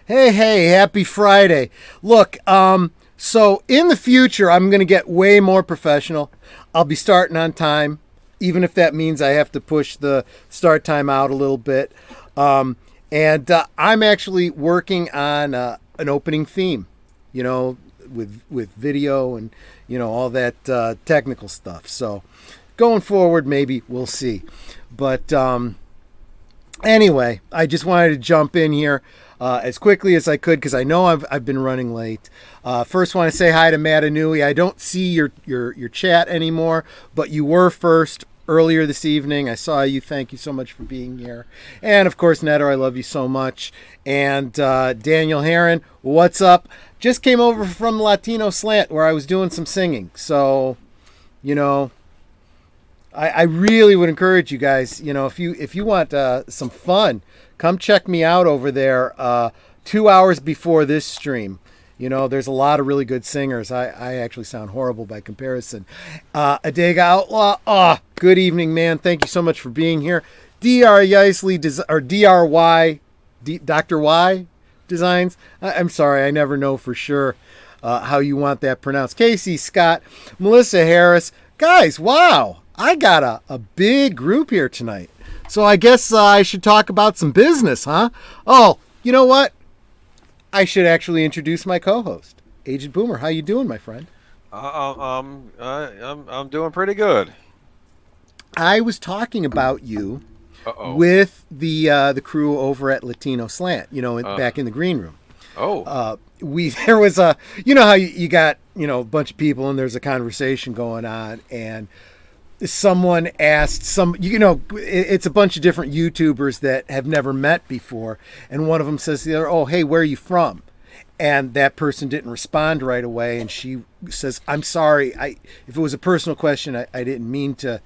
Hey, happy Friday. Look, so in the future, I'm going to get way more professional. I'll be starting on time, even if that means I have to push the start time out a little bit. And I'm actually working on an opening theme, with video and, all that technical stuff. So going forward, maybe we'll see. But anyway, I just wanted to jump in here as quickly as I could because I know I've been running late. First, want to say hi to Matanui. I don't see your chat anymore, but you were first earlier this evening. I saw you. Thank you so much for being here. And of course, Netter, I love you so much. And Daniel Heron, what's up? Just came over from Latino Slant where I was doing some singing. So, I really would encourage you guys, if you want some fun, come check me out over there 2 hours before this stream. There's a lot of really good singers. I actually sound horrible by comparison. Adega Outlaw, good evening, man. Thank you so much for being here. Dr. Yeisley, or DRY, Dr. Y Designs. I'm sorry, I never know for sure how you want that pronounced. Casey Scott, Melissa Harris. Guys, wow. I got a big group here tonight. So I guess I should talk about some business, huh? Oh, you know what? I should actually introduce my co-host, Aged Boomer. How you doing, my friend? I'm doing pretty good. I was talking about you with the crew over at Latino Slant, back in the green room. There was how you got, a bunch of people and there's a conversation going on and someone asked it's a bunch of different YouTubers that have never met before. And one of them says to the other, oh, hey, where are you from? And that person didn't respond right away. And she says, I'm sorry. If it was a personal question, I didn't mean to,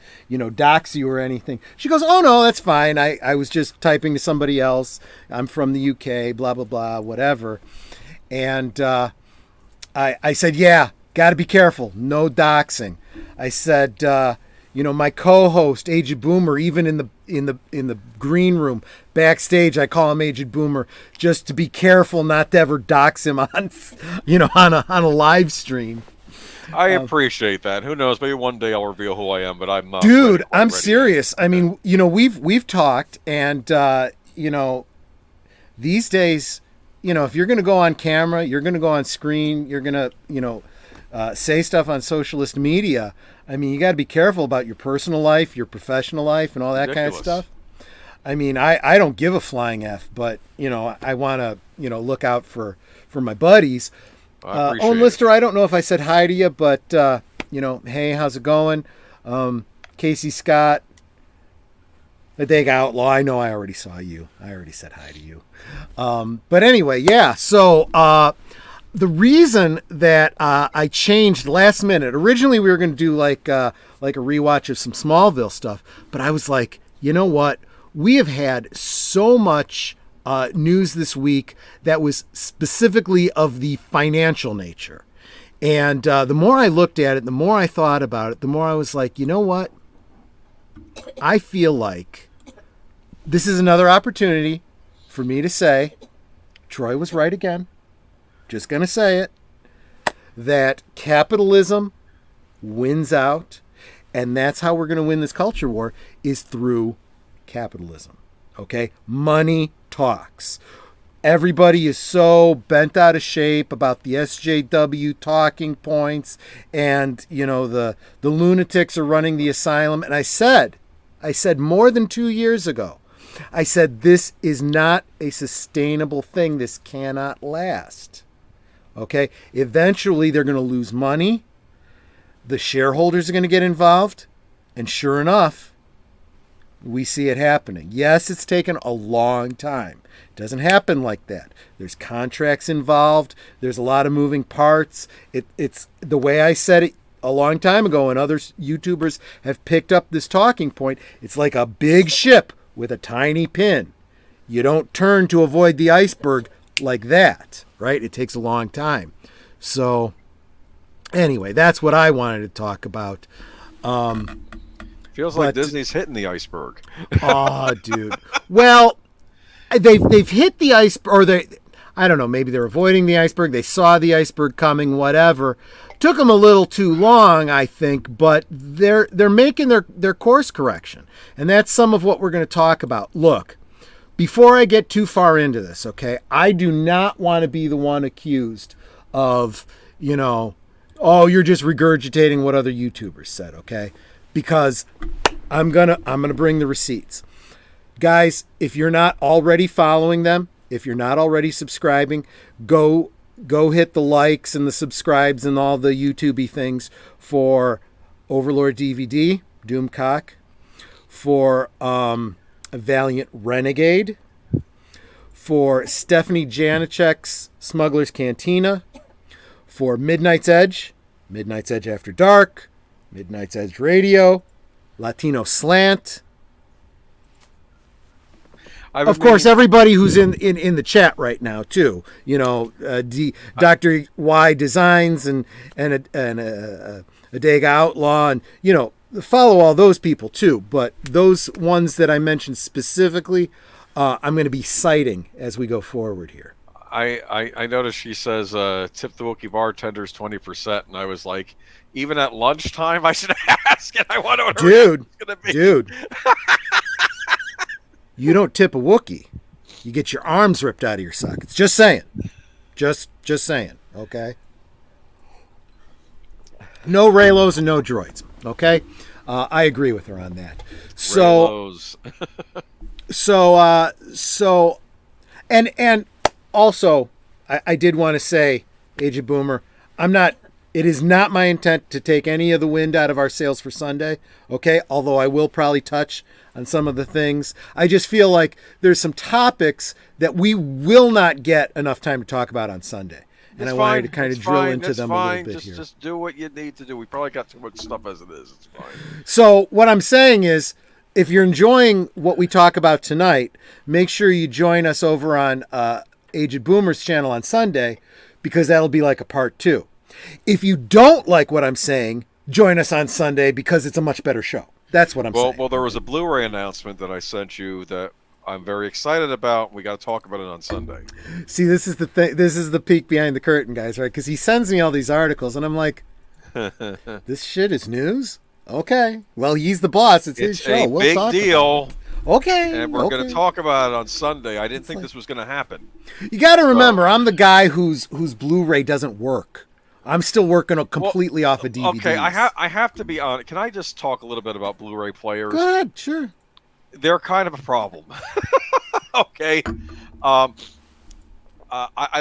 dox you or anything. She goes, oh, no, that's fine. I was just typing to somebody else. I'm from the UK, blah, blah, blah, whatever. And I said, yeah, got to be careful. No doxing. I said, my co-host, Aged Boomer, even in the green room backstage, I call him Aged Boomer just to be careful not to ever dox him on, on a live stream. I appreciate that. Who knows? Maybe one day I'll reveal who I am, but I'm not. Dude, I'm serious. I mean, we've talked, and these days, if you're going to go on camera, you're going to go on screen, you're going to, say stuff on socialist media. I mean, you got to be careful about your personal life, your professional life, and all that kind of stuff. I mean, I don't give a flying F, but, I want to, look out for my buddies. Owen Lister, I don't know if I said hi to you, but, hey, how's it going? Casey Scott, the Dag Outlaw, I know I already saw you. I already said hi to you. But anyway, yeah, so the reason that I changed last minute, originally we were going to do like a rewatch of some Smallville stuff, but I was like, you know what? We have had so much news this week that was specifically of the financial nature. And the more I looked at it, the more I thought about it, the more I was like, you know what? I feel like this is another opportunity for me to say, Troy was right again. Just going to say it, that capitalism wins out, and that's how we're going to win this culture war, is through capitalism, okay? Money talks. Everybody is so bent out of shape about the SJW talking points, and, the lunatics are running the asylum. And I said more than 2 years ago, I said, this is not a sustainable thing. This cannot last. Okay, eventually they're going to lose money. The shareholders are going to get involved. And sure enough, we see it happening. Yes, it's taken a long time. It doesn't happen like that. There's contracts involved. There's a lot of moving parts. It's the way I said it a long time ago, and other YouTubers have picked up this talking point. It's like a big ship with a tiny pin. You don't turn to avoid the iceberg like that, right? It takes a long time. So anyway, that's what I wanted to talk about. Feels like Disney's hitting the iceberg. Oh, dude. Well, they've hit the iceberg, or I don't know, maybe they're avoiding the iceberg. They saw the iceberg coming, whatever. Took them a little too long, I think, but they're making their course correction. And that's some of what we're going to talk about. Look, before I get too far into this, okay, I do not want to be the one accused of, oh, you're just regurgitating what other YouTubers said, okay? Because I'm gonna bring the receipts. Guys, if you're not already following them, if you're not already subscribing, go hit the likes and the subscribes and all the YouTubey things for Overlord DVD, Doomcock, for Valiant Renegade, for Stephanie Janicek's Smuggler's Cantina, for Midnight's Edge After Dark, Midnight's Edge Radio, Latino Slant. Of course, everybody who's in the chat right now too. Dr. Y Designs and a Dega Outlaw, and follow all those people too. But those ones that I mentioned specifically, I'm going to be citing as we go forward here. I noticed she says tip the Wookiee bartenders 20%, and I was like, even at lunchtime, I should ask, and I want to know what it's gonna be. Dude. You don't tip a Wookiee. You get your arms ripped out of your sockets. Just saying. Just saying. Okay? No Raylos and no droids. Okay? I agree with her on that. And also, I did want to say, Agent Boomer, it is not my intent to take any of the wind out of our sails for Sunday, okay? Although I will probably touch on some of the things. I just feel like there's some topics that we will not get enough time to talk about on Sunday. And I wanted to kind of drill into them a little bit here. Just do what you need to do. We probably got too much stuff as it is. It's fine. So what I'm saying is, if you're enjoying what we talk about tonight, make sure you join us over on Agent Boomer's channel on Sunday, because that'll be like a part 2. If you don't like what I'm saying, join us on Sunday, because it's a much better show. That's what I'm saying. Well, there was a Blu-ray announcement that I sent you that I'm very excited about. We got to talk about it on Sunday. See, this is the thing. This is the peek behind the curtain, guys, right? Because he sends me all these articles, and I'm like, this shit is news? Okay. Well, he's the boss. It's his show. We'll talk big deal. Okay. And we're going to talk about it on Sunday. I didn't think this was going to happen. You got to remember, I'm the guy whose Blu-ray doesn't work. I'm still working completely off of DVDs. Okay, I have to be honest. Can I just talk a little bit about Blu-ray players? Go ahead, sure. They're kind of a problem. Okay. I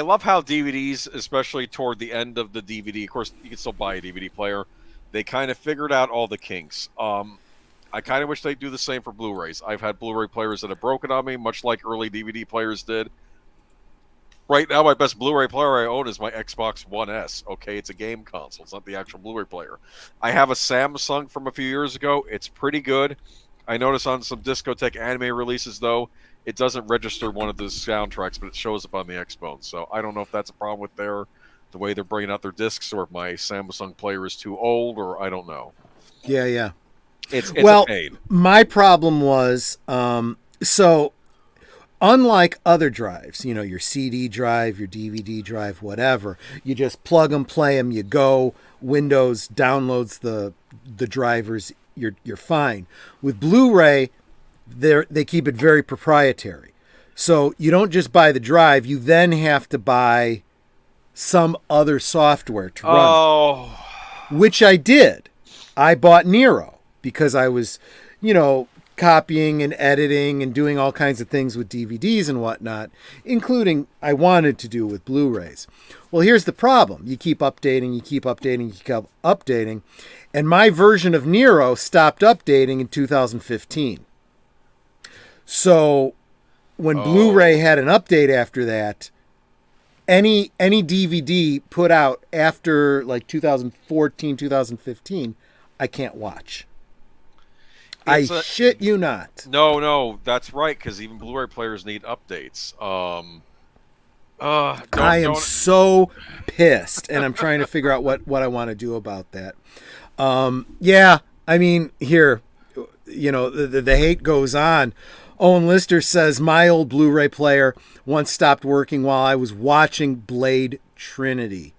love how DVDs, especially toward the end of the DVD, of course, you can still buy a DVD player. They kind of figured out all the kinks. I kind of wish they'd do the same for Blu-rays. I've had Blu-ray players that have broken on me, much like early DVD players did. Right now, my best Blu-ray player I own is my Xbox One S. Okay, it's a game console. It's not the actual Blu-ray player. I have a Samsung from a few years ago. It's pretty good. I notice on some Discotheque anime releases, though, it doesn't register one of the soundtracks, but it shows up on the Xbox. So I don't know if that's a problem with the way they're bringing out their discs, or if my Samsung player is too old, or I don't know. Yeah. It's a pain. My problem was, unlike other drives, your CD drive, your DVD drive, whatever, you just plug them, play them, you go, Windows downloads the drivers, you're fine. With Blu-ray, they keep it very proprietary. So you don't just buy the drive, you then have to buy some other software to run it, which I did. I bought Nero because I was, copying and editing and doing all kinds of things with DVDs and whatnot, including I wanted to do with Blu-rays. Well, here's the problem. You keep updating, and my version of Nero stopped updating in 2015. So when Blu-ray had an update after that, any DVD put out after like 2014, 2015, I can't watch. Shit you not. No, that's right, because even Blu-ray players need updates. I am so pissed, and I'm trying to figure out what I want to do about that. Yeah, I mean, here, the hate goes on. Owen Lister says, my old Blu-ray player once stopped working while I was watching Blade Trinity.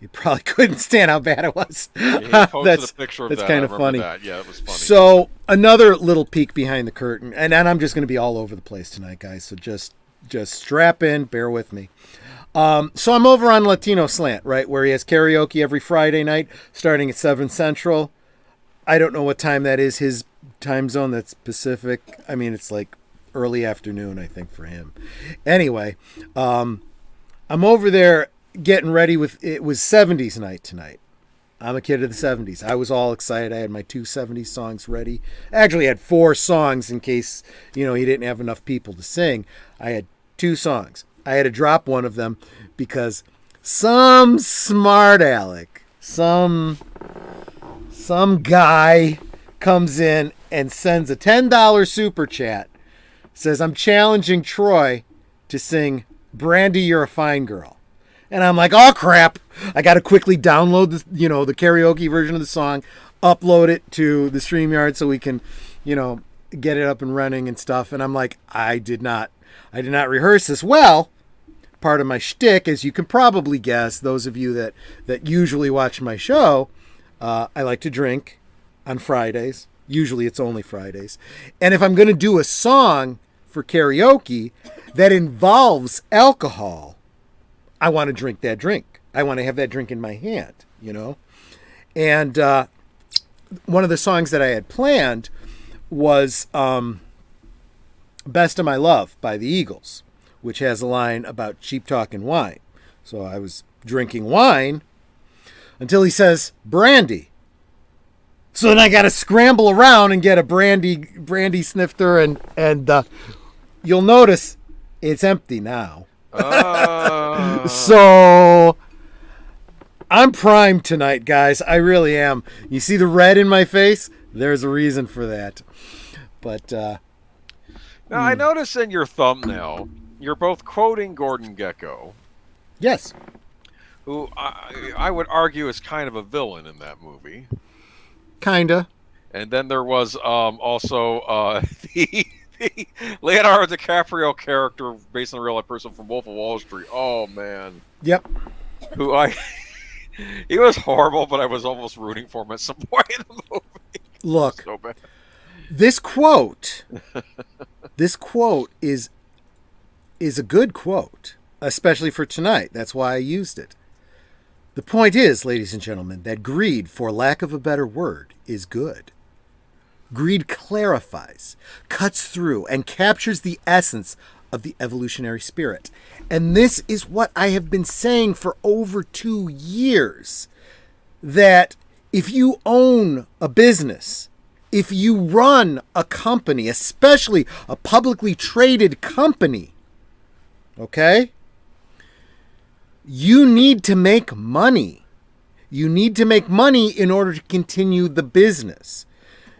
You probably couldn't stand how bad it was. He posted a picture of that's that. kind I of remember funny. that. Yeah, it was funny. So another little peek behind the curtain, and I'm just going to be all over the place tonight, guys. So just strap in, bear with me. So I'm over on Latino Slant, right, where he has karaoke every Friday night, starting at 7 Central. I don't know what time that is. His time zone, that's Pacific. I mean, it's like early afternoon, I think, for him. Anyway, I'm over there getting ready with, it was 70s night tonight. I'm a kid of the 70s. I was all excited. I had my 2 70s songs ready. I actually had 4 songs in case, he didn't have enough people to sing. I had 2 songs. I had to drop one of them because some smart aleck, some guy comes in and sends a $10 super chat, says, I'm challenging Troy to sing Brandy, You're a Fine Girl. And I'm like, oh crap! I got to quickly download the karaoke version of the song, upload it to the StreamYard so we can, get it up and running and stuff. And I'm like, I did not rehearse this well. Part of my shtick, as you can probably guess, those of you that usually watch my show, I like to drink on Fridays. Usually it's only Fridays. And if I'm going to do a song for karaoke that involves alcohol, I want to drink that drink. I want to have that drink in my hand, And one of the songs that I had planned was Best of My Love by the Eagles, which has a line about cheap talking wine. So I was drinking wine until he says, brandy. So then I got to scramble around and get a brandy snifter, and you'll notice it's empty now. So I'm primed tonight, guys. I really am. You see the red in my face? There's a reason for that. But now I notice in your thumbnail, you're both quoting Gordon Gekko. Yes. Who I would argue is kind of a villain in that movie. Kinda. And then there was also the Leonardo DiCaprio character based on a real life person from Wolf of Wall Street. Oh man. Yep. He was horrible, but I was almost rooting for him at some point in the movie. Look, So bad. this quote is a good quote, especially for tonight. That's why I used it. The point is, ladies and gentlemen, that greed, for lack of a better word, is good. Greed clarifies, cuts through, and captures the essence of the evolutionary spirit. And this is what I have been saying for over 2 years, that if you own a business, if you run a company, especially a publicly traded company, okay, you need to make money. You need to make money in order to continue the business.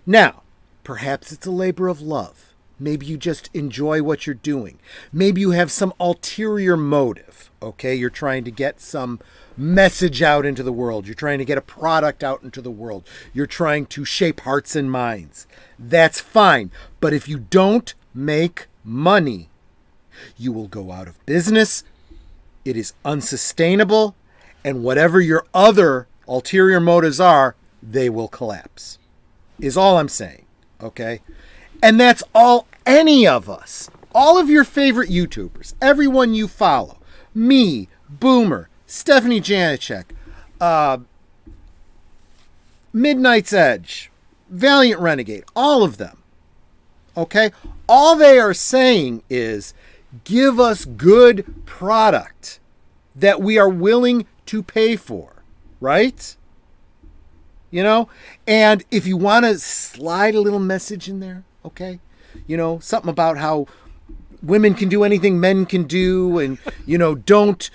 Now, perhaps it's a labor of love. Maybe you just enjoy what you're doing. Maybe you have some ulterior motive, okay? You're trying to get some message out into the world. You're trying to get a product out into the world. You're trying to shape hearts and minds. That's fine. But if you don't make money, you will go out of business. It is unsustainable. And whatever your other ulterior motives are, they will collapse, is all I'm saying, okay? And that's all any of us, all of your favorite YouTubers, everyone you follow, me, Boomer, Stephanie Janicek, Midnight's Edge, Valiant Renegade, all of them, okay? All they are saying is, give us good product that we are willing to pay for, right? And if you want to slide a little message in there, okay, something about how women can do anything men can do, and don't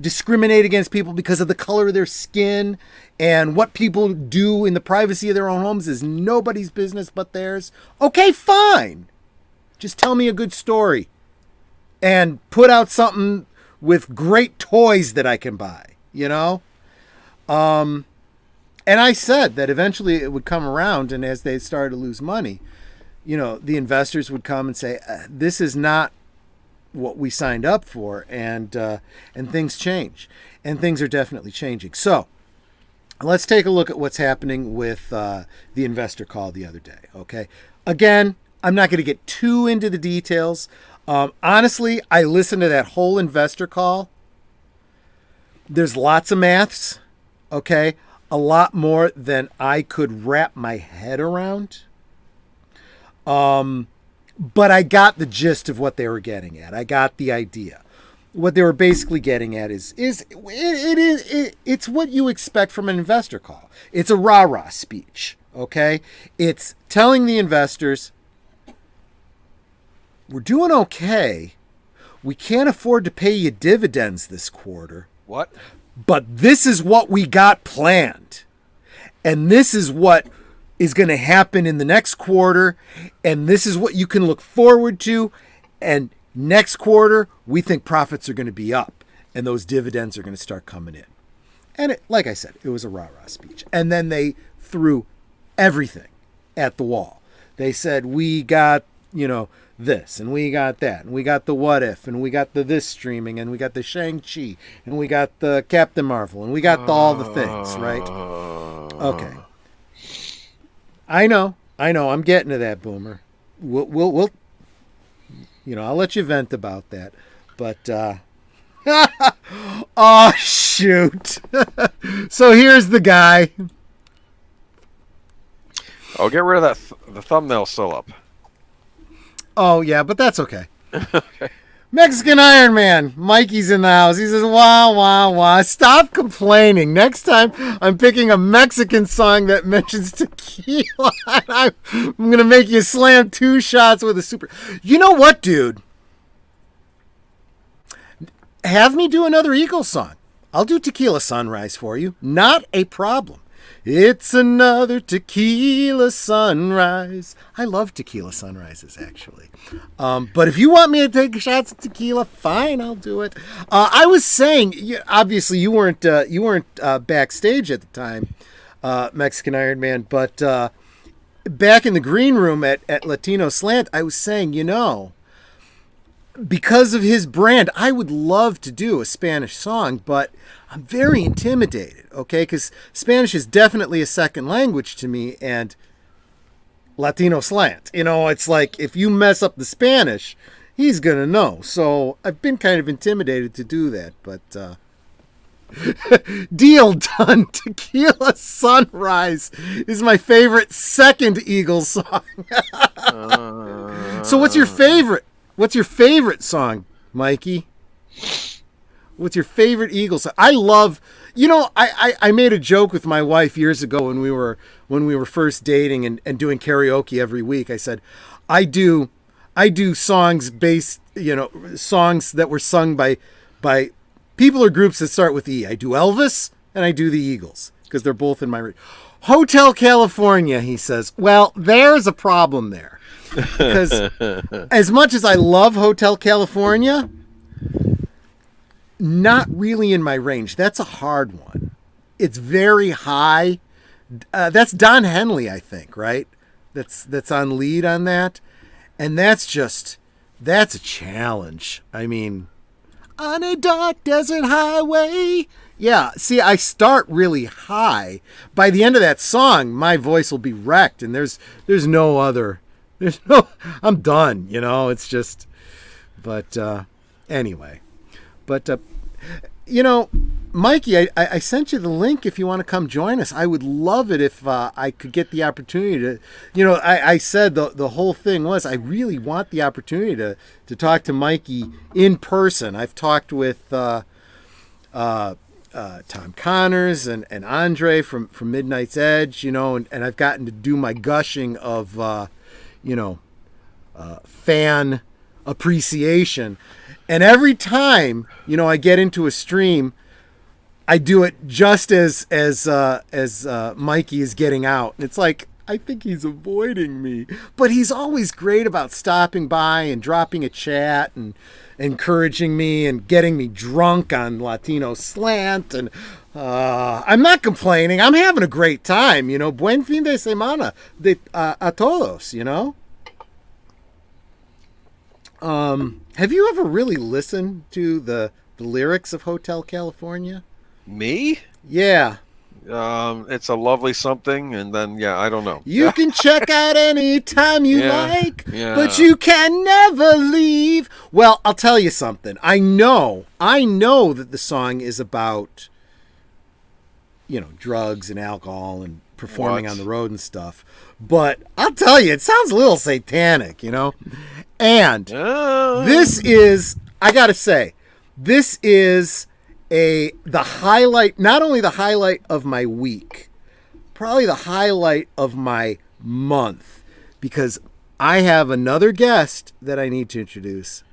discriminate against people because of the color of their skin, and what people do in the privacy of their own homes is nobody's business but theirs. Okay, fine. Just tell me a good story and put out something with great toys that I can buy, And I said that eventually it would come around, and as they started to lose money, the investors would come and say, this is not what we signed up for, and things change, and things are definitely changing. So let's take a look at what's happening with the investor call the other day. Okay, again, I'm not going to get too into the details. Honestly, I listened to that whole investor call. There's lots of maths, okay, a lot more than I could wrap my head around. But I got the gist of what they were getting at. I got the idea. What they were basically getting at is it's what you expect from an investor call. It's a rah-rah speech, okay? It's telling the investors, we're doing okay. We can't afford to pay you dividends this quarter. What? But this is what we got planned. And this is what is going to happen in the next quarter, and this is what you can look forward to, and next quarter we think profits are going to be up and those dividends are going to start coming in. And like I said, it was a rah-rah speech. And then they threw everything at the wall. They said, we got this, and we got that, and we got the What If, and we got the this streaming, and we got the Shang-Chi, and we got the Captain Marvel, and we got all the things, right? Okay. I know. I'm getting to that, Boomer. We'll I'll let you vent about that. But, oh, shoot. So here's the guy. Oh, get rid of that. The thumbnail's still up. Oh, yeah, but that's okay. Okay. Mexican Iron Man. Mikey's in the house. He says, wah, wah, wah. Stop complaining. Next time, I'm picking a Mexican song that mentions tequila. I'm going to make you slam 2 shots with a super... You know what, dude? Have me do another Eagles song. I'll do Tequila Sunrise for you. Not a problem. It's another tequila sunrise. I love tequila sunrises, actually. But if you want me to take shots of tequila, fine, I'll do it. I was saying, obviously you weren't backstage at the time, Mexican Iron Man, but back in the green room at Latino Slant, I was saying, because of his brand, I would love to do a Spanish song, but I'm very intimidated, okay? Because Spanish is definitely a second language to me, and Latino Slant. It's like, if you mess up the Spanish, he's going to know. So I've been kind of intimidated to do that, but deal done. Tequila Sunrise is my favorite second Eagles song. So what's your favorite? What's your favorite song, Mikey? What's your favorite Eagles song? I love, I made a joke with my wife years ago when we were first dating and doing karaoke every week. I said, I do songs based, songs that were sung by people or groups that start with E. I do Elvis and I do the Eagles because they're both in my Hotel California, he says. Well, there's a problem there. Because as much as I love Hotel California, not really in my range. That's a hard one. It's very high. That's Don Henley, I think, right? That's on lead on that. And that's a challenge. I mean, on a dark desert highway. Yeah, see, I start really high. By the end of that song, my voice will be wrecked, and there's no other... I'm done, it's just, but, anyway, but, Mikey, I sent you the link if you want to come join us. I would love it if, I could get the opportunity to, I said the whole thing was, I really want the opportunity to talk to Mikey in person. I've talked with, Tom Connors and Andre from Midnight's Edge, and I've gotten to do my gushing of, fan appreciation. And every time, I get into a stream, I do it just as Mikey is getting out. It's like, I think he's avoiding me. But he's always great about stopping by and dropping a chat and encouraging me and getting me drunk on Latino Slant. And I'm not complaining. I'm having a great time. Buen fin de semana a todos, Have you ever really listened to the lyrics of Hotel California? Me? Yeah. It's a lovely something, and then I don't know. You can check out any time you Yeah, like, yeah. but you can never leave. Well, I'll tell you something. I know that the song is about, drugs and alcohol and performing What? on the road and stuff. But I'll tell you, it sounds a little satanic, And this is, I gotta say, this is the highlight, not only the highlight of my week, probably the highlight of my month, because I have another guest that I need to introduce.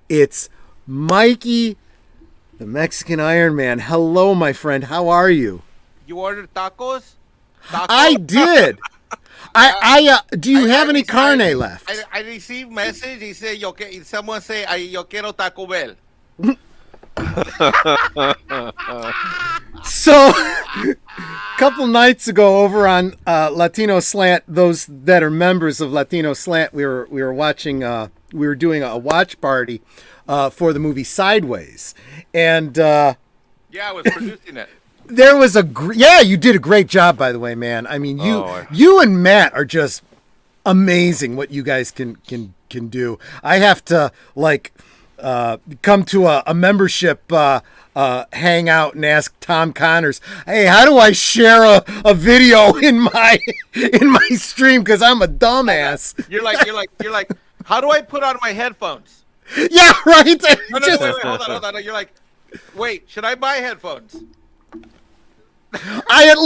It's Mikey, the Mexican Iron Man. Hello, my friend. How are you? You ordered tacos? I did. Do you have any carne left? I received message. He said, someone say, yo quiero Taco Bell. So, a couple nights ago over on Latino Slant, those that are members of Latino Slant, we were watching. We were doing a watch party for the movie Sideways, and I was producing it. there was you did a great job, by the way, man. I mean, you and Matt are just amazing. What you guys can do. I have to come to a membership hangout and ask Tom Connors, hey, how do I share a video in my stream? Because I'm a dumbass. You're like, how do I put on my headphones? Yeah, right. No, wait, hold on. You're like, wait, should I buy headphones? I at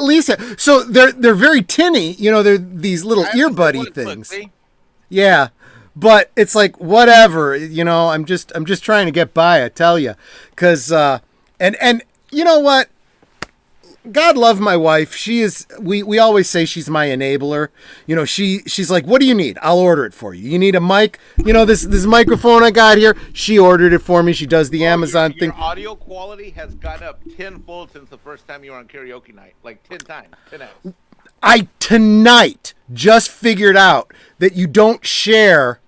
least so they're very tinny, they're these little earbuddy things. Yeah. But it's like, whatever, I'm just trying to get by, I tell you. Cause and you know what? God love my wife. She is, we always say she's my enabler. She's like, what do you need? I'll order it for you. You need a mic? This microphone I got here, she ordered it for me. She does the Amazon thing. Your audio quality has gone up tenfold since the first time you were on karaoke night. Like 10 times. 10x. I tonight just figured out that you don't share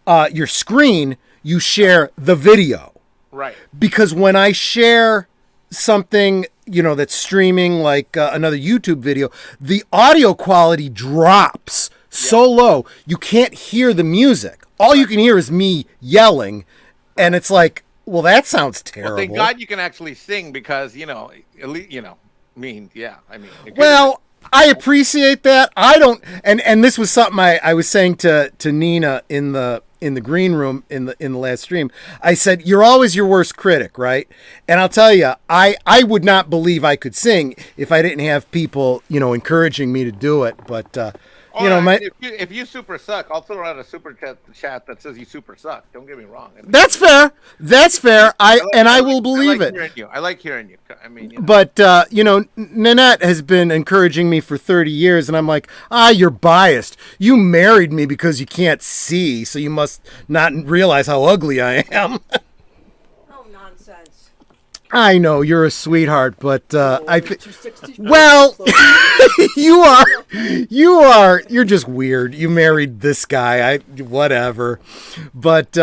your screen, you share the video. Right. Because when I share something, that's streaming like another YouTube video, the audio quality drops so low, you can't hear the music. All you can hear is me yelling, and it's like, well, that sounds terrible. Well, thank God you can actually sing because, at least, well, I appreciate that. I don't, and this was something I was saying to Nina in the green room in the last stream. I said, you're always your worst critic, right? And I'll tell you, I would not believe I could sing if I didn't have people, encouraging me to do it. But if you super suck, I'll throw out a super chat that says you super suck. Don't get me wrong. That's fair. I will believe it. I like hearing you. I mean, But Nanette has been encouraging me for 30 years, and I'm like, you're biased. You married me because you can't see, so you must not realize how ugly I am. Oh, nonsense. I know you're a sweetheart, but Well, you're just weird. You married this guy. whatever. But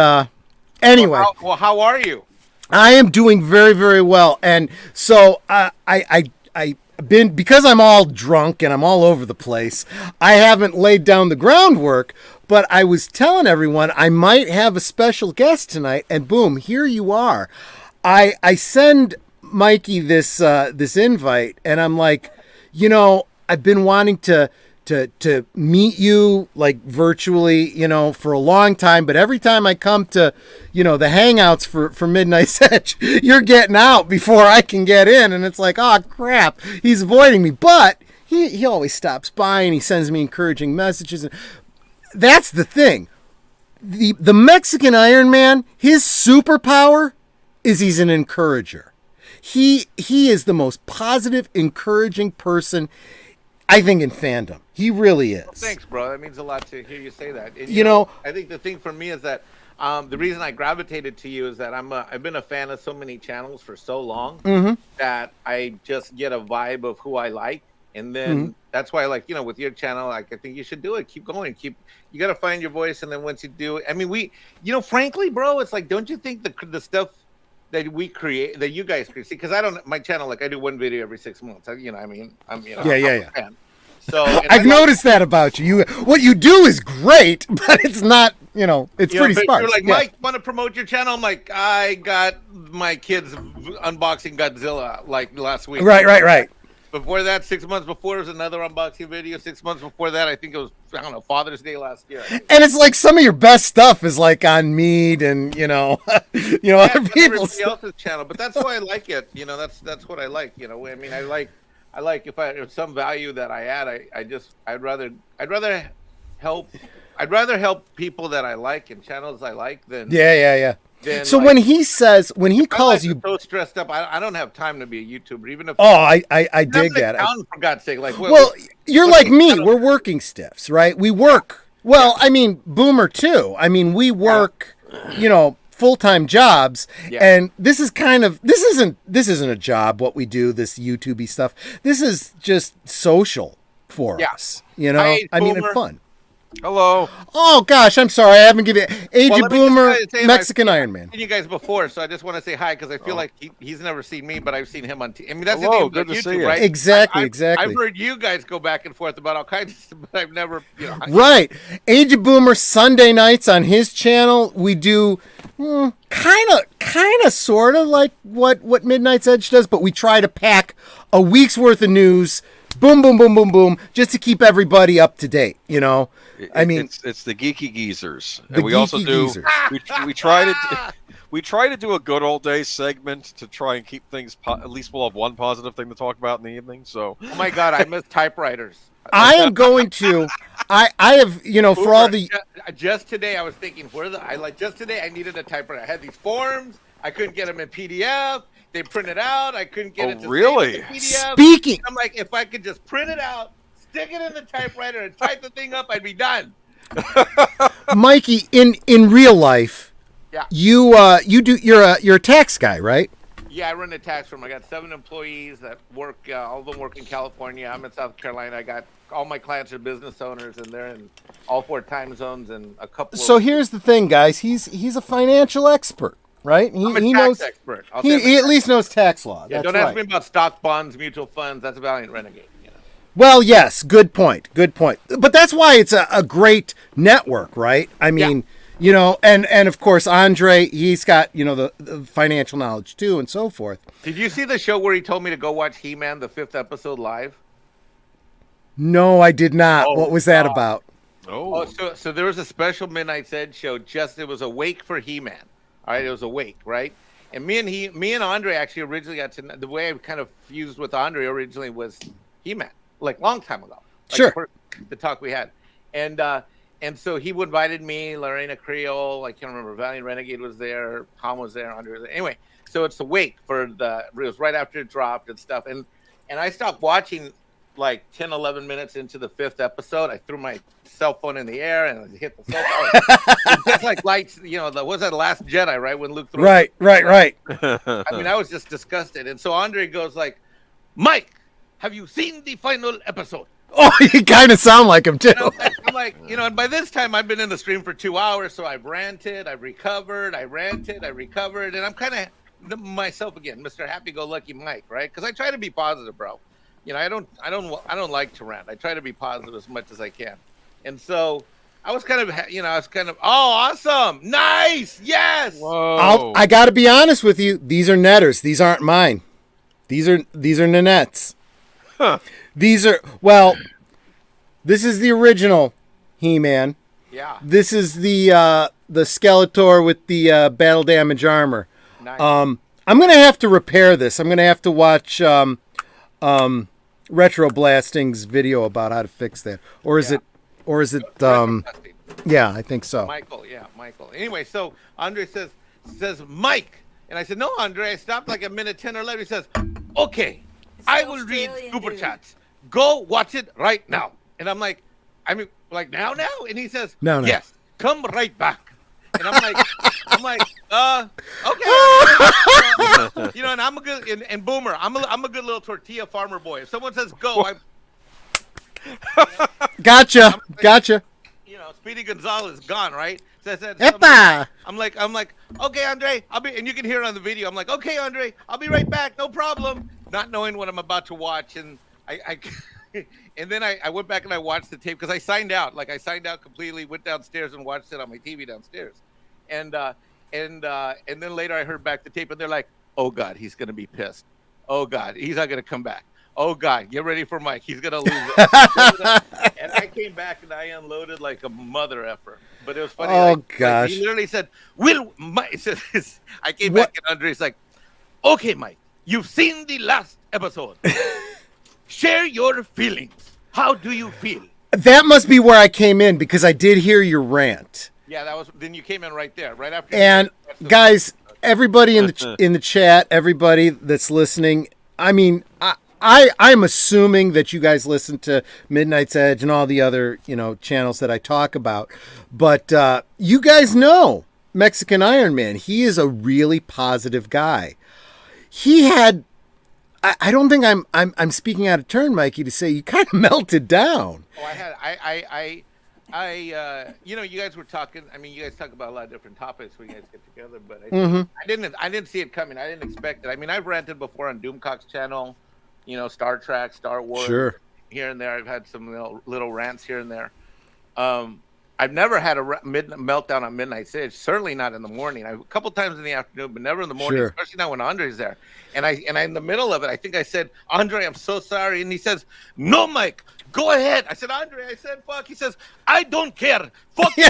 anyway. Well, how are you? I am doing very, very well. And so I been, because I'm all drunk and I'm all over the place, I haven't laid down the groundwork, but I was telling everyone I might have a special guest tonight, and boom, here you are. I send Mikey this invite, and I'm like, I've been wanting to meet you like virtually, for a long time, but every time I come to, the hangouts for Midnight's Edge, you're getting out before I can get in, and it's like, oh crap, he's avoiding me. But he always stops by and he sends me encouraging messages. And that's the thing. The Mexican Iron Man, his superpower is he's an encourager. He is the most positive, encouraging person, I think, in fandom. He really is. Well, thanks, bro. That means a lot to hear you say that. And, I think the thing for me is that the reason I gravitated to you is that I've been a fan of so many channels for so long that I just get a vibe of who I like. And then that's why, like, with your channel, like, I think you should do it. Keep going. You got to find your voice. And then once you do it, I mean, frankly, bro, it's like, don't you think the stuff that we create, that you guys create, because my channel, like, I do one video every 6 months. I'm I'm a fan. So I've noticed that about you. What you do is great, but it's not, it's pretty sparse. You're like, Mike, want to promote your channel? I'm like, I got my kids unboxing Godzilla like last week. Right. Before that, 6 months before, was another unboxing video. 6 months before that, I think it was, I don't know, Father's Day last year. And it's like some of your best stuff is like on Mead and other people's else's channel. But that's why I like it. That's what I like. I mean, I like if some value that I add, I'd rather help people that I like and channels I like than yeah. Then, so when he calls you so stressed up, I don't have time to be a YouTuber, even if I dig that. For God's sake, like you're like me. We're working stiffs, right? We work well. I mean, Boomer too. I mean, we work, full-time jobs, and this isn't a job. What we do, this YouTubey stuff, this is just social for us. I mean, and fun. Hello. Oh gosh, I'm sorry. I haven't given Agent Boomer, Mexican Iron Man. I've seen you guys before, so I just want to say hi because I feel like he's never seen me, but I've seen him on. I mean, that's Hello, the thing good to YouTube, see you. right? Exactly. I've heard you guys go back and forth about all kinds of stuff, but I've never, Right, Agent Boomer Sunday nights on his channel. We do kind of, sort of like what Midnight's Edge does, but we try to pack a week's worth of news. Boom, boom, boom, boom, boom, just to keep everybody up to date. I mean, it's the geeky geezers, and we also do. We try to do a good old day segment to try and keep things. At least we'll have one positive thing to talk about in the evening. So, oh my God, I miss typewriters. I am going to. I have for all the. Just today, I was thinking just today I needed a typewriter. I had these forms. I couldn't get them in PDF. They printed out. I couldn't get it to really? save in PDF. Speaking, I'm like, if I could just print it out, stick it in the typewriter, and type the thing up, I'd be done. Mikey, in real life, you're a tax guy, right? Yeah, I run a tax firm. I got 7 employees that work. All of them work in California. I'm in South Carolina. I got all my clients are business owners, and they're in all 4 time zones and a couple. So here's the thing, guys. He's a financial expert. Right? I'm a tax expert. He at least knows tax law. Yeah, don't ask me about stock, bonds, mutual funds. That's Valiant Renegade. Well, yes, good point. But that's why it's a great network, right? I mean, and of course Andre, he's got the financial knowledge too, and so forth. Did you see the show where he told me to go watch He-Man, the 5th episode live? No, I did not. What was that about? So there was a special Midnight's Edge show. It was a wake for He-Man. All right, it was a wake, right? And me and Andre actually originally got to the way I kind of fused with Andre originally was He-Man, like long time ago. Like sure. The talk we had, and so he invited me, Lorena Creole, I can't remember, Valiant Renegade was there, Tom was there, Andre was there. Anyway, so it's the wake it was right after it dropped and stuff, and I stopped watching like 10, 11 minutes into the 5th episode. I threw my cell phone in the air and I hit the cell phone. It's just like lights, was that Last Jedi, right? When Luke threw Right. I mean, I was just disgusted. And so Andre goes like, Mike, have you seen the final episode? Oh, you kind of sound like him too. I'm like, and by this time I've been in the stream for 2 hours, so I've ranted, I've recovered, I ranted, I recovered, and I'm kind of myself again, Mr. Happy-Go-Lucky Mike, right? Because I try to be positive, bro. I don't like to rant. I try to be positive as much as I can. And so I was kind of, oh, awesome. Nice. Yes. Whoa. I got to be honest with you. These are netters. These aren't mine. These are Nanette's. Huh. This is the original He-Man. Yeah. This is the Skeletor with the battle damage armor. Nice. I'm going to have to repair this. I'm going to have to watch Retro Blasting's video about how to fix that, or is it yeah, I think so. Michael. Anyway, so Andre says Mike, and I said, no, Andre, I stopped like a minute 10 or 11. He says, okay, I will read super chats. Go watch it right now. And I'm like, now? And he says, no. Yes, come right back. And I'm like, okay. And I'm a good, and Boomer, I'm a good little tortilla farmer boy. If someone says go, Gotcha. Gotcha. Speedy Gonzalez gone, right? So I said, Epa! I'm like, okay, Andre, I'll be, and you can hear it on the video. I'm like, okay, Andre, I'll be right back, no problem. Not knowing what I'm about to watch, and I and then I went back and I watched the tape because I signed out. Like I signed out completely, went downstairs and watched it on my TV downstairs, and then later I heard back the tape, and they're like, oh God, he's gonna be pissed. Oh God, he's not gonna come back. Oh God, get ready for Mike. He's gonna lose it. And I came back and I unloaded like a mother effer. But it was funny. Oh gosh. He literally said, "Will Mike?" I came back and Andre's like, "Okay, Mike, you've seen the last episode. Share your feelings. How do you feel?" That must be where I came in because I did hear your rant. Yeah, that was. Then you came in right there, right after. And guys, everybody in the chat, everybody that's listening, I mean, I'm assuming that you guys listen to Midnight's Edge and all the other, channels that I talk about. But you guys know Mexican Iron Man. He is a really positive guy. He had, I don't think I'm speaking out of turn, Mikey, to say you kind of melted down. Oh, you guys were talking. I mean, you guys talk about a lot of different topics when you guys get together, but I didn't see it coming. I didn't expect it. I mean, I've ranted before on Doomcock's channel. Star Trek, Star Wars, sure. Here and there. I've had some little rants here and there. I've never had a meltdown on Midnight Edge. Certainly not in the morning. A couple times in the afternoon, but never in the morning. Sure. Especially not when Andre's there. And I in the middle of it, I think I said, "Andre, I'm so sorry." And he says, "No, Mike, go ahead." I said, "Andre," I said, "Fuck." He says, "I don't care. Fuck me."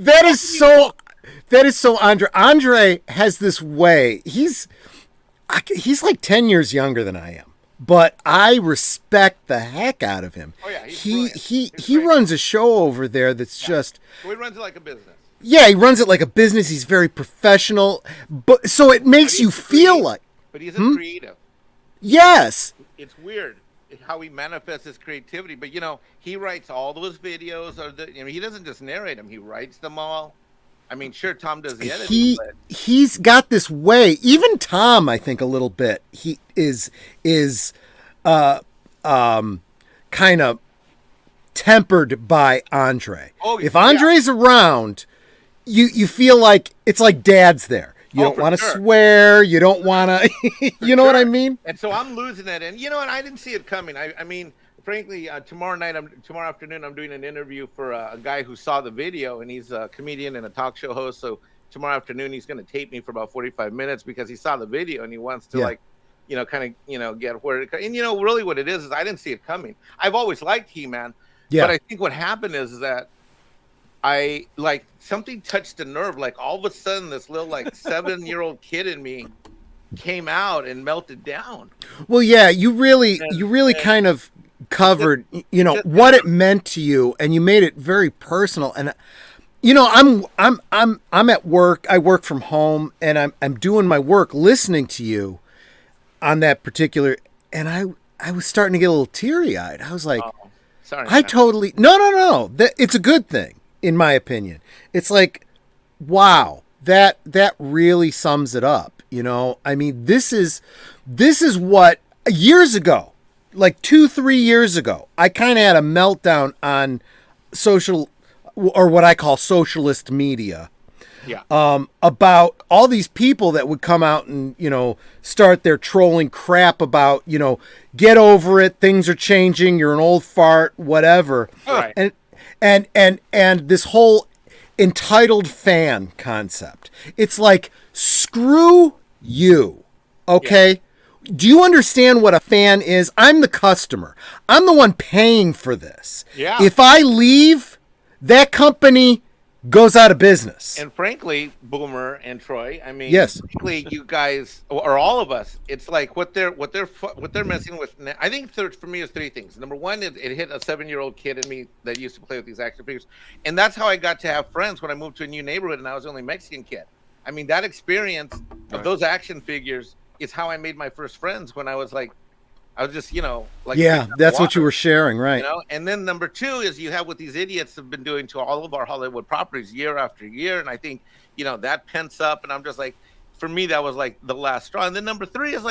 That is so Andre. Andre has this way. He's like 10 years younger than I am, but I respect the heck out of him. Oh, yeah, he runs a show over there that's just. So he runs it like a business. Yeah, he runs it like a business. He's very professional, but so it makes you feel like. But he's a creative. Yes. It's weird how he manifests his creativity, but he writes all those videos. He doesn't just narrate them; he writes them all. I mean, sure, Tom does the editing. He's got this way. Even Tom, I think, a little bit. He is kind of tempered by Andre. Oh, if Andre's around, you feel like it's like Dad's there. You don't want to swear. You don't want to. You know what I mean? And so I'm losing it, and I didn't see it coming. I mean. Frankly, tomorrow afternoon, I'm doing an interview for a guy who saw the video, and he's a comedian and a talk show host. So tomorrow afternoon, he's going to tape me for about 45 minutes because he saw the video and he wants to get where it. And really, what it is I didn't see it coming. I've always liked He-Man, but I think what happened is that I something touched a nerve. Like all of a sudden, this little 7-year-old kid in me came out and melted down. Well, yeah, you really kind of covered what it meant to you, and you made it very personal. And I'm at work. I work from home, and I'm doing my work listening to you on that particular, and I was starting to get a little teary-eyed. I was like, sorry, I totally no, it's a good thing in my opinion. It's like, wow, that really sums it up. I mean, this is what years ago, like 2-3 years ago, I kind of had a meltdown on social, or what I call socialist media. Yeah. About all these people that would come out and, start their trolling crap about, get over it. Things are changing. You're an old fart, whatever. Right. And this whole entitled fan concept. It's like, screw you. Okay. Yeah. Do you understand what a fan is? I'm the customer. I'm the one paying for this. Yeah. If I leave, that company goes out of business. And frankly, Boomer and Troy, I mean, yes. Frankly, you guys or all of us, it's like what they're messing with. I think for me is 3 things. Number one, it hit a 7-year-old kid in me that used to play with these action figures, and that's how I got to have friends when I moved to a new neighborhood and I was the only Mexican kid. I mean, that experience of those action figures is how I made my first friends when I was just, yeah, that's what you were sharing, right? And then number 2 is you have what these idiots have been doing to all of our Hollywood properties year after year. And I think, that pents up, and I'm just like, for me, that was the last straw. And then number 3 is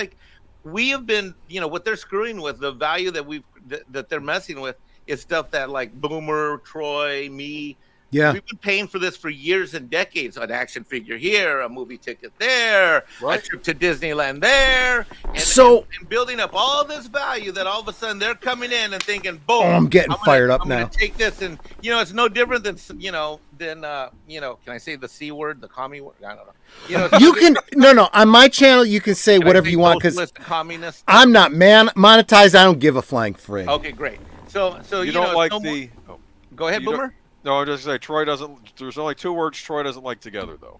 we have been, what they're screwing with, the value that we've that they're messing with is stuff that like Boomer, Troy, me. Yeah. We've been paying for this for years and decades. An action figure here, a movie ticket there, Right. a trip to Disneyland there, and building up all this value that all of a sudden they're coming in and thinking, boom, I'm getting fired up I'm now. gonna take this, and it's no different than can I say the C word, the commie word? I don't know. You can no on my channel you can say whatever you want because communist. I'm not monetized. I don't give a flying frig. Okay, great. So You don't like no the. more... Go ahead, you don't- Boomer. No, I'm just saying Troy doesn't. There's only two words Troy doesn't like together though.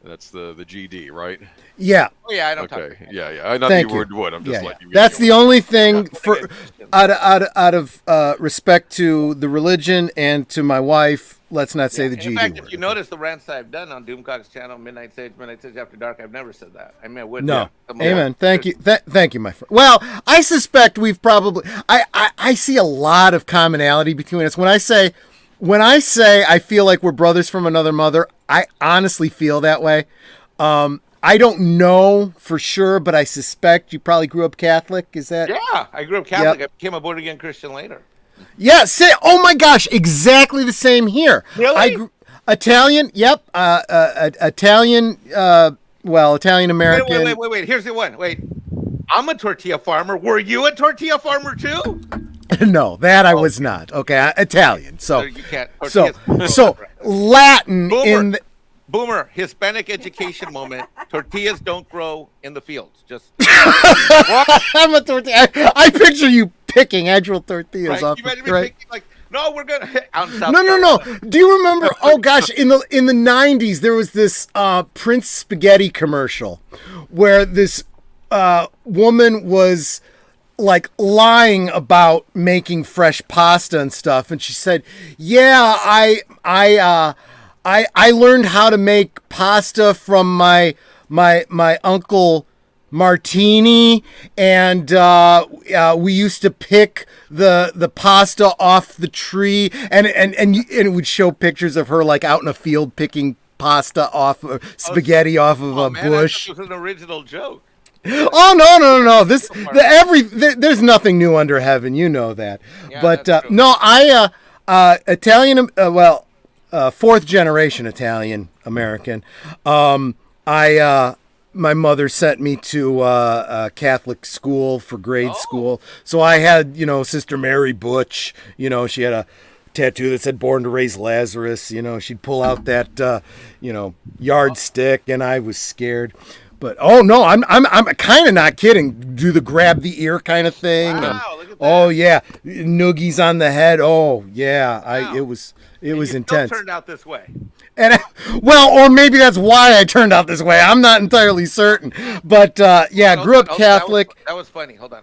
That's the GD, right? Yeah. Oh yeah, I don't Okay. talk. Yeah. Not Thank the you. word would. I'm just Yeah, letting you. that's know. the only thing for Okay. out of respect to the religion and to my wife. Let's not say the In GD fact, word. if you notice the rants I've done on Doomcock's channel, Midnight Sage After Dark, I've never said that. I mean, I would. No. Some Amen. of- Thank you. Thank you, my friend. Well, I suspect we've probably. I see a lot of commonality between us. When I say I feel like we're brothers from another mother, I honestly feel that way. I don't know for sure, but I suspect you probably grew up Catholic. Is that? Yeah, I grew up Catholic. Yep. I became a born again Christian later. Yeah. Oh my gosh! Exactly the same here. Really? Italian. Yep. Italian. Italian American. Wait. Here's the one. Wait. I'm a tortilla farmer. Were you a tortilla farmer too? No, that I was not. Okay, Italian. So You can't. so Tortillas- Latin Boomer. in the, Boomer, Hispanic education moment. Tortillas don't grow in the fields. Just I'm a tortilla. I picture you picking actual tortillas right. off. You imagine me Right? thinking like, no, we're gonna out in South No. Carolina. Do you remember? Oh gosh, in the '90s there was this Prince Spaghetti commercial where this woman was like lying about making fresh pasta and stuff, and she said, "Yeah, I learned how to make pasta from my uncle Martini, and we used to pick the pasta off the tree, and it would show pictures of her like out in a field picking pasta off spaghetti off of a Man, bush." that was an original joke. Oh no! There's nothing new under heaven, you know that. Yeah, But that's true. no, Italian. Fourth generation Italian American. My mother sent me to a Catholic school for grade school, so I had Sister Mary Butch. She had a tattoo that said "Born to Raise Lazarus." She'd pull out that yardstick, and I was scared. But oh no, I'm kind of not kidding. Do the grab the ear kind of thing. Wow, look at that. Oh yeah, noogies on the head. Oh yeah, Wow. it was And you intense. Still turned out this way. And or maybe that's why I turned out this way. I'm not entirely certain. But yeah, grew up Catholic. That was funny. Hold on.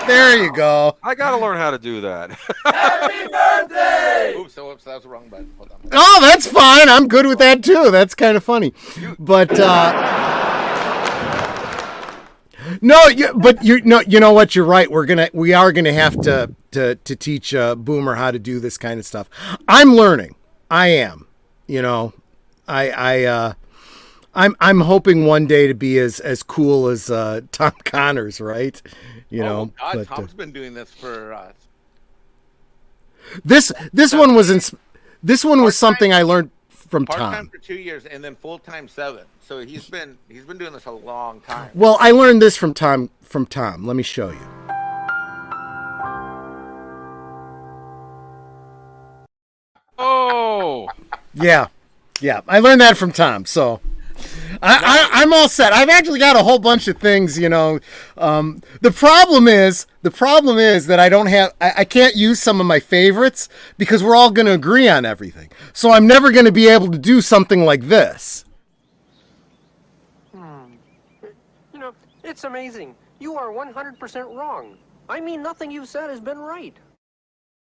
There you go. I gotta learn how to do that. Oops, that was the wrong button. Hold on. Oh, that's fine. I'm good with that too. That's kind of funny. But no, you know what? You're right. We are gonna have to teach Boomer how to do this kind of stuff. I'm learning. I am. I'm hoping one day to be as cool as Tom Connors, right? God, but, Tom's been doing this for this one was something I learned from part-time Tom. for 2 years and then full-time 7. So he's been doing this a long time. Well, I learned this from Tom. Let me show you. Oh, Yeah. I learned that from Tom. So I'm all set. I've actually got a whole bunch of things. The problem is that I can't use some of my favorites because we're all going to agree on everything. So I'm never going to be able to do something like this. It's amazing. You are 100% wrong. I mean, nothing you've said has been right.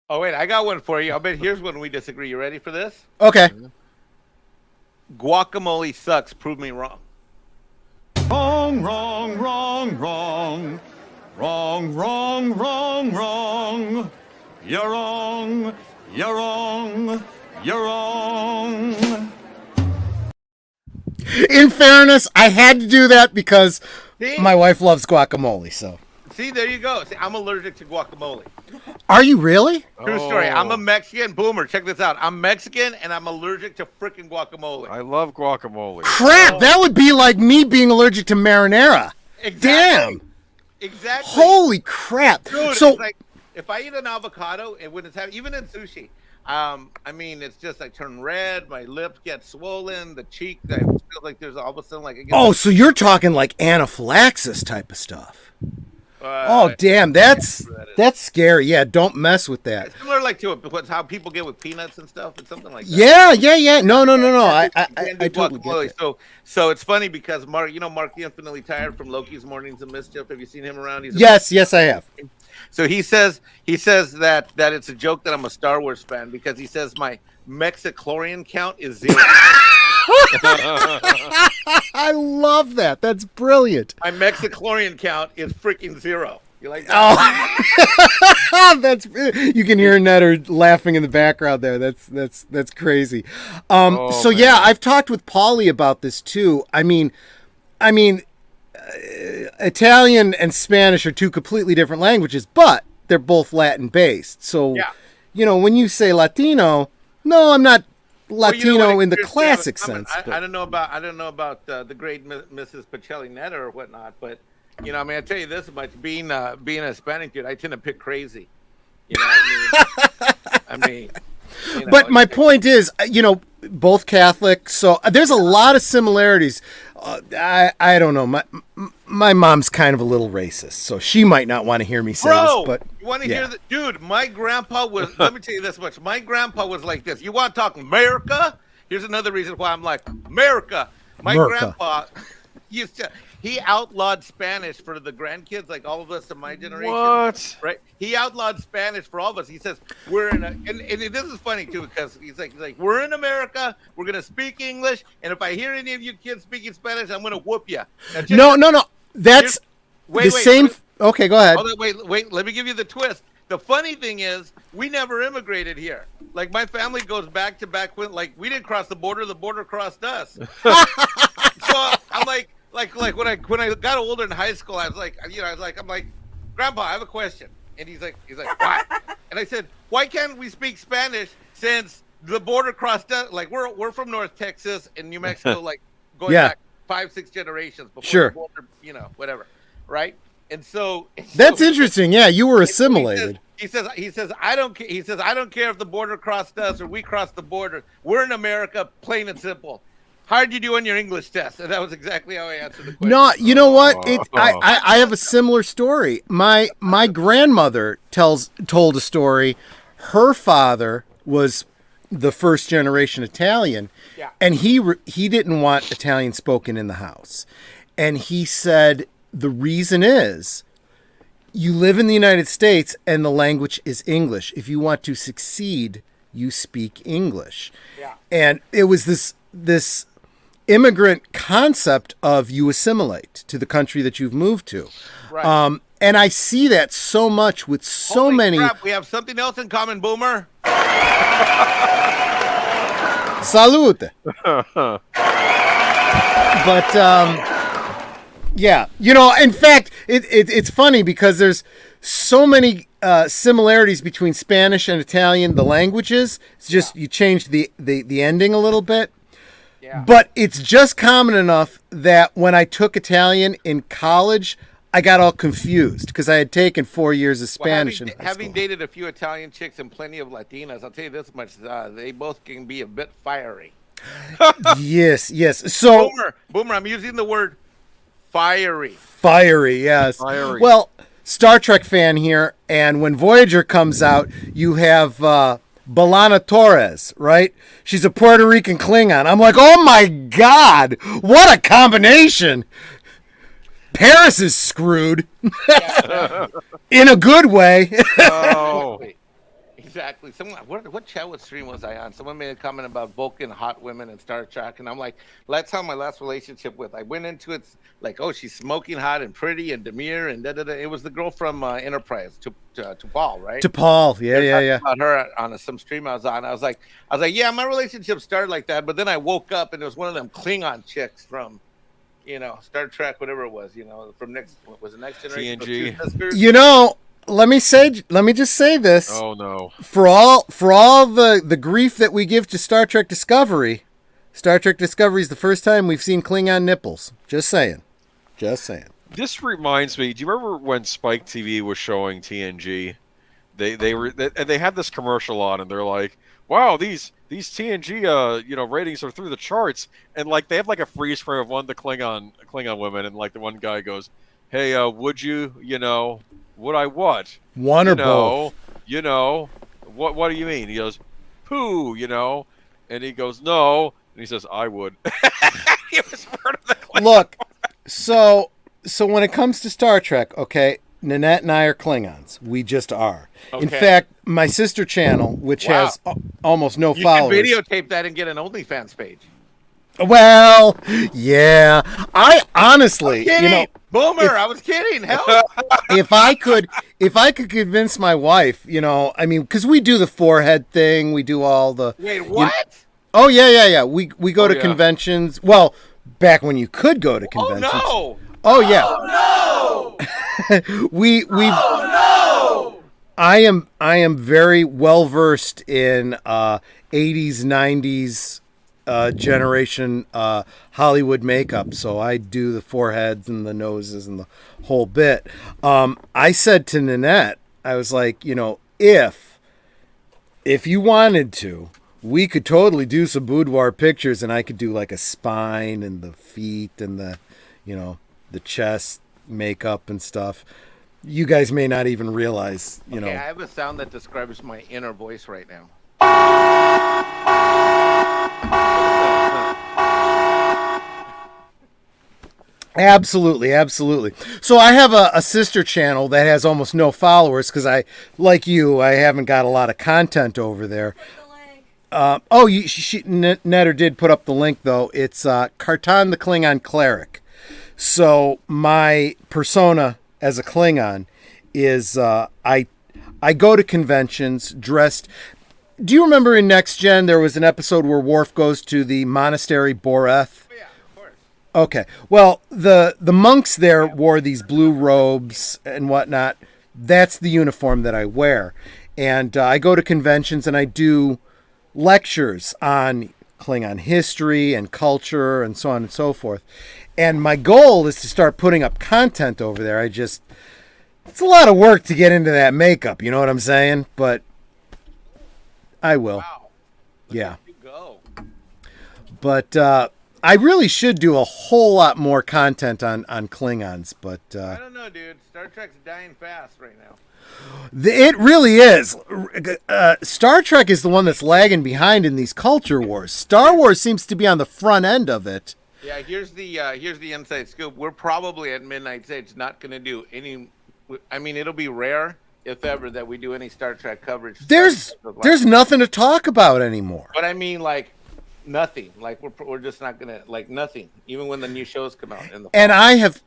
Oh wait, I got one for you. I bet here's when we disagree. You ready for this? Okay. Guacamole sucks. Prove me wrong. Wrong, wrong, wrong, wrong. Wrong, wrong, wrong, wrong. You're wrong, you're wrong, you're wrong. In fairness, I had to do that because See? my wife loves guacamole. So See, there you go. See, I'm allergic to guacamole. Are you really? True story. I'm a Oh, Mexican. Boomer, check this out. I'm Mexican and I'm allergic to freaking guacamole. I love guacamole. Crap, that would be like me being allergic to marinara. Exactly. Damn. Exactly. Holy crap. Dude, So it's like if I eat an avocado and when it's even in sushi, I mean, it's just I turn red, my lips get swollen, the cheek, I feel like there's all of a sudden like it gets, oh, so you're talking like anaphylaxis type of stuff. Oh, damn, that's scary. Yeah, don't mess with that. it's similar like to it, because how people get with peanuts and stuff. It's something like that. Yeah. No. I You can't do totally get guacamole. that. So it's funny because Mark, Mark the Infinitely Tired from Loki's Mornings of Mischief. Have you seen him around? He's Yes, I have. So he says that it's a joke that I'm a Star Wars fan because he says my Mexichlorian count is 0. I love that. That's brilliant. My Mexichlorian count is freaking 0. You like that? Oh, that's you can hear Netter laughing in the background there. That's crazy. So man. yeah, I've talked with Paulie about this too. I mean, Italian and Spanish are two completely different languages, but they're both Latin based. So, Yeah. when you say Latino, no, I'm not Well, Latino what in the experience classic we have in sense. common. but- I don't know about the great Mrs. Pacelli Netta or whatnot, but I mean, I tell you this much: being a Hispanic dude, I tend to pick crazy. You know what I mean? But my point is, both Catholic, so there's a lot of similarities. I don't know. My mom's kind of a little racist, so she might not want to hear me say Bro, this. But you want to yeah. hear that? Dude, my grandpa was, let me tell you this much. My grandpa was like this. You want to talk America? Here's another reason why I'm like, America. My America. grandpa he outlawed Spanish for the grandkids, like all of us in my generation. What? Right? He outlawed Spanish for all of us. He says, we're in and this is funny too, because he's like, we're in America, we're going to speak English, and if I hear any of you kids speaking Spanish, I'm going to whoop you. No. That's Wait, same. Okay, go ahead. Hold on, wait. Let me give you the twist. The funny thing is, we never immigrated here. Like my family goes back to back when, like, we didn't cross the border crossed us. So I'm like when I got older in high school, I was like, I'm like, Grandpa, I have a question, and he's like, what? And I said, why can't we speak Spanish since the border crossed us? Like we're from North Texas and New Mexico, like going Yeah. back 5-6 generations before Sure. the border, whatever, right? And so That's interesting. Yeah, you were assimilated. He says, I don't care. He says, I don't care if the border crossed us or we crossed the border. We're in America, plain and simple. How'd you do on your English test? And that was exactly how I answered the question. No, you know what? I have a similar story. My grandmother told a story. Her father was the first generation Italian, Yeah. and he didn't want Italian spoken in the house, and he said the reason is you live in the United States and the language is English. If you want to succeed, you speak English. Yeah. And it was this immigrant concept of you assimilate to the country that you've moved to. Right. And I see that so much with so Holy many. crap, we have something else in common, Boomer. Salute. But yeah, in fact, it's funny because there's so many similarities between Spanish and Italian, the languages. It's just you change the ending a little bit. Yeah. But it's just common enough that when I took Italian in college, I got all confused because I had taken 4 years of Spanish in high having school. dated a few Italian chicks and plenty of Latinas, I'll tell you this much: they both can be a bit fiery. Yes. So Boomer, I'm using the word fiery. fiery, yes. Fiery. Well, Star Trek fan here, and when Voyager comes out, you have Balana Torres, right? She's a Puerto Rican Klingon. I'm like, oh my God, what a combination! Paris is screwed in a good way. Oh. Exactly. Someone, what chat stream was I on? Someone made a comment about Vulcan hot women and Star Trek, and I'm like, that's how my last relationship with. I went into it like, oh, she's smoking hot and pretty and demure and da da da. It was the girl from Enterprise, to Paul, right? To Paul, yeah. About her on some stream I was on. I was like, yeah, my relationship started like that, but then I woke up and it was one of them Klingon chicks from Star Trek, whatever it was, from Next Generation? TNG. Two Sisters? Let me just say this. Oh no. For all the grief that we give to Star Trek Discovery is the first time we've seen Klingon nipples. Just saying. This reminds me. Do you remember when Spike TV was showing TNG? They had this commercial on, and they're like, "Wow, these TNG ratings are through the charts." And like they have like a freeze frame of one of the Klingon women, and like the one guy goes, "Hey, would you would I what? One or both? What do you mean?" He goes, "Pooh," and he goes, "No," and he says, "I would." He was part of the Klingon. Look, so when it comes to Star Trek, okay, Nanette and I are Klingons. We just are. In Okay. fact, my sister channel, which Wow. has almost no You followers. can videotape that and get an OnlyFans page. Well, yeah. I honestly, Kidding, Boomer. I was kidding. Hell, if I could convince my wife, because we do the forehead thing, we do all the. wait, what? Oh yeah. We go to yeah. conventions. Well, back when you could go to Oh conventions. no! Oh yeah. Oh no! we've. Oh no! I am very well versed in 80s, 90s generation Hollywood makeup, so I do the foreheads and the noses and the whole bit. I said to Nanette, I was like, if you wanted to, we could totally do some boudoir pictures, and I could do like a spine and the feet and the chest makeup and stuff. You guys may not even realize, Okay, I have a sound that describes my inner voice right now. Absolutely. So I have a sister channel that has almost no followers because I haven't got a lot of content over there. Netter did put up the link though. It's Kartan the Klingon Cleric. So my persona as a Klingon is I go to conventions dressed. Do you remember in Next Gen there was an episode where Worf goes to the monastery Boreth? Oh, yeah, of course. Okay. Well, the monks there wore these blue robes and whatnot. That's the uniform that I wear. And I go to conventions and I do lectures on Klingon history and culture and so on and so forth. And my goal is to start putting up content over there. It's a lot of work to get into that makeup, you know what I'm saying? But I will. Wow. Yeah. You go. But I really should do a whole lot more content on Klingons, but I don't know, dude. Star Trek's dying fast right now. It really is. Star Trek is the one that's lagging behind in these culture wars. Star Wars seems to be on the front end of it. Yeah, here's the inside scoop. We're probably at Midnight Stage not going to do any. I mean, it'll be rare, if ever, that we do any Star Trek coverage. There's nothing to talk about anymore. But I mean, like, nothing. Like, we're just not gonna, like, nothing. Even when the new shows come out in the fall. And I have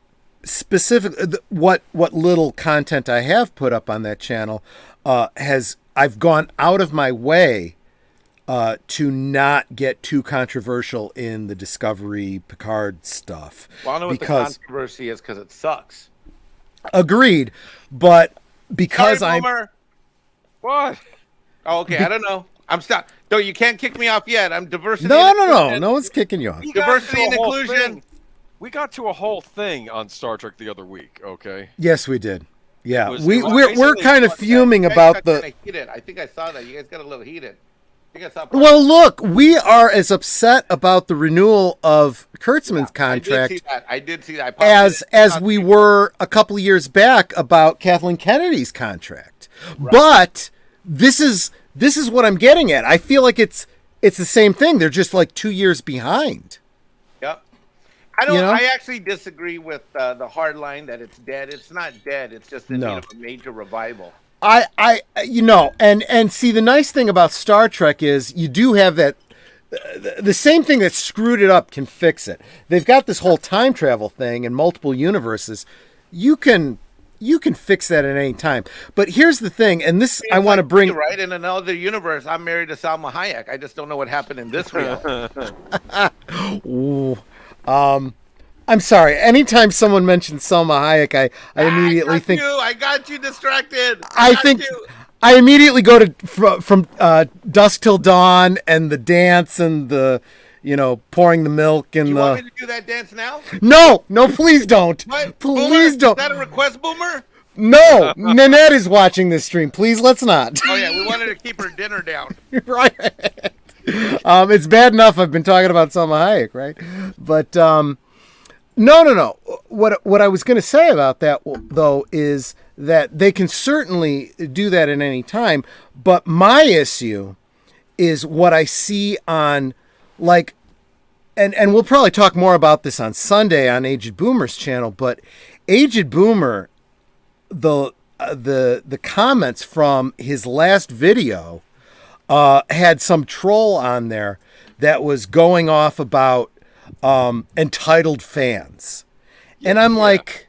what little content I have put up on that channel I've gone out of my way to not get too controversial in the Discovery Picard stuff. Well, I know what the controversy is because it sucks. Agreed, but because Sorry, I'm Boomer. What? Oh, okay, I don't know. I'm stuck. No, you can't kick me off yet. I'm diversity. no one's kicking you off. We got Diversity to a and whole inclusion. thing. We got to a whole thing on Star Trek the other week. Okay. Yes, we did. Yeah, It was we're basically kind of fuming You guys about got the. kinda heated. I think I saw that. You guys got a little heated. I think I saw. Well, look, we are as upset about the renewal of Kurtzman's contract I did see that. I popped as we were a couple of years back about Kathleen Kennedy's contract. Right. But this is what I'm getting at. I feel like it's the same thing. They're just like 2 years behind. Yep. I don't. You know? I actually disagree with the hard line that it's dead. It's not dead. It's just in No. need of a major revival. And see, the nice thing about Star Trek is you do have that. The same thing that screwed it up can fix it. They've got this whole time travel thing in multiple universes. You can fix that at any time. But here's the thing, and this I want to bring right in another universe. I'm married to Salma Hayek. I just don't know what happened in this reality. Ooh. I'm sorry. Anytime someone mentions Selma Hayek, I immediately think I got you distracted. I immediately go to from Dusk Till Dawn and the dance and the pouring the milk and You the. want me to do that dance now? No, please don't. What? Please Boomer? don't. Is that a request, Boomer? No, Nanette is watching this stream. Please, let's not. Oh yeah, we wanted to keep her dinner down. Right. It's bad enough I've been talking about Selma Hayek, right? But no. What I was going to say about that, though, is that they can certainly do that at any time. But my issue is what I see on, like, and we'll probably talk more about this on Sunday on Aged Boomer's channel. But Aged Boomer, the comments from his last video had some troll on there that was going off about entitled fans. And I'm like,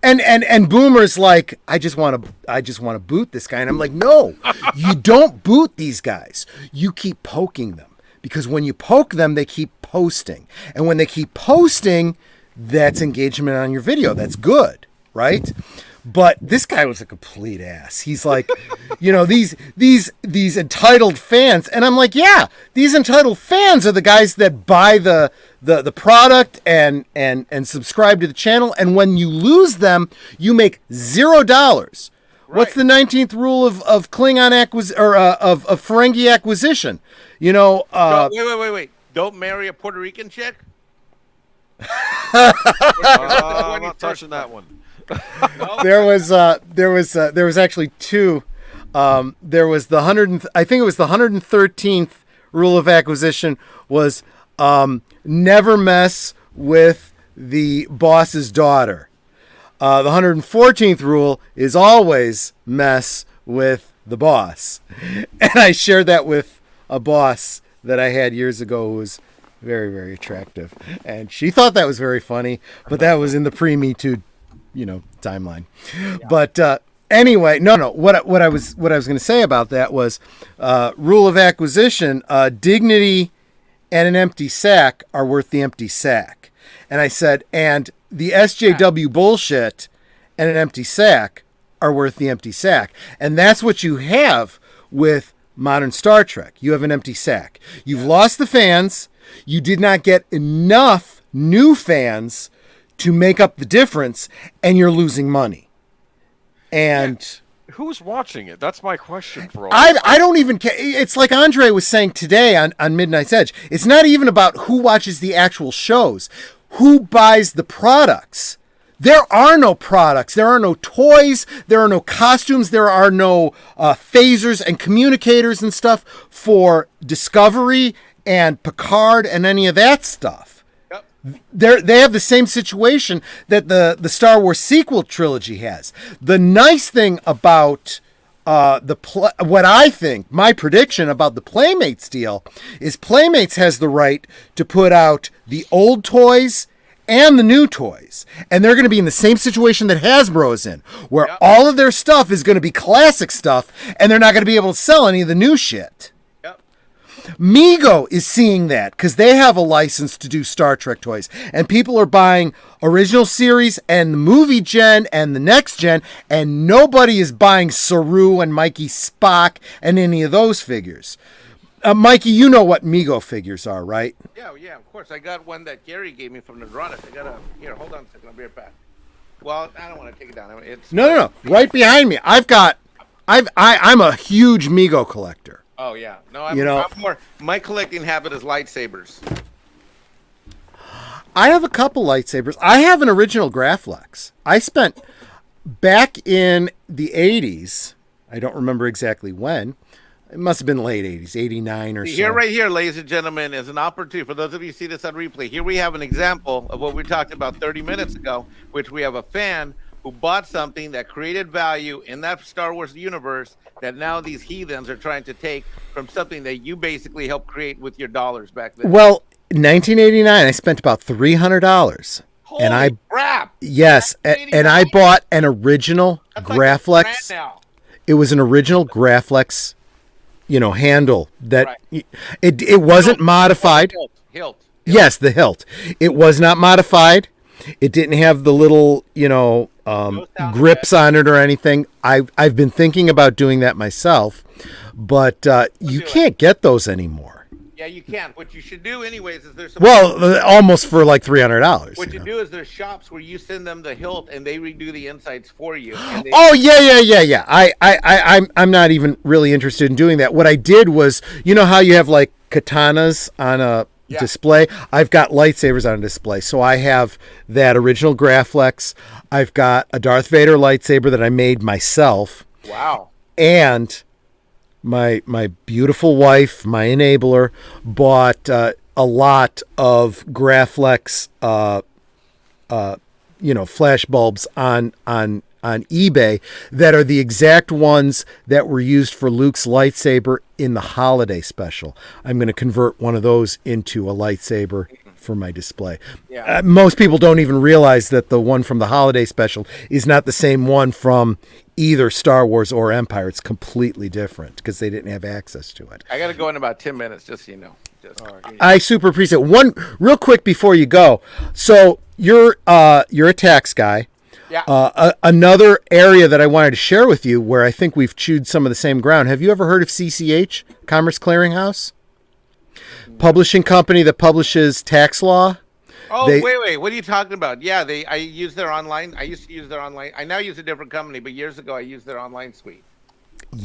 and Boomer's like, I just want to boot this guy. And I'm like, no, you don't boot these guys. You keep poking them, because when you poke them, they keep posting. And when they keep posting, that's engagement on your video. That's good, right? But this guy was a complete ass. He's like, these entitled fans. And I'm like, yeah, these entitled fans are the guys that buy the product and subscribe to the channel. And when you lose them, you make $0. Right. What's the 19th rule of Klingon of Ferengi acquisition? Wait. Don't marry a Puerto Rican chick? I'm not touching that one. There was actually two. There was the 113th rule of acquisition was never mess with the boss's daughter. The 114th rule is always mess with the boss. And I shared that with a boss that I had years ago who was very, very attractive. And she thought that was very funny, but that was in the pre-Me Too timeline. Yeah. But anyway, no. What I was going to say about that was rule of acquisition: dignity and an empty sack are worth the empty sack. And I said, and the SJW bullshit and an empty sack are worth the empty sack. And that's what you have with modern Star Trek. You have an empty sack. You've lost the fans. You did not get enough new fans to make up the difference, and you're losing money. And who's watching it? That's my question for all. I don't even care. It's like Andre was saying today on Midnight's Edge. It's not even about who watches the actual shows. Who buys the products? There are no products. There are no toys. There are no costumes. There are no phasers and communicators and stuff for Discovery and Picard and any of that stuff. They have the same situation that the Star Wars sequel trilogy has. The nice thing about what I think, my prediction about the Playmates deal is Playmates has the right to put out the old toys and the new toys. And they're going to be in the same situation that Hasbro is in, where all of their stuff is going to be classic stuff, and they're not going to be able to sell any of the new shit. Mego is seeing that because they have a license to do Star Trek toys, and people are buying original series and the movie gen and the next gen, and nobody is buying Saru and Mikey Spock and any of those figures. Mikey, you know what Mego figures are, right? Yeah, of course. I got one that Gary gave me from Nadronis. Here, hold on a second. I'll be right back. Well, I don't want to take it down. No. Right behind me. I'm a huge Mego collector. Oh yeah, no, I'm more. My collecting habit is lightsabers. I have a couple lightsabers. I have an original Graflex. I spent back in the 80s. I don't remember exactly when. It must have been late 80s, 89 or so. Here, right here, ladies and gentlemen, is an opportunity for those of you who see this on replay. Here we have an example of what we talked about 30 minutes ago, which we have a fan who bought something that created value in that Star Wars universe that now these heathens are trying to take from something that you basically helped create with your dollars back then. Well, in 1989, I spent about $300. Holy crap! Yes, and I bought an original Graflex. Like it was an original Graflex, handle that it wasn't modified. Hilt. Yes, the hilt. It was not modified. It didn't have the little, grips on it or anything. I've been thinking about doing that myself, but you can't get those anymore. Yeah, you can. What you should do, anyways, is there's some. Well, almost for like $300. What you do is there's shops where you send them the hilt and they redo the insides for you. And they, Oh yeah. I'm not even really interested in doing that. What I did was, you know how you have like katanas on a display? I've got lightsabers on a display. So I have that original Graflex. I've got a Darth Vader lightsaber that I made myself. Wow. And my beautiful wife, my enabler, bought a lot of Graflex flash bulbs on eBay that are the exact ones that were used for Luke's lightsaber in the holiday special. I'm going to convert one of those into a lightsaber for my display. Yeah. Most people don't even realize that the one from the holiday special is not the same one from either Star Wars or Empire. It's completely different because they didn't have access to it. I got to go in about 10 minutes, just so you know. I super appreciate it. One real quick before you go. So you're a tax guy. Yeah. Another area that I wanted to share with you where I think we've chewed some of the same ground. Have you ever heard of CCH, Commerce Clearinghouse? Publishing company that publishes tax law. Oh, wait. What are you talking about? Yeah, I use their online. I used to use their online. I now use a different company, but years ago I used their online suite.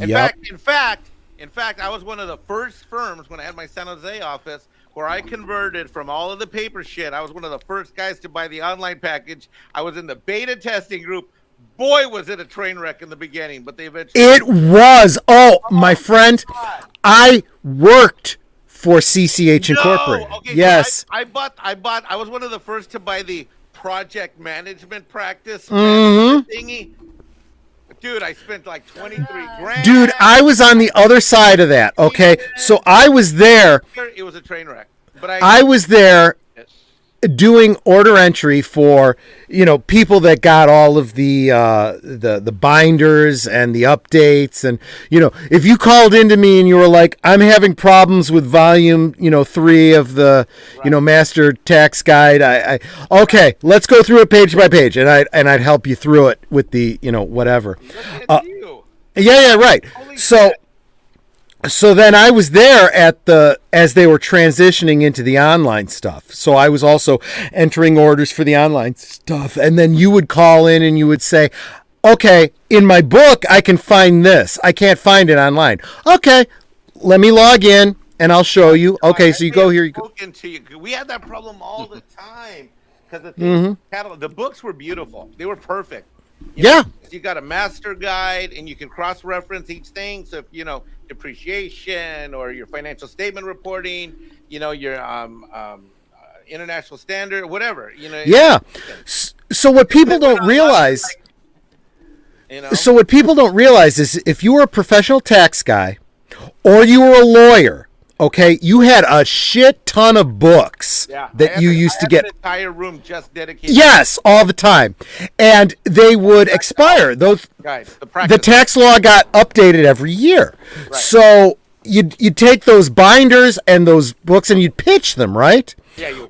In fact, I was one of the first firms when I had my San Jose office where I converted from all of the paper shit. I was one of the first guys to buy the online package. I was in the beta testing group. Boy, was it a train wreck in the beginning, but they eventually. It was. Oh, my friend, God. I worked for CCH Incorporated. Okay, yes. So I was one of the first to buy the project management practice thingy. Dude, I spent like 23 grand. Dude, I was on the other side of that. Okay, so I was there. It was a train wreck. But I was there doing order entry for people that got all of the binders and the updates, and if you called into me and you were like, I'm having problems with volume 3 of the master tax guide, I okay, let's go through it page by page, and I'd help you through it with the whatever. Yeah, right. So then I was there as they were transitioning into the online stuff. So I was also entering orders for the online stuff. And then you would call in and you would say, okay, in my book, I can find this. I can't find it online. Okay, let me log in and I'll show you. Okay, so you go here. We had that problem all the time because the books were beautiful. They were perfect. You got a master guide and you can cross-reference each thing. So if depreciation or your financial statement reporting, your international standard, whatever. So what people don't realize. So what people don't realize is if you were a professional tax guy or you were a lawyer. Okay, you had a shit ton of books that you used to get. An entire room just dedicated. Yes, all the time, and they would expire. Those guys, the tax law got updated every year, so you'd take those binders and those books and you'd pitch them, right? Yeah.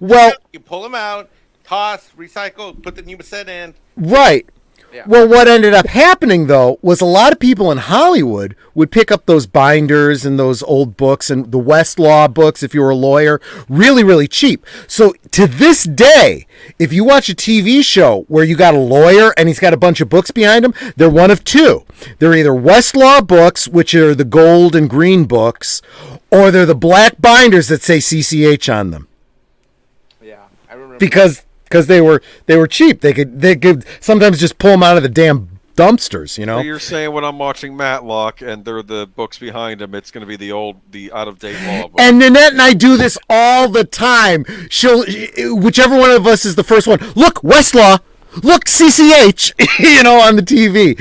You pull them out, toss, recycle, put the new set in. Right. Yeah. Well, what ended up happening, though, was a lot of people in Hollywood would pick up those binders and those old books and the Westlaw books, if you were a lawyer, really, really cheap. So to this day, if you watch a TV show where you got a lawyer and he's got a bunch of books behind him, they're one of two. They're either Westlaw books, which are the gold and green books, or they're the black binders that say CCH on them. Yeah, I remember. Because they were cheap. They could sometimes just pull them out of the damn dumpsters, So you're saying when I'm watching Matlock and they're the books behind him, it's going to be the out of date law book. And Nanette and I do this all the time. Whichever one of us is the first one. Look, Westlaw. Look, CCH. On the TV.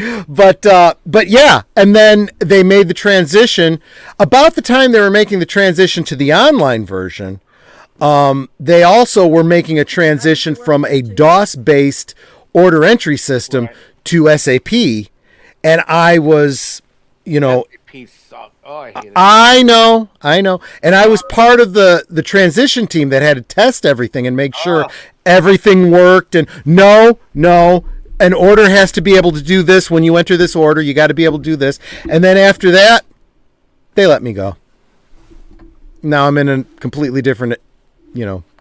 But yeah. And then they made the transition about the time they were making the transition to the online version. They also were making a transition from a DOS-based order entry system to SAP, and I was, SAP sucked. Oh, I hate it. I know. And I was part of the transition team that had to test everything and make sure everything worked. And no, an order has to be able to do this. When you enter this order, you got to be able to do this. And then after that, they let me go. Now I'm in a completely different,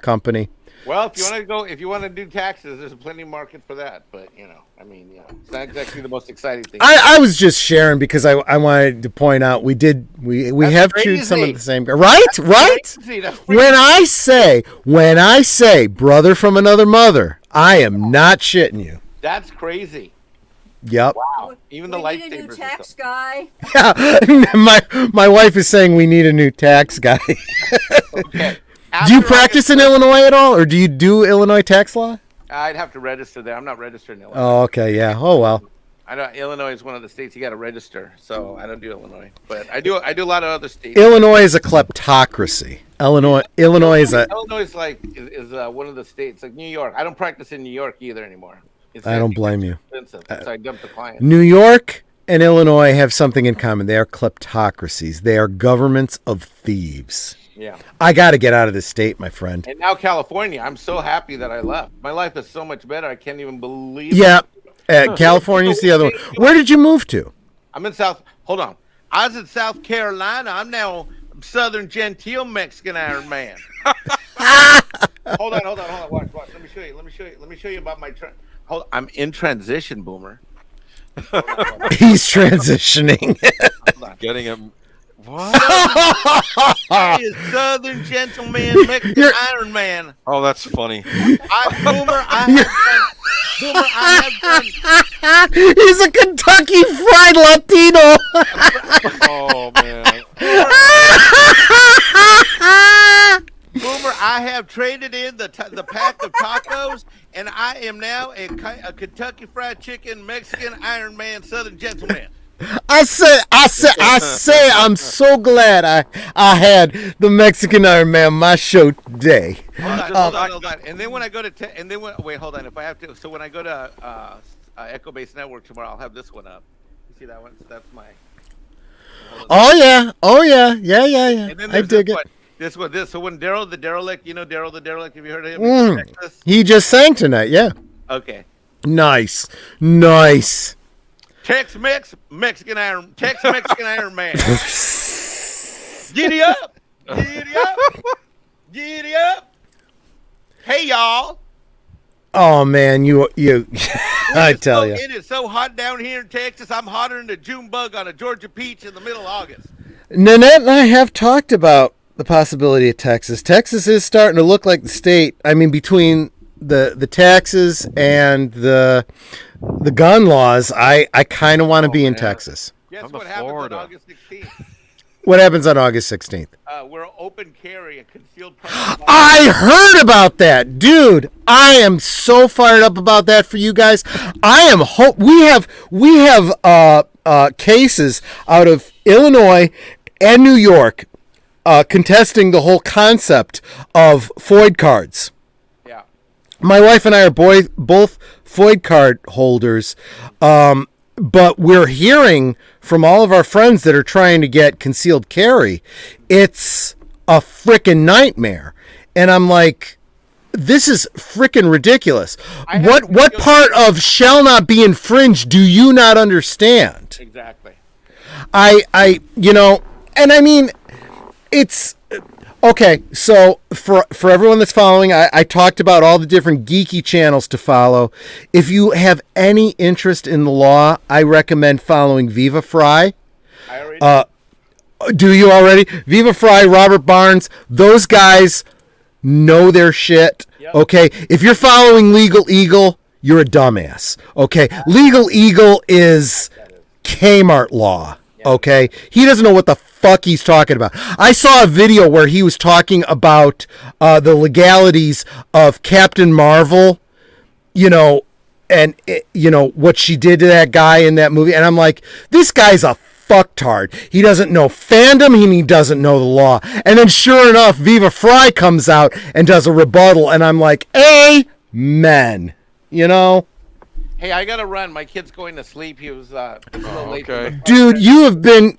company. Well, if you want to do taxes, there's plenty of market for that. But it's not exactly the most exciting thing. I was just sharing because I wanted to point out we have chewed some of the same guy. Right? When I say brother from another mother, I am not shitting you. That's crazy. Yep. Wow. Even the We need a new lightsabers. tax guy. my wife is saying we need a new tax guy. Okay. Do you practice in Illinois at all, or do you do Illinois tax law? I'd have to register there. I'm not registered in Illinois. Oh, okay, yeah. Oh well. Illinois is one of the states you got to register, so I don't do Illinois, but I do a lot of other states. Illinois is a kleptocracy. Illinois is one of the states like New York. I don't practice in New York either anymore. I don't blame you. Expensive, so I dumped the client. New York and Illinois have something in common. They are kleptocracies. They are governments of thieves. Yeah. I got to get out of this state, my friend. And now California. I'm so happy that I left. My life is so much better. I can't even believe Yeah. it. California's the other one. Where did you move to? I'm in Hold on. I was in South Carolina. I'm now Southern Gentile Mexican Iron Man. Hold on. Watch. Let me show you about my I'm in transition, Boomer. He's transitioning. Getting him. What? I is Southern Gentleman Mexican Iron Man. Oh, that's funny. I have done. He's a Kentucky Fried Latino. Oh man. Boomer, I have traded in the pack of tacos, and I am now a Kentucky Fried Chicken Mexican Iron Man Southern Gentleman. I say, I'm so glad I had the Mexican Iron Man my show today. Hold on. And then when I go to wait, hold on. If I have to, so when I go to Echo Base Network tomorrow, I'll have this one up. You see that one? So that's my. Oh yeah. And then I dig it. So when Daryl the Derelict, Daryl the Derelict, have you heard of him? He just sang tonight. Yeah. Okay. Nice. Tex-Mex Mexican Iron Man. Giddy up. Hey y'all. Oh man, you I tell you. It is so hot down here in Texas. I'm hotter than a June bug on a Georgia peach in the middle of August. Nanette and I have talked about the possibility of Texas. Texas is starting to look like the state. I mean, between the taxes and the gun laws, I kind of want to be in Texas. Guess what happens on August 16th? What happens on August 16th? We're open carry, a concealed carry. I heard about that, dude. I am so fired up about that for you guys. I am we have cases out of Illinois and New York contesting the whole concept of FOID cards. Yeah. My wife and I are both FOID card holders, but we're hearing from all of our friends that are trying to get concealed carry, it's a frickin' nightmare. And I'm like, this is frickin' ridiculous. What part of shall not be infringed do you not understand? Exactly. And I mean, it's okay. So for everyone that's following, I talked about all the different geeky channels to follow. If you have any interest in the law, I recommend following Viva Fry. I already Do you already? Viva Fry, Robert Barnes, those guys know their shit. Yep. Okay. If you're following Legal Eagle, you're a dumbass. Okay. Legal Eagle is Kmart law. Okay, he doesn't know what the fuck he's talking about. I saw a video where he was talking about the legalities of Captain Marvel, and what she did to that guy in that movie, and I'm like, this guy's a fucktard. He doesn't know fandom, and he doesn't know the law. And then sure enough, Viva Fry comes out and does a rebuttal, and I'm like, amen. Hey, I gotta run. My kid's going to sleep. He was it's a little late. okay. Dude, you have been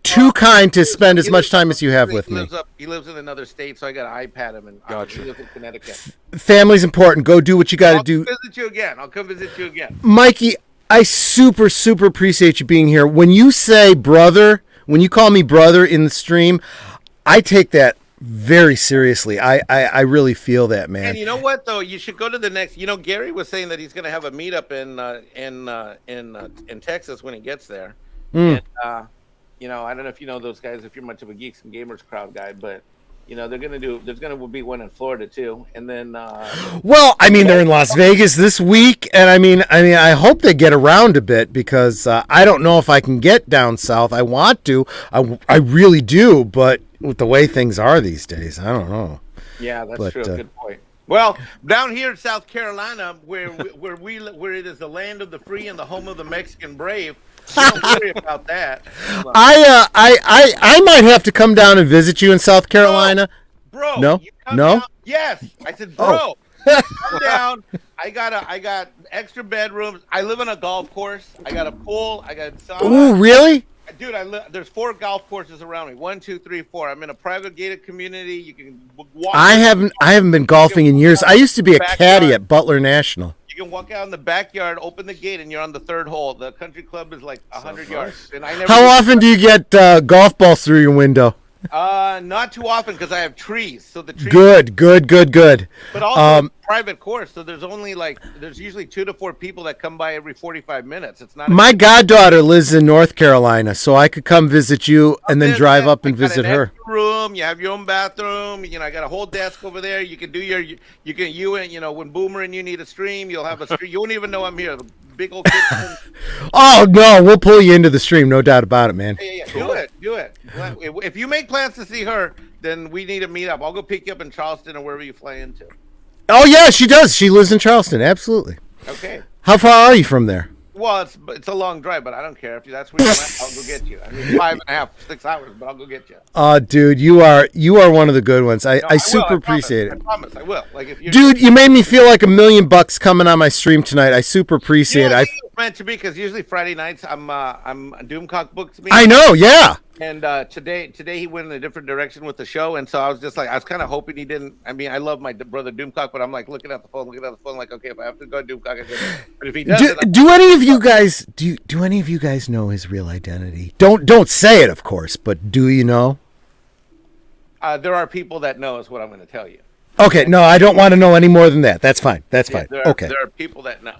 too kind to spend as much time as you have with me. He lives in another state, so I got to iPad him, and Gotcha. he lives in Connecticut. Family's important. Go do what you got to do. I'll visit you again. I'll come visit you again. Mikey, I super appreciate you being here. When you say brother, when you call me brother in the stream, I take that very seriously. I really feel that, man. And you know what though? You should go to the next. You know, Gary was saying that he's going to have a meetup in Texas when he gets there. And you know, I don't know if you know those guys, if you're much of a Geeks and Gamers crowd guy, but you know, there's going to be one in Florida too. And then well, I mean, they're in Las Vegas this week, and I mean, I hope they get around a bit because I don't know if I can get down south. I want to, I really do, but with the way things are these days, I don't know. Yeah, that's true. Good point. Well, down here in South Carolina, where it is the land of the free and the home of the Mexican brave, don't worry about that. I might have to come down and visit you in South Carolina. Bro, No? you come No? down- Yes, I said, bro, come down. I got extra bedrooms. I live on a golf course. I got a pool. I got sauna. Ooh, really? Dude, there's 4 golf courses around me. 1, 2, 3, 4. I'm in a private gated community. You can walk. I haven't been golfing in years. I used to be a caddy at Butler National. You can walk out in the backyard, open the gate, and you're on the 3rd hole. The country club is like 100 yards. And I never. How often do you get golf balls through your window? Not too often because I have trees. So the trees. Good. But also it's a private course, so there's usually 2 to 4 people that come by every 45 minutes. It's not. My goddaughter lives in North Carolina, so I could come visit you and then drive up and visit her. Room, you have your own bathroom. You know, I got a whole desk over there. You can do when Boomer and you need a stream, you'll have a stream. You won't even know I'm here. The big old kitchen. Oh no, we'll pull you into the stream, no doubt about it, man. Yeah. Do it. If you make plans to see her, then we need to meet up. I'll go pick you up in Charleston or wherever you fly into. Oh yeah, she does. She lives in Charleston. Absolutely. Okay. How far are you from there? Well, it's a long drive, but I don't care. If that's where you want, I'll go get you. I mean, 5.5, 6 hours, but I'll go get you. Dude, you are one of the good ones. I super appreciate it. I promise, I will. Like if you, dude, you made me feel like $1 million coming on my stream tonight. I super appreciate it. It's meant to be because usually Friday nights I'm Doomcock books me. I know, yeah. And today he went in a different direction with the show, and so I was just like, I was kind of hoping he didn't. I mean, I love my brother Doomcock, but I'm like looking at the phone, like, okay, if I have to go Doomcock, I just, but if he does, do any of you guys do any of you guys know his real identity? Don't say it, of course, but do you know? There are people that know is what I'm going to tell you. Okay, no, I don't want to know any more than that. That's fine. Yeah, Okay, there are people that know,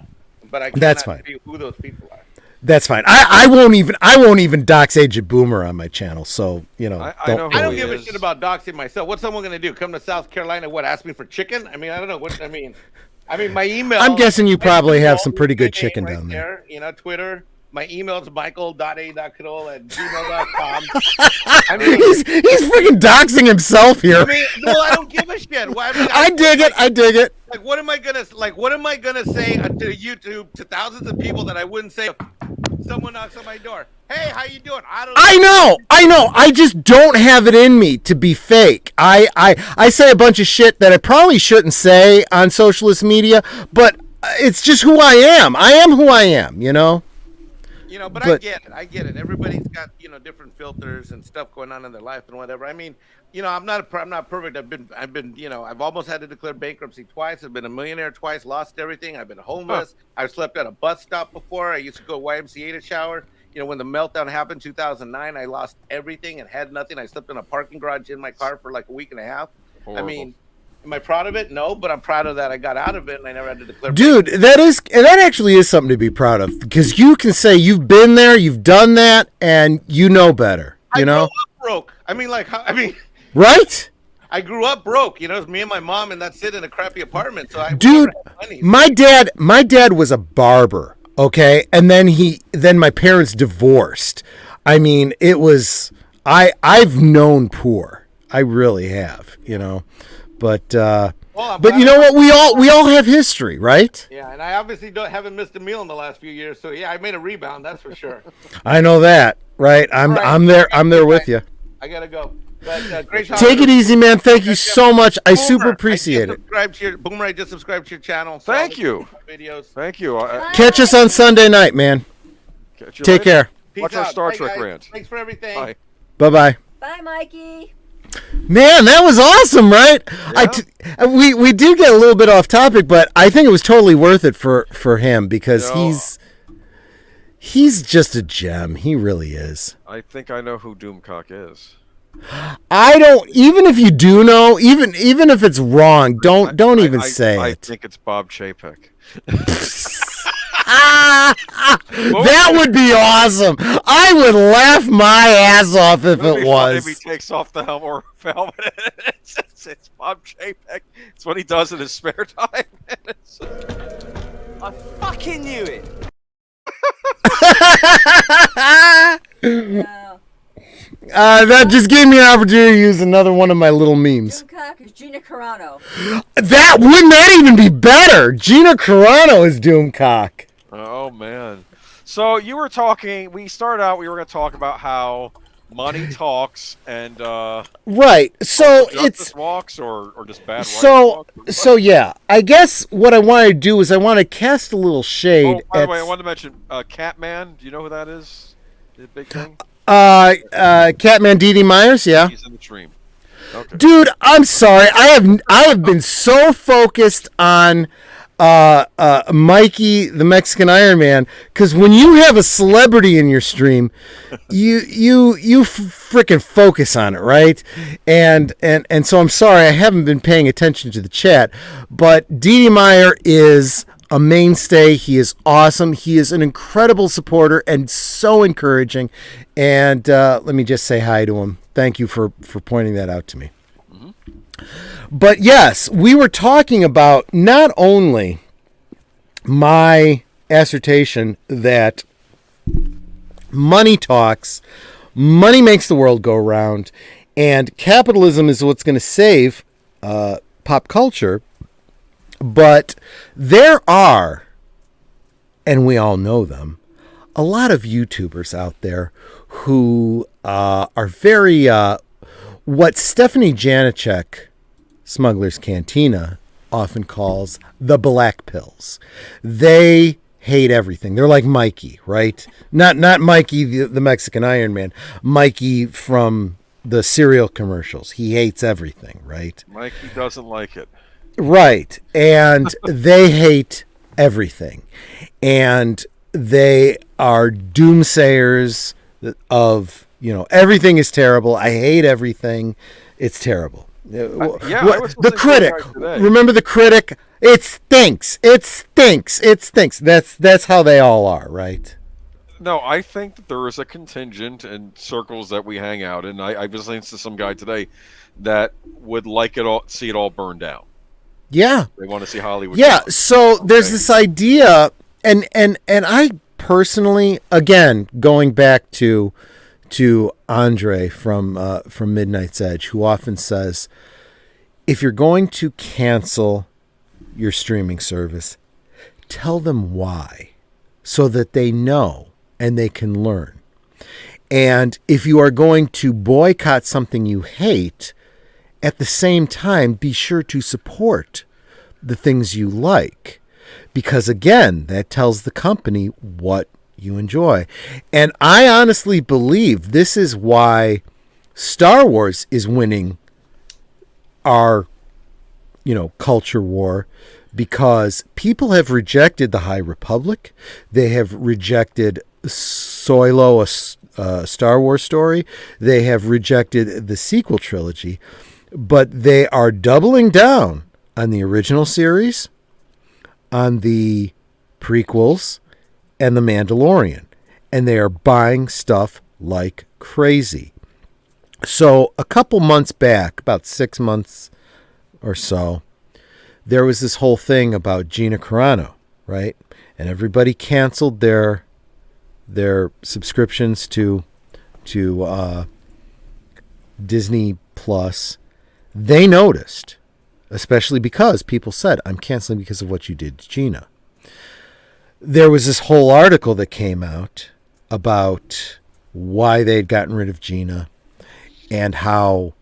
but I cannot That's fine. tell you who those people are. That's fine. I won't even dox Agent Boomer on my channel. So I don't give a shit about doxing myself. What's someone gonna do? Come to South Carolina? What? Ask me for chicken? I mean, I don't know what I mean. My email. I'm guessing you probably have some pretty good chicken down there. You know, Twitter. My email is michael.a.cadole@gmail.com. I mean, he's freaking doxing himself here. I mean, well, I don't give a shit. Well, I dig it. Like, what am I gonna say to YouTube to thousands of people that I wouldn't say if someone knocks on my door? Hey, how you doing? I know. I just don't have it in me to be fake. I say a bunch of shit that I probably shouldn't say on socialist media, but it's just who I am. I am who I am, you know? But I get it. Everybody's got, different filters and stuff going on in their life and whatever. I mean, I'm not perfect. I've been, I've almost had to declare bankruptcy twice. I've been a millionaire twice, lost everything. I've been homeless. I've slept at a bus stop before. I used to go YMCA to shower. When the meltdown happened, 2009, I lost everything and had nothing. I slept in a parking garage in my car for like a week and a half. Horrible. I mean, am I proud of it? No, but I'm proud of that. I got out of it and I never had to declare. Dude, that actually is something to be proud of because you can say you've been there, you've done that, and you know better. You know, I grew up broke. Right? I grew up broke. It was me and my mom, and that's it in a crappy apartment. So dude, my dad was a barber. Okay, and then my parents divorced. I mean, it was I've known poor. I really have. But you know what? We all have history, right? Yeah, and I obviously haven't missed a meal in the last few years. So yeah, I made a rebound. That's for sure. I know that, right? I'm there with you. I gotta go. But great talk. Take it easy, man. Thank you so much. I Boomer, super appreciate it. Boomer, I just subscribed to your channel. So Thank you. Videos. Thank you. Catch us on Sunday night, man. Catch you Take later. care. Peace Watch our out. Star Bye, Trek guys. rant. Thanks for everything. Bye. Bye-bye. Bye, Mikey. Man, that was awesome, right? Yeah. We did get a little bit off topic, but I think it was totally worth it for him because No. he's just a gem. He really is. I think I know who Doomcock is. I don't. Even if you do know, even if it's wrong, don't even say I it. think it's Bob Chapek. That would be awesome. I would laugh my ass off if It'd be it fun if he was. takes off the helmet. It's Bob Chapek. It's what he does in his spare time. I fucking knew it. No. That just gave me an opportunity to use another one of my little memes. Doomcock is Gina Carano. Wouldn't that even be better? Gina Carano is Doomcock. Oh man! So you were talking. We started out. We were going to talk about how money talks and Right. So justice it's walks or just bad. so walks. so yeah. I guess what I want to do is I want to cast a little shade Oh, by at the way, I wanted to mention Catman. Do you know who that is? The big thing. Catman Dee Myers. Yeah. He's in the stream. Okay. Dude, I'm sorry. I have been so focused on Mikey, the Mexican Iron Man, because when you have a celebrity in your stream, you freaking focus on it, right? And so I'm sorry I haven't been paying attention to the chat, but Dee Meyer is a mainstay. He is awesome. He is an incredible supporter and so encouraging. And let me just say hi to him. Thank you for pointing that out to me. But yes, we were talking about not only my assertion that money talks, money makes the world go round, and capitalism is what's going to save pop culture, but there are, and we all know them, a lot of YouTubers out there who are very, what Stephanie Janicek, Smuggler's Cantina, often calls the black pills. They hate everything. They're like Mikey, right? Not Mikey, the Mexican Iron Man. Mikey from the cereal commercials. He hates everything, right? Mikey doesn't like it. Right. And they hate everything. And they are doomsayers of, everything is terrible. I hate everything. It's terrible. I was The listening to a Critic. guy today. Remember The Critic? It stinks. It stinks. It stinks. That's how they all are, right? No, I think that there is a contingent in circles that we hang out in. I was listening to some guy today that would like it all, see it all burned down. Yeah. They want to see Hollywood. Yeah. down. So there's Okay. this idea, and I personally, again, going back to Andre from Midnight's Edge, who often says, if you're going to cancel your streaming service, tell them why, so that they know and they can learn. And if you are going to boycott something you hate, at the same time, be sure to support the things you like. Because again, that tells the company what you enjoy. And I honestly believe this is why Star Wars is winning our, culture war, because people have rejected the High Republic. They have rejected Solo, a Star Wars story. They have rejected the sequel trilogy, but they are doubling down on the original series, on the prequels, and The Mandalorian. And they are buying stuff like crazy. So a couple months back, about 6 months or so, there was this whole thing about Gina Carano, right? And everybody canceled their subscriptions to Disney Plus. They noticed, especially because people said, I'm canceling because of what you did to Gina. There was this whole article that came out about why they'd gotten rid of Gina. and how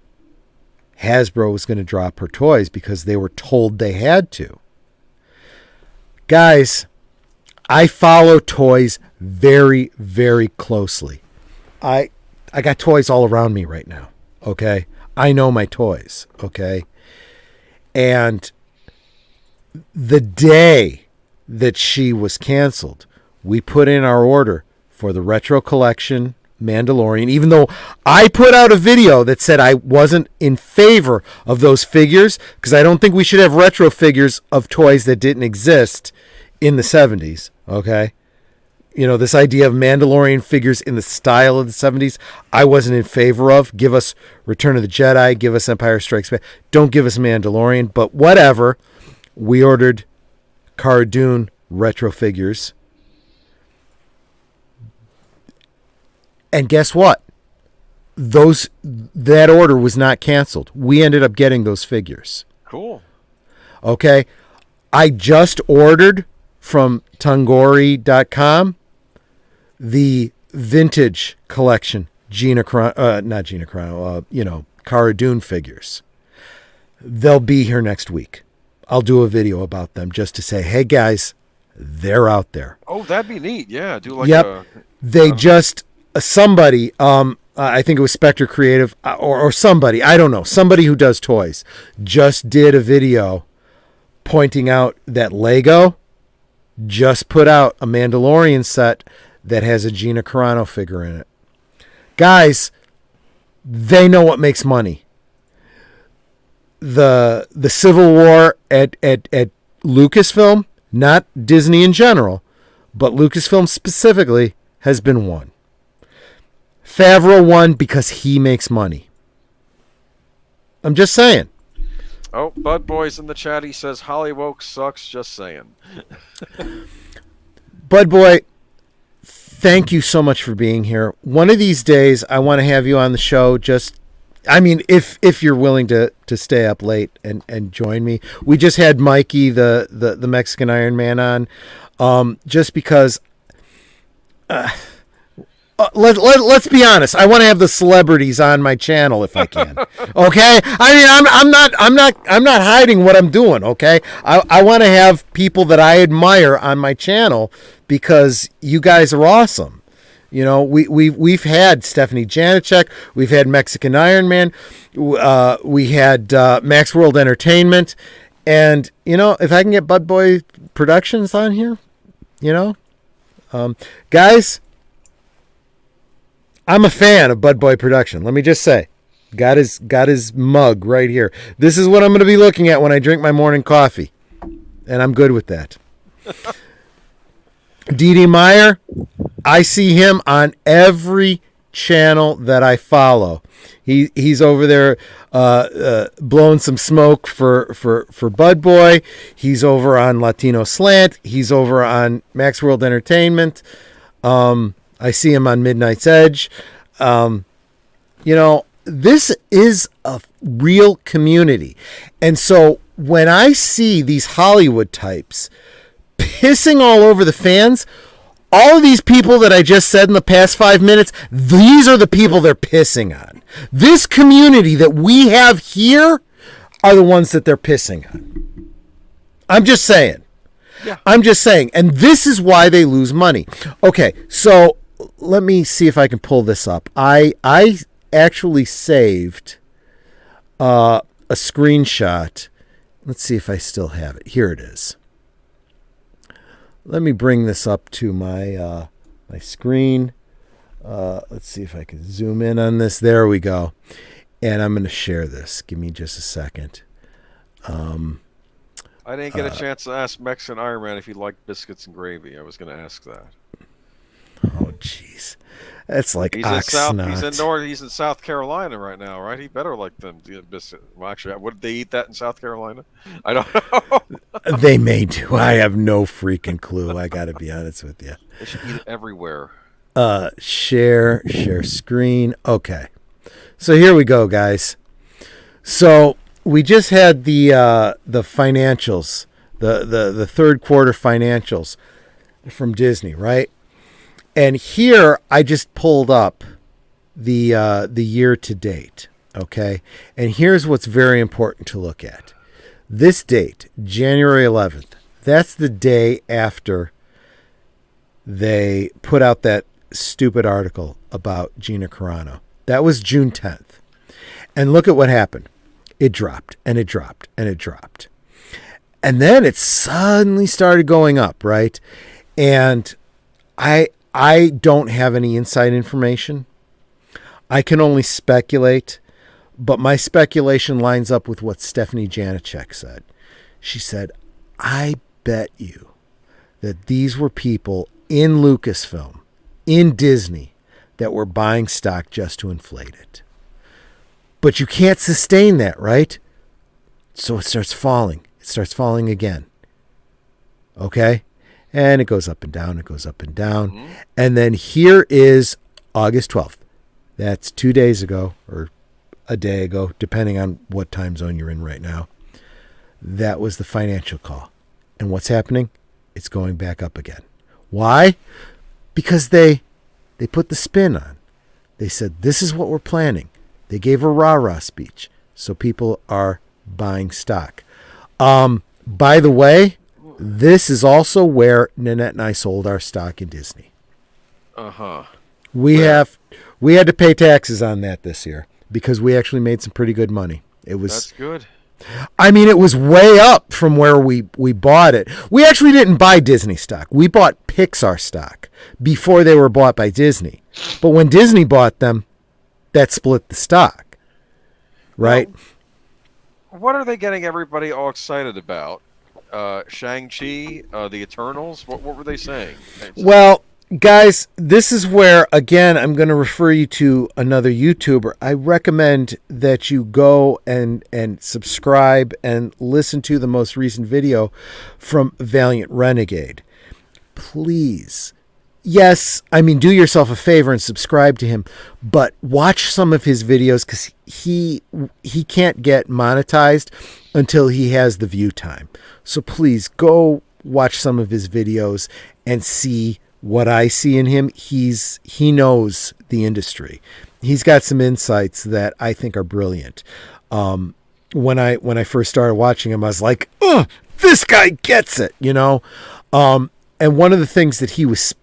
Hasbro was going to drop her toys because they were told they had to. Guys, I follow toys very, very closely. I got toys all around me right now, okay? I know my toys, okay? And the day that she was canceled, we put in our order for the Retro Collection Mandalorian, even though I put out a video that said I wasn't in favor of those figures because I don't think we should have retro figures of toys that didn't exist in the 70s, okay? You know, this idea of Mandalorian figures in the style of the 70s, I wasn't in favor of. Give us Return of the Jedi, give us Empire Strikes Back. Don't give us Mandalorian, but whatever. We ordered Cara Dune retro figures. And guess what? That order was not canceled. We ended up getting those figures. Cool. Okay. I just ordered from Tungori.com the vintage collection not Gina Carano, Cara Dune figures. They'll be here next week. I'll do a video about them just to say, hey guys, they're out there. Oh, that'd be neat. Yeah, do like yep. They just somebody, I think it was Spectre Creative or somebody, I don't know, somebody who does toys just did a video pointing out that Lego just put out a Mandalorian set that has a Gina Carano figure in it. Guys, they know what makes money. The Civil War at Lucasfilm, not Disney in general, but Lucasfilm specifically, has been won. Favreau won because he makes money. I'm just saying. Oh, Bud Boy's in the chat. He says Hollywood sucks. Just saying. Bud Boy, thank you so much for being here. One of these days, I want to have you on the show. If you're willing to stay up late and join me. We just had Mikey, the Mexican Iron Man, on, just because. Let's be honest. I want to have the celebrities on my channel if I can. Okay. I mean, I'm not hiding what I'm doing. Okay. I want to have people that I admire on my channel because you guys are awesome. You know, we've had Stephanie Janicek, we've had Mexican Iron Man, we had Max World Entertainment, and if I can get Bud Boy Productions on here, guys. I'm a fan of Bud Boy Production. Let me just say, got his mug right here. This is what I'm going to be looking at when I drink my morning coffee, and I'm good with that. D.D. Meyer, I see him on every channel that I follow. He's over there blowing some smoke for Bud Boy. He's over on Latino Slant. He's over on Max World Entertainment. I see him on Midnight's Edge. This is a real community. And so when I see these Hollywood types pissing all over the fans, all of these people that I just said in the past 5 minutes, these are the people they're pissing on. This community that we have here are the ones that they're pissing on. I'm just saying. Yeah. I'm just saying. And this is why they lose money. Okay, so let me see if I can pull this up. I actually saved a screenshot. Let's see if I still have it. Here it is. Let me bring this up to my my screen. Let's see if I can zoom in on this. There we go. And I'm going to share this. Give me just a second. I didn't get a chance to ask Mexican Iron Man if he liked biscuits and gravy. I was going to ask that. Oh, jeez. That's like Oxnard. He's in South Carolina right now, right? He better like them biscuits. Well, actually, would they eat that in South Carolina? I don't know. They may do. I have no freaking clue. I got to be honest with you. They should eat it everywhere. Share screen. Okay. So here we go, guys. So we just had the financials, the third quarter financials from Disney, right? And here I just pulled up the year to date. Okay, and here's what's very important to look at. This date, January 11th. That's the day after they put out that stupid article about Gina Carano. That was June 10th. And look at what happened. It dropped and it dropped and it dropped. And then it suddenly started going up, right? And I don't have any inside information. I can only speculate, but my speculation lines up with what Stephanie Janicek said. She said, I bet you that these were people in Lucasfilm, in Disney, that were buying stock just to inflate it. But you can't sustain that, right? So it starts falling. It starts falling again. Okay? And it goes up and down. It goes up and down. Mm-hmm. And then here is August 12th. That's 2 days ago or a day ago, depending on what time zone you're in right now. That was the financial call. And what's happening? It's going back up again. Why? Because they put the spin on. They said, this is what we're planning. They gave a rah-rah speech. So people are buying stock. By the way, this is also where Nanette and I sold our stock in Disney. Uh-huh. We had to pay taxes on that this year because we actually made some pretty good money. That's good. I mean, it was way up from where we bought it. We actually didn't buy Disney stock. We bought Pixar stock before they were bought by Disney. But when Disney bought them, that split the stock. Right? Well, what are they getting everybody all excited about? Shang-Chi, the Eternals? What were they saying? Well, guys, this is where, again, I'm going to refer you to another YouTuber. I recommend that you go and subscribe and listen to the most recent video from Valiant Renegade. Please. Yes, I mean, do yourself a favor and subscribe to him, but watch some of his videos because he can't get monetized until he has the view time. So please go watch some of his videos and see what I see in him. He knows the industry. He's got some insights that I think are brilliant. When I first started watching him, I was like, "Oh, this guy gets it," you know. And one of the things that he was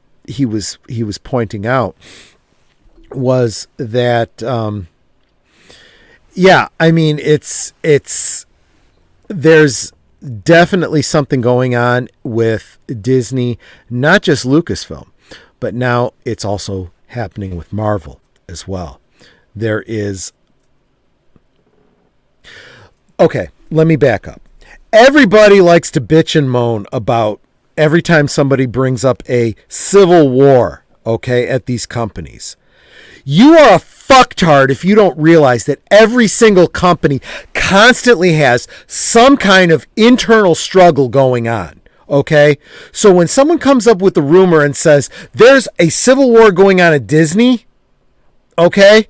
pointing out was that, I mean, there's definitely something going on with Disney, not just Lucasfilm, but now it's also happening with Marvel as well. Okay, let me back up. Everybody likes to bitch and moan about every time somebody brings up a civil war, okay, at these companies. You are a fucktard if you don't realize that every single company constantly has some kind of internal struggle going on, okay? So when someone comes up with a rumor and says, there's a civil war going on at Disney, okay?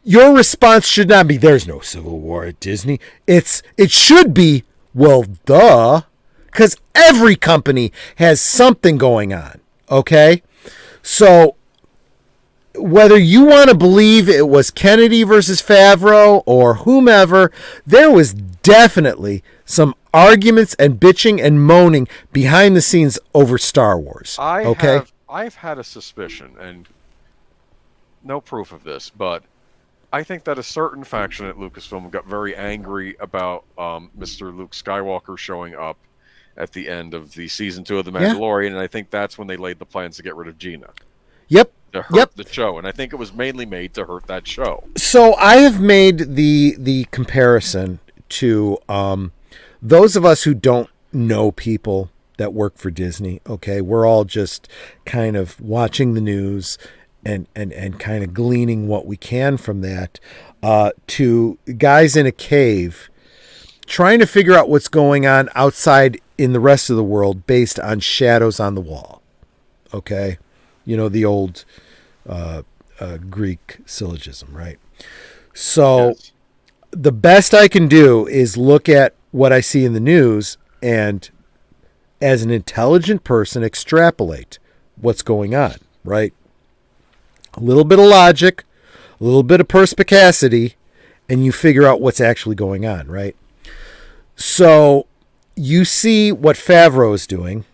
Your response should not be, there's no civil war at Disney. It should be, well, duh. Because every company has something going on, okay? So whether you want to believe it was Kennedy versus Favreau or whomever, there was definitely some arguments and bitching and moaning behind the scenes over Star Wars, okay? I've had a suspicion, and no proof of this, but I think that a certain faction at Lucasfilm got very angry about Mr. Luke Skywalker showing up at the end of the season 2 of The Mandalorian, and I think that's when they laid the plans to get rid of Gina. Yep. To hurt the show, and I think it was mainly made to hurt that show. So I have made the comparison to those of us who don't know people that work for Disney, okay? We're all just kind of watching the news and kind of gleaning what we can from that, to guys in a cave trying to figure out what's going on outside in the rest of the world based on shadows on the wall. Okay? You know, the old Greek syllogism, right? So yes. The best I can do is look at what I see in the news and, as an intelligent person, extrapolate what's going on, right? A little bit of logic, a little bit of perspicacity, and you figure out what's actually going on, right? So you see what Favreau is doing,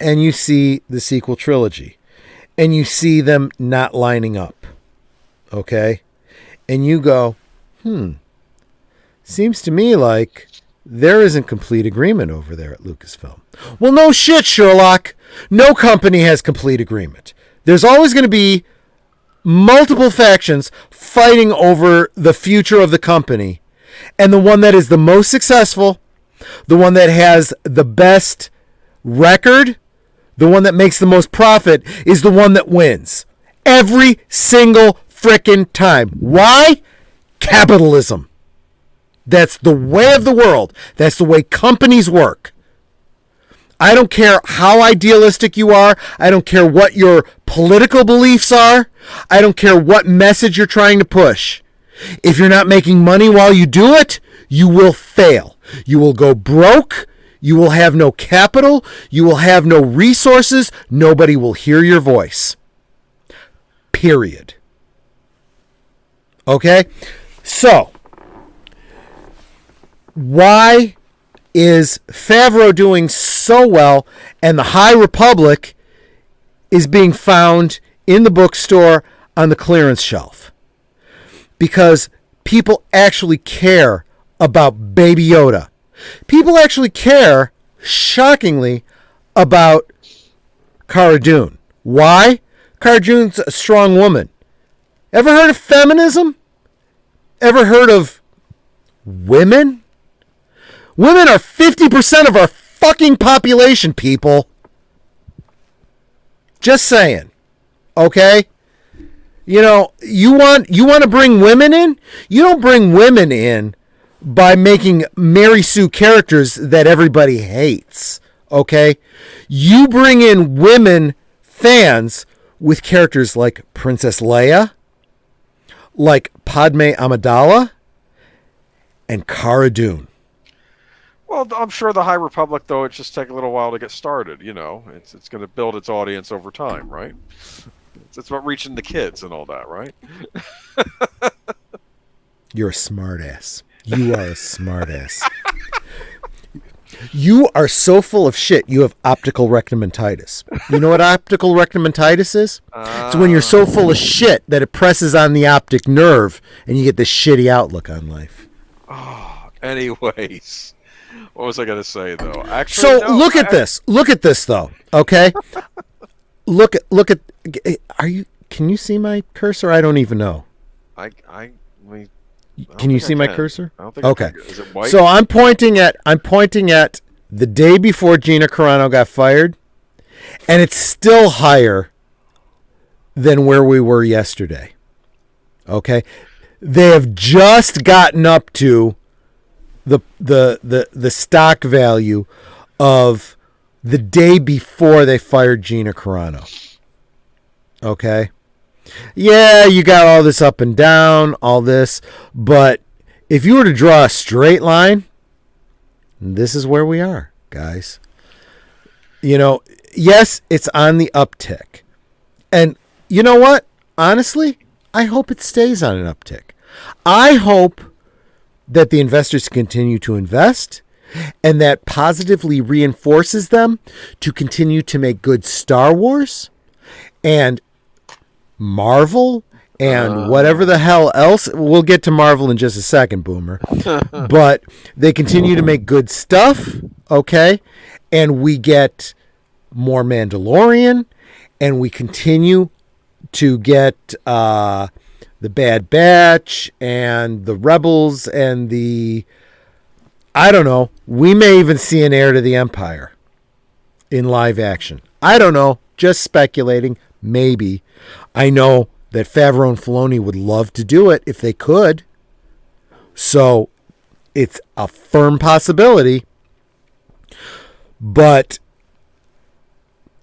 and you see the sequel trilogy, and you see them not lining up, okay? And you go, seems to me like there isn't complete agreement over there at Lucasfilm. Well, no shit, Sherlock. No company has complete agreement. There's always going to be multiple factions fighting over the future of the company. And the one that is the most successful, the one that has the best record, the one that makes the most profit is the one that wins. Every single frickin' time. Why? Capitalism. That's the way of the world. That's the way companies work. I don't care how idealistic you are. I don't care what your political beliefs are. I don't care what message you're trying to push. If you're not making money while you do it, you will fail. You will go broke. You will have no capital. You will have no resources. Nobody will hear your voice. Period. Okay? So, why is Favreau doing so well and the High Republic is being found in the bookstore on the clearance shelf? Because people actually care about Baby Yoda. People actually care, shockingly, about Cara Dune. Why? Cara Dune's a strong woman. Ever heard of feminism? Ever heard of women? Women are 50% of our fucking population, people. Just saying. Okay? You know, you want to bring women in? You don't bring women in by making Mary Sue characters that everybody hates. Okay? You bring in women fans with characters like Princess Leia, like Padme Amidala, and Cara Dune. Well, I'm sure the High Republic, though, it just take a little while to get started. You know, it's going to build its audience over time, right? It's about reaching the kids and all that, right? You're a smartass. You are a smartass. You are so full of shit. You have optical rectomentitis. You know what optical rectomentitis is? It's when you're so full of shit that it presses on the optic nerve and you get this shitty outlook on life. Oh, anyways. What was I going to say, though? Actually, so look at this. Look at this, though. Okay. Look at. Can you see my cursor? I don't even know. Can you see my cursor? I don't think okay. I can. Is it white? So I'm pointing at the day before Gina Carano got fired, and it's still higher than where we were yesterday. Okay. They have just gotten up to the stock value of the day before they fired Gina Carano. Okay? Yeah, you got all this up and down, all this, but if you were to draw a straight line, this is where we are, guys. You know, yes, it's on the uptick. And you know what? Honestly, I hope it stays on an uptick. I hope that the investors continue to invest and that positively reinforces them to continue to make good Star Wars and Marvel and whatever the hell else. We'll get to Marvel in just a second, Boomer. But they continue to make good stuff, okay? And we get more Mandalorian, and we continue to get the Bad Batch and the Rebels and I don't know. We may even see an Heir to the Empire in live action. I don't know. Just speculating. Maybe. I know that Favreau and Filoni would love to do it if they could. So it's a firm possibility. But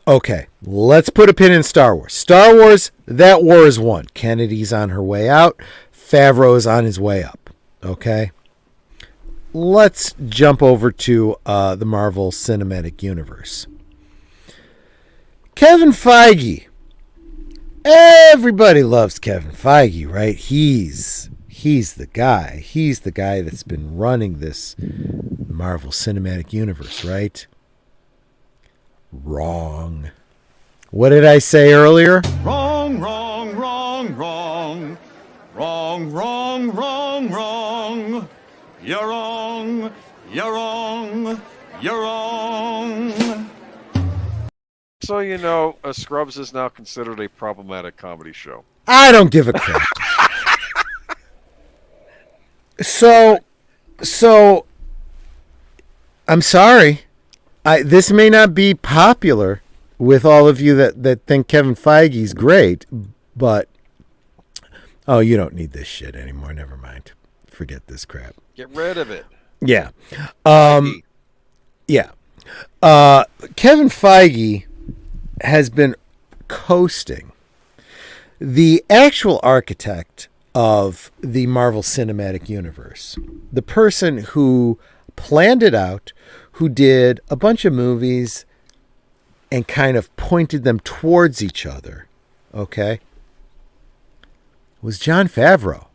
okay, let's put a pin in Star Wars. Star Wars, that war is won. Kennedy's on her way out. Favreau is on his way up. Okay? Let's jump over to the Marvel Cinematic Universe. Kevin Feige Everybody loves Kevin Feige, right? He's the guy. He's the guy that's been running this Marvel Cinematic Universe, right? Wrong. What did I say earlier? Wrong, wrong, wrong, wrong. Wrong, wrong, wrong, wrong. You're wrong, you're wrong, you're wrong. So, Scrubs is now considered a problematic comedy show. I don't give a crap. So, I'm sorry. This may not be popular with all of you that think Kevin Feige's great, but you don't need this shit anymore. Never mind. Forget this crap. Get rid of it. Yeah. Yeah. Kevin Feige has been coasting. The actual architect of the Marvel Cinematic Universe, the person who planned it out, who did a bunch of movies and kind of pointed them towards each other, okay, was Jon Favreau.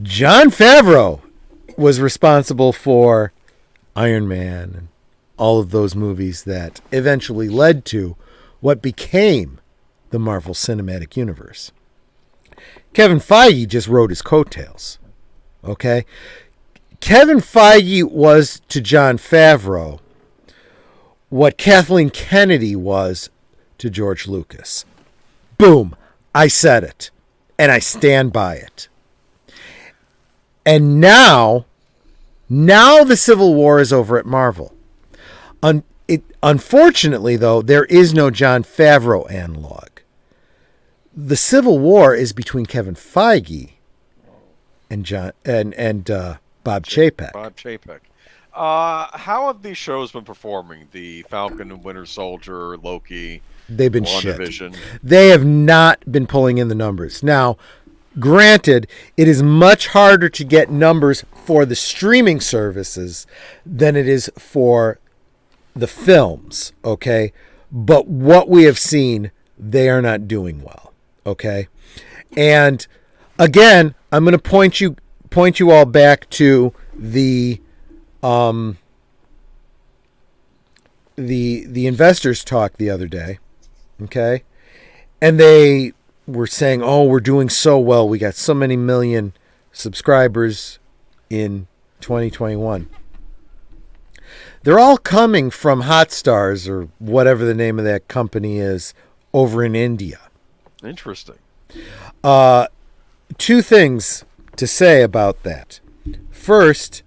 Jon Favreau was responsible for Iron Man and all of those movies that eventually led to what became the Marvel Cinematic Universe. Kevin Feige just wrote his coattails. Okay? Kevin Feige was to Jon Favreau what Kathleen Kennedy was to George Lucas. Boom. I said it. And I stand by it. And now the Civil War is over at Marvel. Unfortunately, though, there is no Jon Favreau analog. The Civil War is between Kevin Feige and Bob Chapek. Bob Chapek. How have these shows been performing? The Falcon and Winter Soldier, Loki, They've been shit. WandaVision. They have not been pulling in the numbers. Now, granted, it is much harder to get numbers for the streaming services than it is for the films, okay? But what we have seen, they are not doing well, okay? And again, I'm going to point you all back to the investors talk the other day, okay? And they were saying, "Oh, we're doing so well. We got so many million subscribers in 2021." They're all coming from Hotstars or whatever the name of that company is over in India. Interesting. Two things to say about that. First,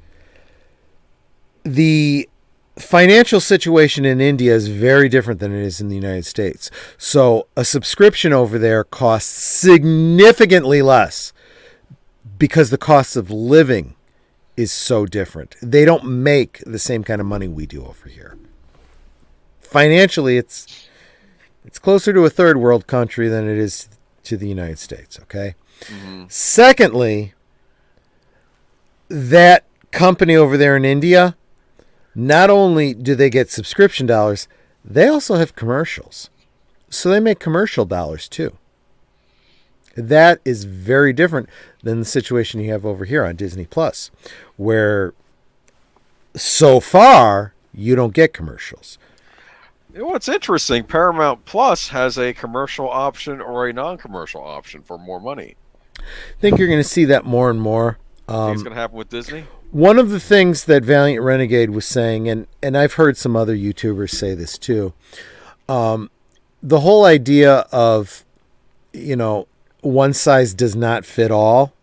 the financial situation in India is very different than it is in the United States. So a subscription over there costs significantly less because the cost of living is so different. They don't make the same kind of money we do over here. Financially, it's closer to a third world country than it is to the United States, okay? Mm-hmm. Secondly, that company over there in India, not only do they get subscription dollars, they also have commercials. So they make commercial dollars too. That is very different than the situation you have over here on Disney Plus, where so far you don't get commercials. What's interesting, Paramount Plus has a commercial option or a non-commercial option for more money. I think you're going to see that more and more. Think it's going to happen with Disney? One of the things that Valiant Renegade was saying, and I've heard some other YouTubers say this too, the whole idea of, one size does not fit all.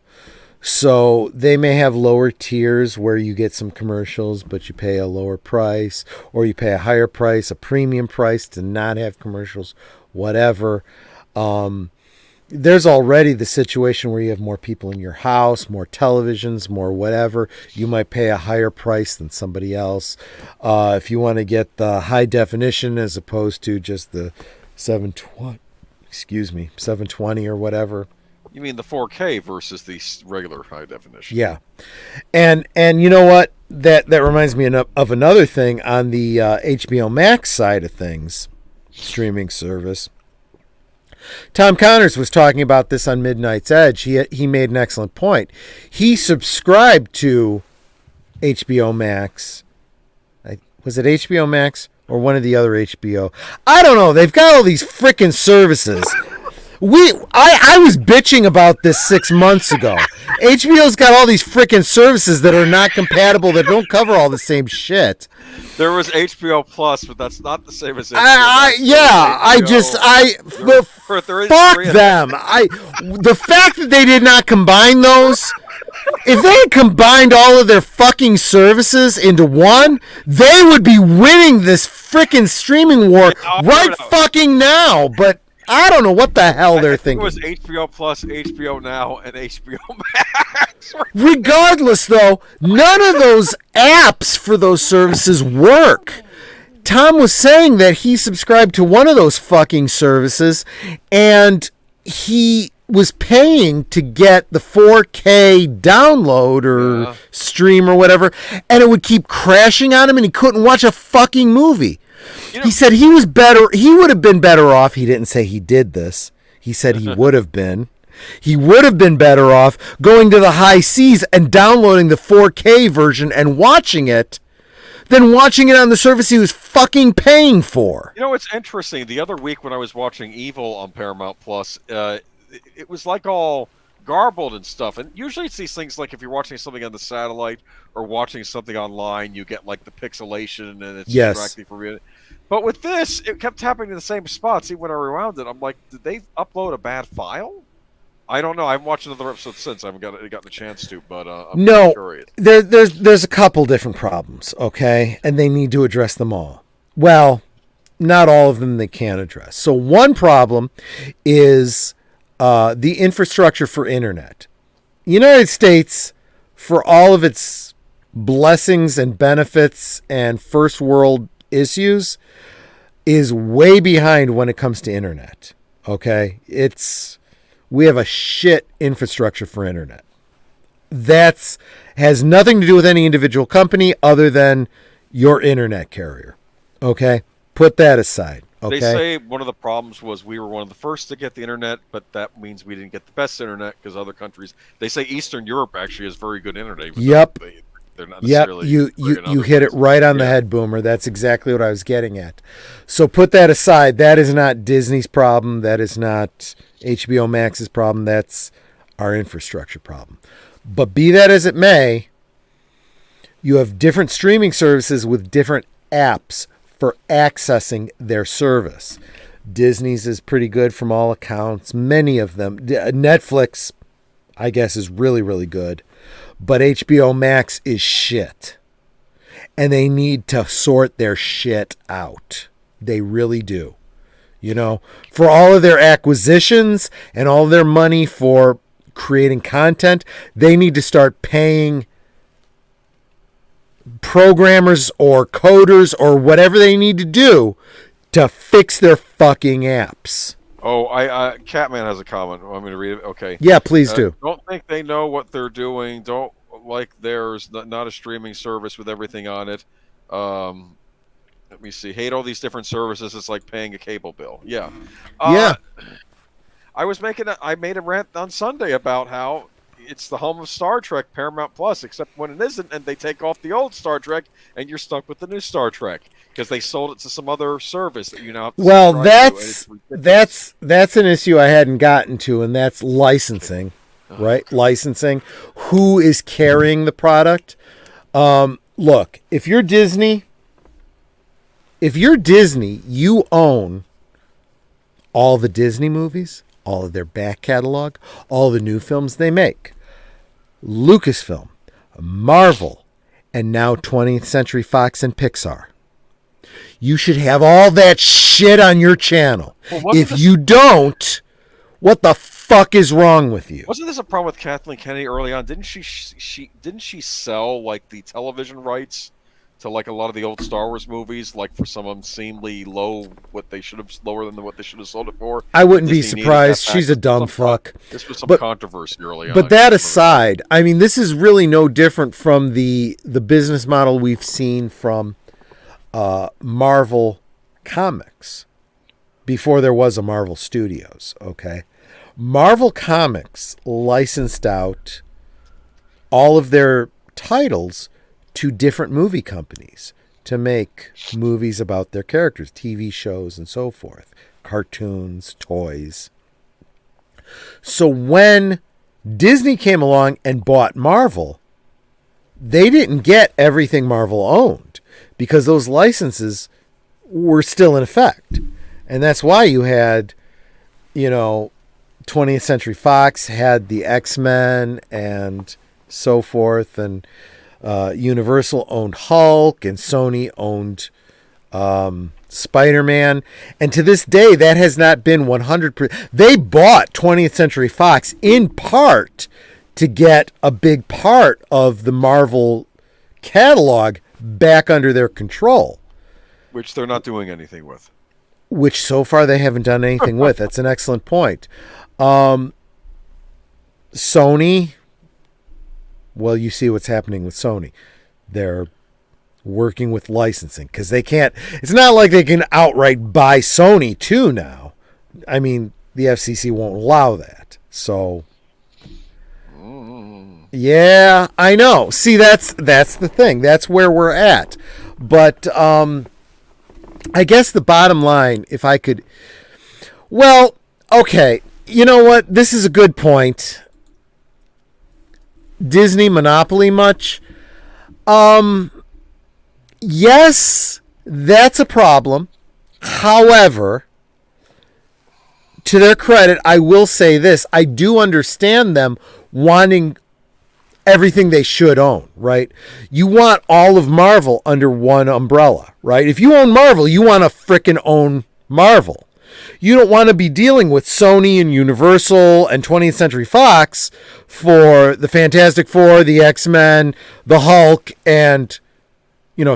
So they may have lower tiers where you get some commercials, but you pay a lower price, or you pay a higher price, a premium price to not have commercials, whatever. There's already the situation where you have more people in your house, more televisions, more whatever. You might pay a higher price than somebody else. If you want to get the high definition as opposed to just the 720 or whatever. You mean the 4K versus the regular high definition? Yeah. And you know what? That reminds me of another thing on the HBO Max side of things, streaming service. Tom Connors was talking about this on Midnight's Edge. He made an excellent point. He subscribed to HBO Max. Was it HBO Max or one of the other HBO? I don't know. They've got all these frickin' services. I was bitching about this 6 months ago. HBO's got all these frickin' services that are not compatible, that don't cover all the same shit. There was HBO Plus, but that's not the same as HBO. Fuck them. The fact that they did not combine those. If they had combined all of their fucking services into one, they would be winning this frickin' streaming war right fucking now. But I don't know what the hell they're thinking. It was HBO Plus, HBO Now, and HBO Max. Regardless, though, none of those apps for those services work. Tom was saying that he subscribed to one of those fucking services, and he was paying to get the 4K download or stream or whatever, and it would keep crashing on him, and he couldn't watch a fucking movie. He said he would have been better off. He didn't say he did this. He said he would have been. He would have been better off going to the high seas and downloading the 4K version and watching it than watching it on the service he was fucking paying for. You know, it's interesting. The other week when I was watching Evil on Paramount Plus, it was like all garbled and stuff. And usually it's these things like if you're watching something on the satellite or watching something online, you get like the pixelation and it's distracting for you. But with this, it kept happening in the same spots. Even when I rewound it, I'm like, did they upload a bad file? I don't know. I haven't watched another episode since. I haven't gotten a chance to, but I'm curious. There's a couple different problems, okay? And they need to address them all. Well, not all of them they can address. So one problem is the infrastructure for internet. The United States, for all of its blessings and benefits and first world issues, is way behind when it comes to internet. Okay? We have a shit infrastructure for internet. That has nothing to do with any individual company other than your internet carrier. Okay? Put that aside. Okay? They say one of the problems was we were one of the first to get the internet, but that means we didn't get the best internet because other countries. They say Eastern Europe actually has very good internet. Yep. They're not necessarily you hit it right on the head, Boomer. That's exactly what I was getting at. So put that aside. That is not Disney's problem. That is not HBO Max's problem. That's our infrastructure problem. But be that as it may, you have different streaming services with different apps for accessing their service. Disney's is pretty good from all accounts. Many of them. Netflix, I guess, is really, really good. But HBO Max is shit. And they need to sort their shit out. They really do. For all of their acquisitions and all of their money for creating content, they need to start paying programmers or coders or whatever they need to do to fix their fucking apps. Oh, Catman has a comment. Want me to read it? Okay. Yeah, please do. Don't think they know what they're doing. Don't like there's not a streaming service with everything on it. Let me see. Hate all these different services. It's like paying a cable bill. Yeah. Yeah. I made a rant on Sunday about how it's the home of Star Trek, Paramount Plus, except when it isn't, and they take off the old Star Trek, and you're stuck with the new Star Trek because they sold it to some other service that you now have to that's an issue I hadn't gotten to, and that's licensing, right? Licensing. Who is carrying the product? Look, if you're Disney, you own all the Disney movies, all of their back catalog, all the new films they make. Lucasfilm, Marvel, and now 20th Century Fox and Pixar. You should have all that shit on your channel. If you don't, what the fuck is wrong with you? Wasn't this a problem with Kathleen Kennedy early on? Didn't she sell like the television rights to like a lot of the old Star Wars movies, like for some unseemly lower than what they should have sold it for? I wouldn't be surprised. She's a dumb fuck. This was some controversy early on. But that aside, I mean, this is really no different from the business model we've seen from Marvel Comics. before there was a Marvel Studios, okay? Marvel Comics licensed out all of their titles to different movie companies to make movies about their characters, TV shows and so forth, cartoons, toys. So when Disney came along and bought Marvel, they didn't get everything Marvel owned because those licenses were still in effect. And that's why you had, 20th Century Fox had the X-Men and so forth, and Universal owned Hulk, and Sony owned Spider-Man. And to this day, that has not been 100%. They bought 20th Century Fox in part to get a big part of the Marvel catalog back under their control. Which they're not doing anything with. Which so far they haven't done anything with. That's an excellent point. Sony, well, you see what's happening with Sony. They're working with licensing because they can't. It's not like they can outright buy Sony too now. I mean, the FCC won't allow that. So, yeah, I know. See, that's the thing. That's where we're at. But I guess the bottom line, if I could, well, okay, you know what? This is a good point. Disney monopoly much? Yes, that's a problem. However, to their credit, I will say this. I do understand them wanting everything they should own, right? You want all of Marvel under one umbrella, right? If you own Marvel, you want to frickin' own Marvel. You don't want to be dealing with Sony and Universal and 20th Century Fox for the Fantastic Four, the X-Men, the Hulk, and,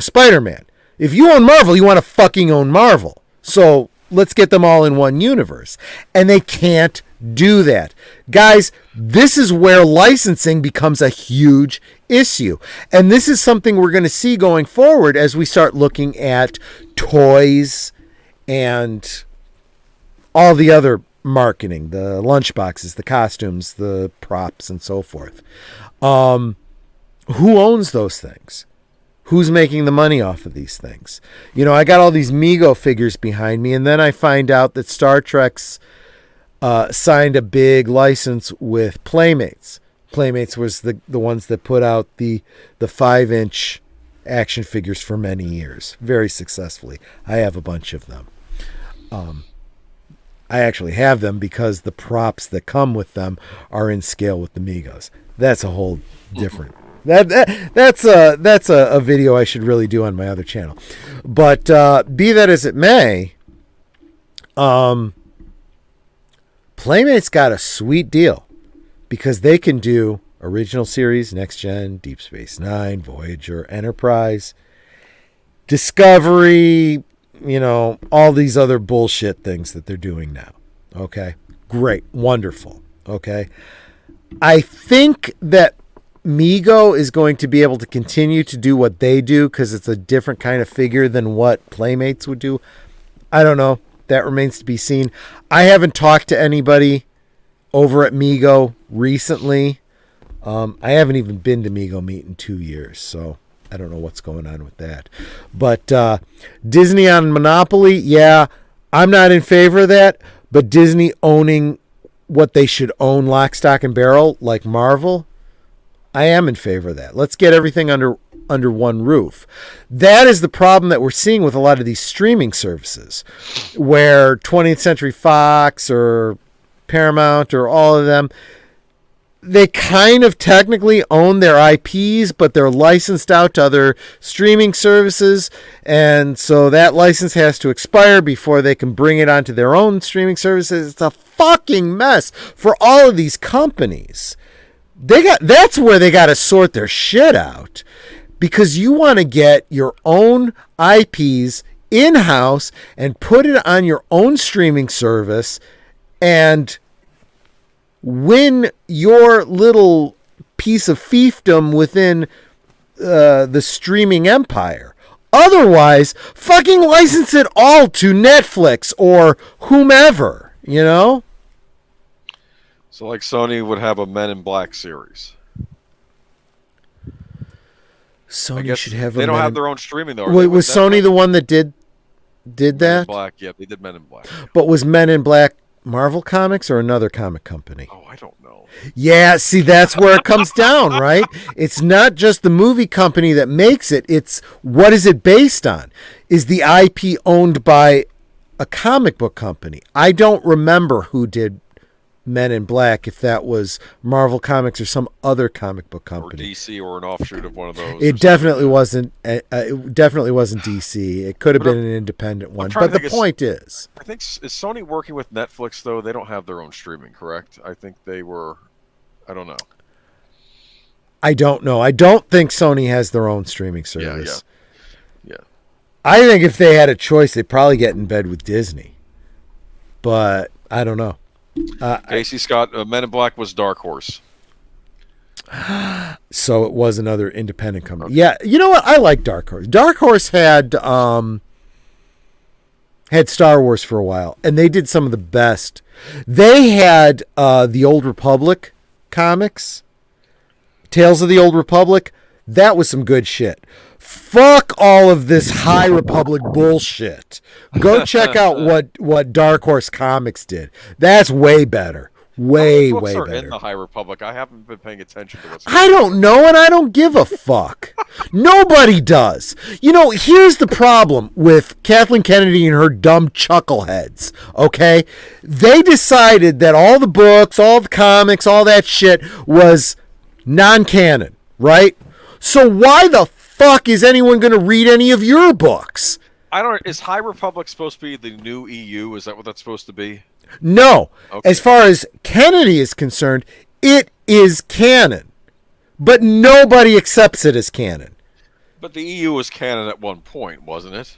Spider-Man. If you own Marvel, you want to fucking own Marvel. So let's get them all in one universe. And they can't do that. Guys, this is where licensing becomes a huge issue. And this is something we're going to see going forward as we start looking at toys and all the other marketing, the lunchboxes, the costumes, the props, and so forth. Who owns those things? Who's making the money off of these things? I got all these Mego figures behind me, and then I find out that Star Trek's signed a big license with Playmates. Playmates was the ones that put out the 5-inch action figures for many years, very successfully. I have a bunch of them. I actually have them because the props that come with them are in scale with the Megos. That's a whole different. That's a video I should really do on my other channel. But be that as it may, Playmates got a sweet deal because they can do original series, Next Gen, Deep Space Nine, Voyager, Enterprise, Discovery, all these other bullshit things that they're doing now. Okay, great, wonderful. Okay, I think that Mego is going to be able to continue to do what they do because it's a different kind of figure than what Playmates would do. I don't know. That remains to be seen. I haven't talked to anybody over at Mego recently. I haven't even been to Mego Meet in 2 years, so I don't know what's going on with that. But Disney on Monopoly, yeah, I'm not in favor of that. But Disney owning what they should own, lock, stock, and barrel, like Marvel, I am in favor of that. Let's get everything under one roof. That is the problem that we're seeing with a lot of these streaming services, where 20th Century Fox or Paramount or all of them, they kind of technically own their IPs, but they're licensed out to other streaming services. And so that license has to expire before they can bring it onto their own streaming services. It's a fucking mess for all of these companies. That's where they got to sort their shit out, because you want to get your own IPs in-house and put it on your own streaming service and win your little piece of fiefdom within the streaming empire. Otherwise, fucking license it all to Netflix or whomever, you know? So like Sony would have a Men in Black series. I Sony guess should have they a don't Men have in... their own streaming though. Wait, was Sony the one that did Men in that? Black? Yeah, they did Men in Black. But was Men in Black Marvel Comics or another comic company? Oh, I don't know. Yeah, see, that's where it comes down, right? It's not just the movie company that makes it. It's what is it based on? Is the IP owned by a comic book company? I don't remember who did Men in Black, if that was Marvel Comics or some other comic book Or company. DC or an offshoot of one of those. It definitely wasn't. It definitely wasn't DC. It could have been an independent one. trying But to the think point is, I think is Sony working with Netflix though? They don't have their own streaming, correct? I think they were. I don't know. I don't know. I don't think Sony has their own streaming service. Yeah. I think if they had a choice, they'd probably get in bed with Disney. But I don't know. Casey Scott, Men in Black was Dark Horse. So it was another independent company. Okay. Yeah, you know what? I like Dark Horse. Dark Horse had Star Wars for a while, and they did some of the best. They had the Old Republic comics, Tales of the Old Republic. That was some good shit. Fuck all of this High Republic bullshit. Go check out what Dark Horse Comics did. That's way better. Way are better. In the High Republic, I haven't been paying attention to what's. I don't know, and I don't give a fuck. Nobody does. You know, here's the problem with Kathleen Kennedy and her dumb chuckleheads. Okay, they decided that all the books, all the comics, all that shit was non-canon, right? So why the fuck is anyone going to read any of your books? I don't. Is High Republic supposed to be the new EU? Is that what that's supposed to be? No. Okay. As far as Kennedy is concerned, it is canon. But nobody accepts it as canon. But the EU was canon at one point, wasn't it?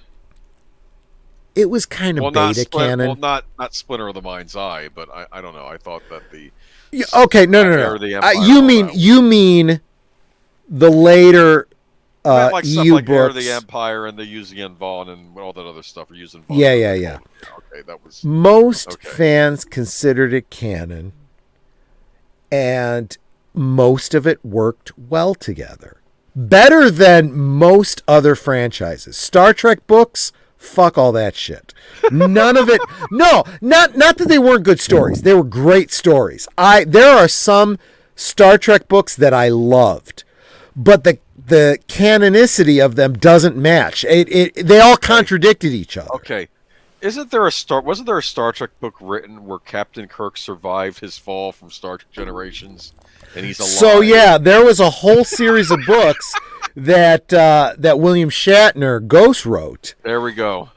It was kind of beta canon. Well, not Splinter of the Mind's Eye, but I don't know. I thought that the okay, no. You mean the later like EU stuff like books. Heir of the Empire and the using Vaughn and all that other stuff are using Vaughn. Yeah. Okay, that was most fans considered it canon, and most of it worked well together. Better than most other franchises. Star Trek books, fuck all that shit. None of it. No, not that they weren't good stories. They were great stories. There are some Star Trek books that I loved, but the canonicity of them doesn't match. They all contradicted each other. Okay. Wasn't there a Star Trek book written where Captain Kirk survived his fall from Star Trek Generations and he's alive? So yeah, there was a whole series of books that William Shatner ghost wrote. There we go.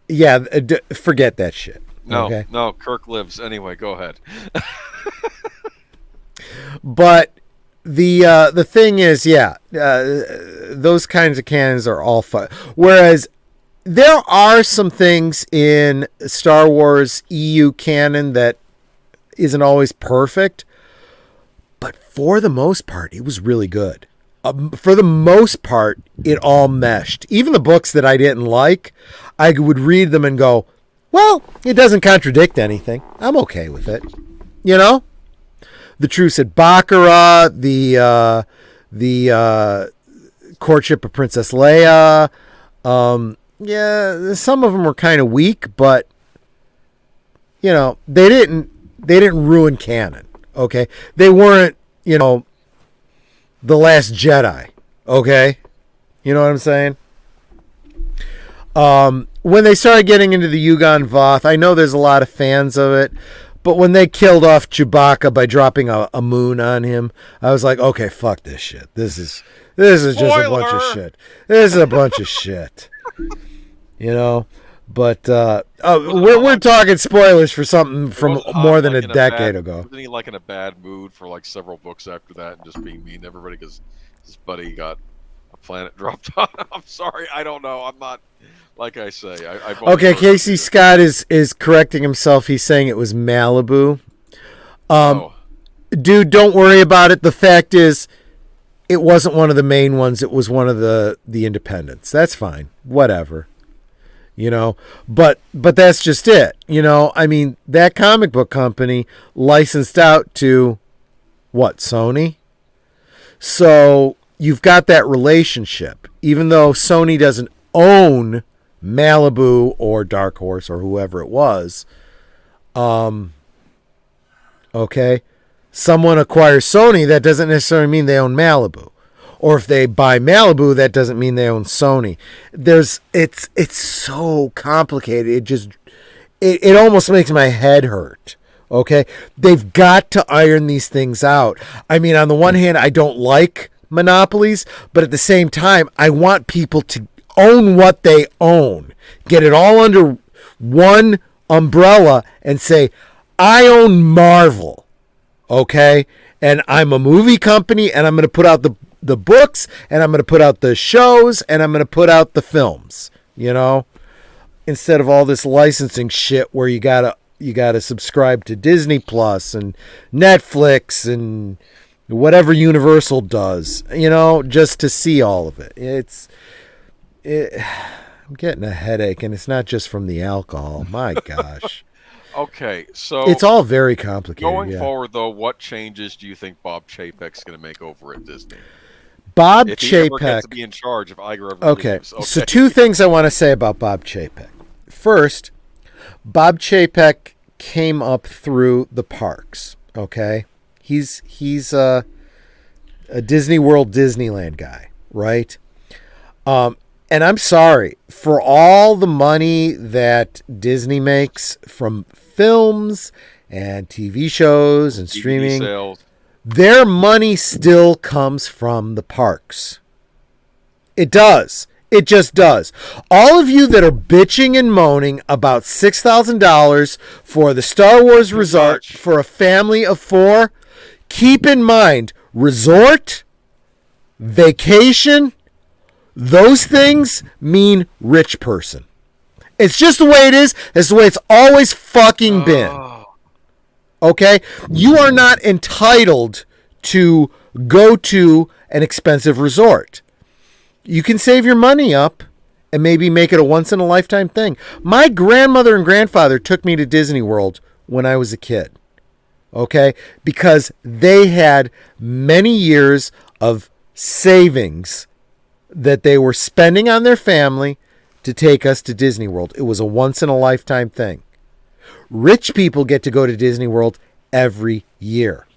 Yeah, forget that shit. No, Kirk lives. Anyway, go ahead. But the thing is, those kinds of canons are all fun. Whereas there are some things in Star Wars EU canon that isn't always perfect, but for the most part, it was really good. For the most part, it all meshed. Even the books that I didn't like, I would read them and go, well, it doesn't contradict anything. I'm okay with it. You know? The Truce at Baccarat, the Courtship of Princess Leia. Yeah, some of them were kind of weak, but you know, they didn't ruin canon. Okay, they weren't, you know, The Last Jedi. Okay, you know what I'm saying? When they started getting into the Yugon Voth, I know there's a lot of fans of it. But when they killed off Chewbacca by dropping a moon on him, I was like, okay, fuck this shit. This is just a bunch of shit. This is a bunch of shit. You know? But we're talking spoilers for something from more than a decade ago. Wasn't he like in a bad mood for like several books after that and just being mean to everybody because his buddy got a planet dropped on him? I'm sorry, I don't know. I'm not... Like I say, okay. Casey Scott is correcting himself. He's saying it was Malibu. Dude, don't worry about it. The fact is, it wasn't one of the main ones. It was one of the independents. That's fine. Whatever. But that's just it. I mean, that comic book company licensed out to what, Sony? So you've got that relationship, even though Sony doesn't own Malibu or Dark Horse or whoever it was. Okay. Someone acquires Sony, that doesn't necessarily mean they own Malibu. Or if they buy Malibu, that doesn't mean they own Sony. It's so complicated. It almost makes my head hurt. Okay? They've got to iron these things out. I mean, on the one hand, I don't like monopolies, but at the same time, I want people to own what they own. Get it all under one umbrella and say, I own Marvel. Okay? And I'm a movie company, and I'm going to put out the books, and I'm going to put out the shows, and I'm going to put out the films, instead of all this licensing shit where you gotta subscribe to Disney Plus and Netflix and whatever Universal does, just to see all of it. I'm getting a headache, and it's not just from the alcohol. My gosh. Okay, so it's all very complicated. Going forward, though, what changes do you think Bob Chapek's going to make over at Disney? Bob if he ever Chapek gets to be in charge, if Iger ever okay. leaves. Okay, so 2 things I want to say about Bob Chapek. First, Bob Chapek came up through the parks. Okay, he's a Disney World, Disneyland guy, right? And I'm sorry for all the money that Disney makes from films and TV shows and streaming. sales. Their money still comes from the parks. It does. It just does. All of you that are bitching and moaning about $6,000 for the Star Wars resort for a family of 4, keep in mind, resort, vacation, those things mean rich person. It's just the way it is. It's the way it's always fucking been. Okay? You are not entitled to go to an expensive resort. You can save your money up and maybe make it a once-in-a-lifetime thing. My grandmother and grandfather took me to Disney World when I was a kid. Okay? Because they had many years of savings that they were spending on their family to take us to Disney World. It was a once-in-a-lifetime thing. Rich people get to go to Disney World every year.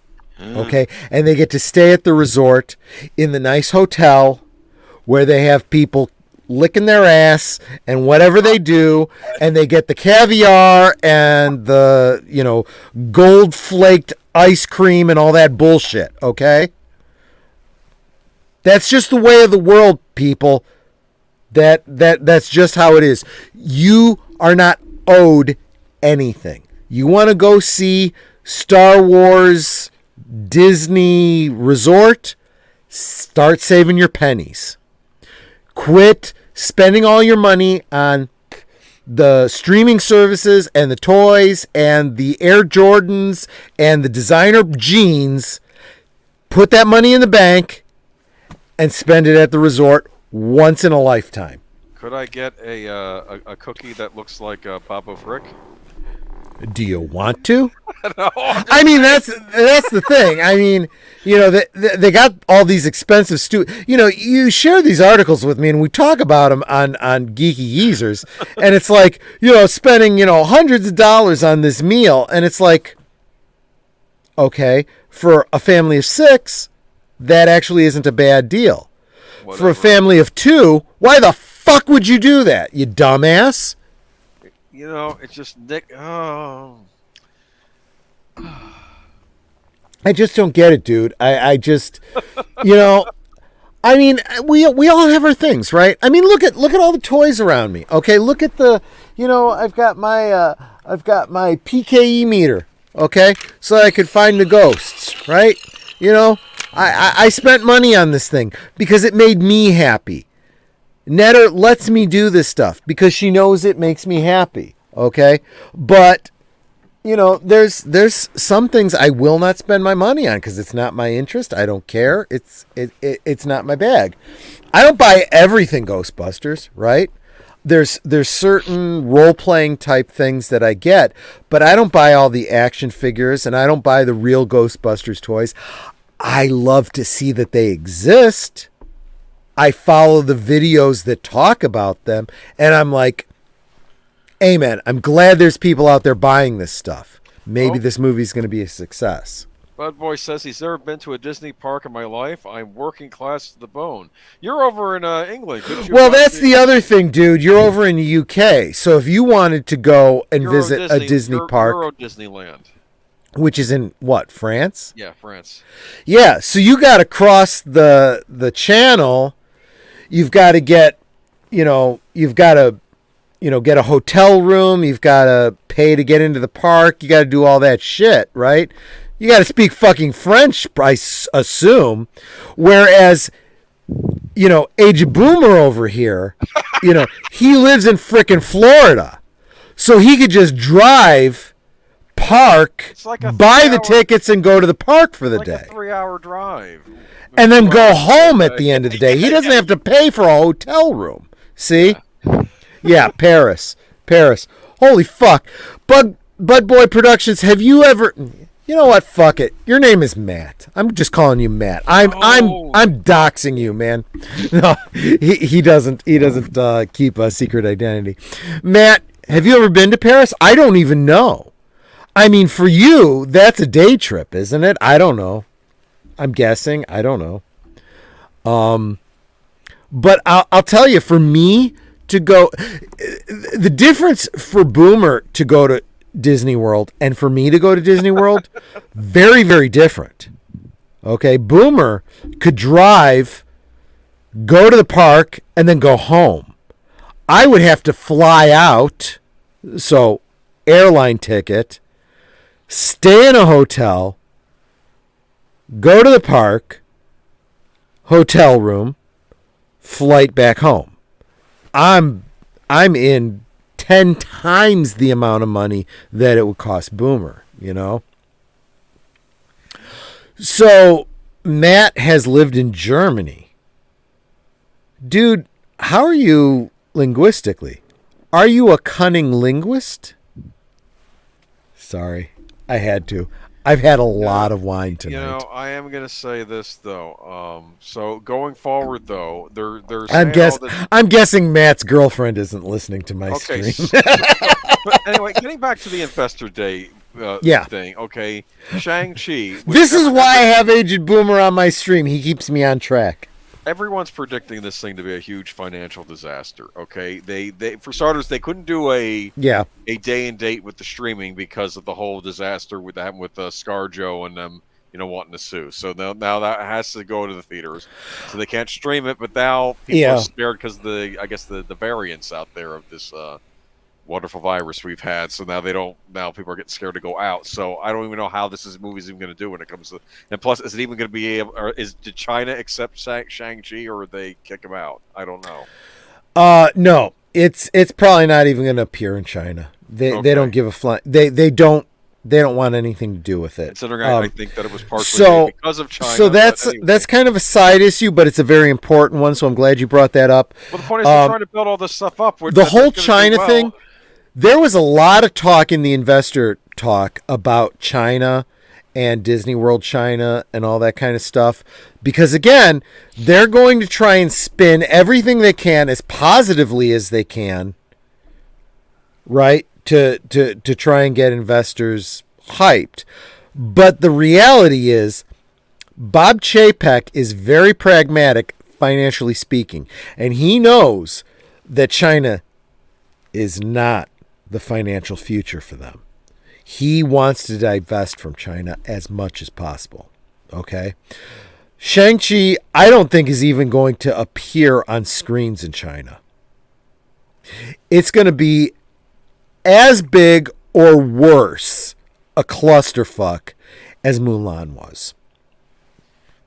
Okay? And they get to stay at the resort in the nice hotel where they have people licking their ass and whatever they do, and they get the caviar and the, gold flaked ice cream and all that bullshit. Okay? That's just the way of the world, people. That's just how it is. You are not owed anything. You want to go see Star Wars Disney Resort? Start saving your pennies. Quit spending all your money on the streaming services and the toys and the Air Jordans and the designer jeans. Put that money in the bank and spend it at the resort once in a lifetime. Could I get a cookie that looks like Baba Frick? Do you want to? No, I mean, that's the thing. I mean, they got all these expensive you share these articles with me and we talk about them on Geeky Geezers, and it's like, spending, hundreds of dollars on this meal, and it's like, okay, for a family of 6, that actually isn't a bad deal. Whatever. For a family of 2, why the fuck would you do that, you dumbass? It's just Nick. Oh. I just don't get it, dude. I just, I mean, we all have our things, right? I mean, look at all the toys around me. Okay, look at the, I've got my PKE meter. Okay, so I could find the ghosts, right? I spent money on this thing because it made me happy. Netta lets me do this stuff because she knows it makes me happy. Okay, but there's some things I will not spend my money on because it's not my interest. I don't care. It's not my bag. I don't buy everything Ghostbusters, right? There's certain role-playing type things that I get, but I don't buy all the action figures and I don't buy the real Ghostbusters toys. I love to see that they exist. I follow the videos that talk about them, and I'm like, amen. I'm glad there's people out there buying this stuff. Maybe this movie's going to be a success. Bud Boy says he's never been to a Disney park in my life. I'm working class to the bone. You're over in England. Couldn't you Well, that's the other thing, dude. You're over in the UK. So if you wanted to go and visit a Disney park. Euro Disneyland. Which is in what, France? Yeah, France. Yeah, so you got to cross the channel. You've got to get, get a hotel room. You've got to pay to get into the park. You got to do all that shit, right? You got to speak fucking French, I assume. Whereas, Age Boomer over here, he lives in frickin' Florida. So he could just drive, park, buy the tickets, and go to the park for the day. A 3-hour drive. And then go home at the end of the day. He doesn't have to pay for a hotel room. See? Yeah, Paris. Holy fuck. Bud Boy Productions, have you ever... You know what? Fuck it. Your name is Matt. I'm just calling you Matt. I'm doxing you, man. No, he doesn't keep a secret identity. Matt, have you ever been to Paris? I don't even know. I mean, for you, that's a day trip, isn't it? I don't know. I'm guessing. I don't know. But I'll tell you, for me to go, the difference for Boomer to go to Disney World and for me to go to Disney World, very, very different. Okay, Boomer could drive, go to the park, and then go home. I would have to fly out, so airline ticket, stay in a hotel, go to the park, hotel room, flight back home. I'm in 10 times the amount of money that it would cost Boomer, So Matt has lived in Germany. Dude, how are you linguistically? Are you a cunning linguist? Sorry, I had to. I've had a lot of wine tonight. I am going to say this though. So going forward though, they're I'm guessing Matt's girlfriend isn't listening to my stream. But anyway, getting back to the Investor Day thing. Okay, Shang-Chi. This is why I have Aged Boomer on my stream. He keeps me on track. Everyone's predicting this thing to be a huge financial disaster. Okay, they for starters, they couldn't do a day and date with the streaming because of the whole disaster with that with ScarJo and them, wanting to sue. So now that has to go to the theaters, so they can't stream it. But now people are scared because the variants out there of this wonderful virus we've had. So now people are getting scared to go out. So I don't even know how movie's even going to do when it comes to. And plus, is it even going to be able? Or did China accept Shang-Chi, or they kick him out? I don't know. No, it's probably not even going to appear in China. They don't give a fly. They don't want anything to do with it. Considering I think that it was partially because of China. So that's kind of a side issue, but it's a very important one. So I'm glad you brought that up. Well, the point is, they're trying to build all this stuff up. The whole China thing. There was a lot of talk in the investor talk about China and Disney World China and all that kind of stuff. Because, again, they're going to try and spin everything they can as positively as they can, right, to try and get investors hyped. But the reality is Bob Chapek is very pragmatic, financially speaking. And he knows that China is not the financial future for them. He wants to divest from China as much as possible. Okay? Shang-Chi, I don't think is even going to appear on screens in China. It's going to be as big or worse a clusterfuck as Mulan was.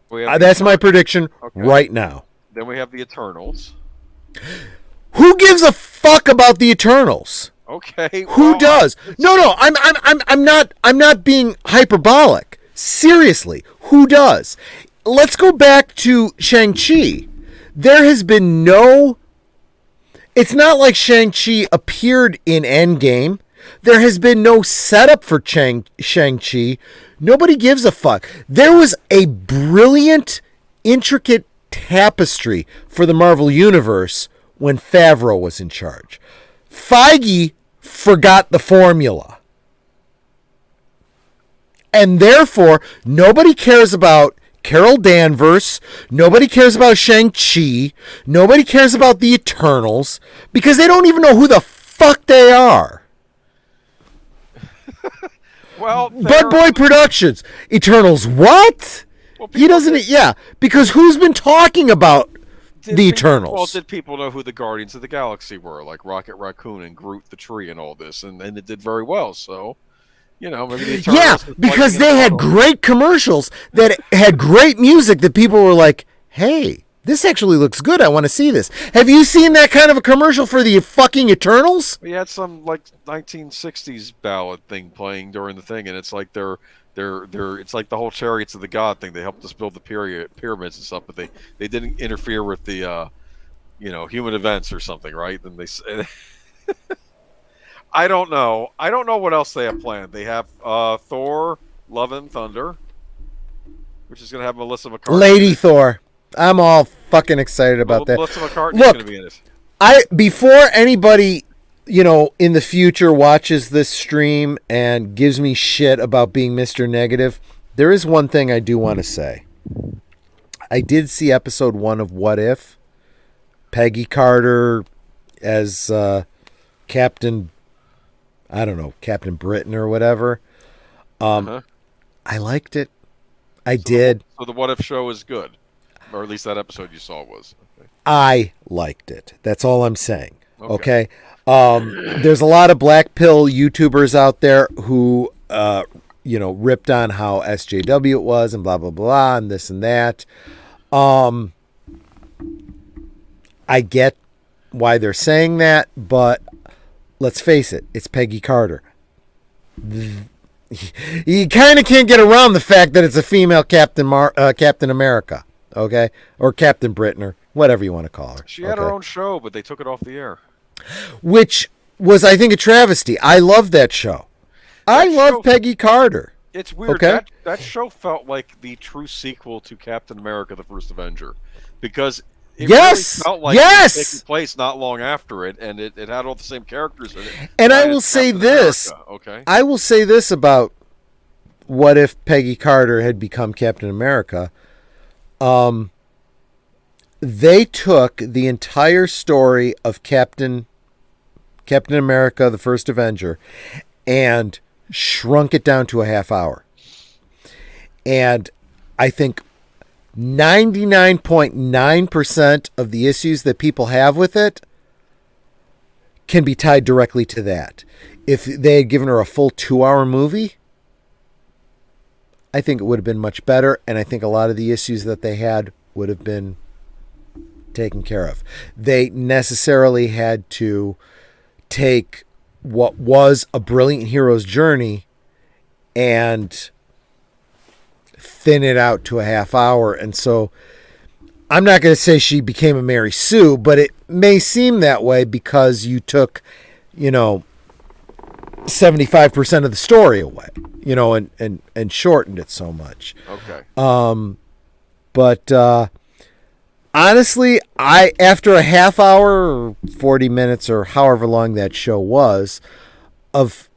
That's my prediction right now. Then we have the Eternals. Who gives a fuck about the Eternals? Okay. Who well, does? No. I'm not being hyperbolic. Seriously, who does? Let's go back to Shang-Chi. There has been no. It's not like Shang-Chi appeared in Endgame. There has been no setup for Shang-Chi. Nobody gives a fuck. There was a brilliant, intricate tapestry for the Marvel Universe when Favreau was in charge. Feige forgot the formula. And therefore, nobody cares about Carol Danvers. Nobody cares about Shang-Chi. Nobody cares about the Eternals because they don't even know who the fuck they are. well, Bud Boy Productions. Eternals what? Well, He doesn't... did- Yeah, because who's been talking about did the people- Eternals? Well, did people know who the Guardians of the Galaxy were, like Rocket Raccoon and Groot the Tree and all this, and it did very well. So, maybe the Eternals. Yeah, was because fighting in they a had bottle. great commercials that had great music that people were like, hey, this actually looks good. I want to see this. Have you seen that kind of a commercial for the fucking Eternals? We had some like 1960s ballad thing playing during the thing, and it's like they're it's like the whole Chariots of the God thing. They helped us build the pyramids and stuff, but they didn't interfere with the human events or something, right? Then I don't know. I don't know what else they have planned. They have Thor: Love and Thunder, which is going to have Melissa McCarthy. Lady Thor. I'm all fucking excited about that. Melissa McCarthy Look, is going to be in it. Before anybody, in the future watches this stream and gives me shit about being Mr. Negative, there is one thing I do want to say. I did see episode 1 of What If. Peggy Carter as Captain Britain or whatever. I liked it. I did. So the What If show is good, or at least that episode you saw was. Okay. I liked it. That's all I'm saying. Okay. There's a lot of black pill YouTubers out there who, ripped on how SJW it was and blah, blah, blah, and this and that. I get why they're saying that, but let's face it, it's Peggy Carter. You kind of can't get around the fact that it's a female Captain America, okay? Or Captain Britain, or whatever you want to call her. She had her own show, but they took it off the air. Which was, I think, a travesty. I love that show. I love Peggy Carter. It's weird. Okay? That show felt like the true sequel to Captain America: The First Avenger, because it really felt like it was taking place not long after it, and it had all the same characters in it. And I will say this. Okay. I will say this about what if Peggy Carter had become Captain America. They took the entire story of Captain America, the First Avenger, and shrunk it down to a half hour. And I think 99.9% of the issues that people have with it can be tied directly to that. If they had given her a full 2-hour movie, I think it would have been much better, and I think a lot of the issues that they had would have been taken care of. They necessarily had to take what was a brilliant hero's journey and thin it out to a half hour. And so I'm not going to say she became a Mary Sue, but it may seem that way because you took, 75% of the story away, and shortened it so much. Okay. But honestly, after a half hour or 40 minutes or however long that show was of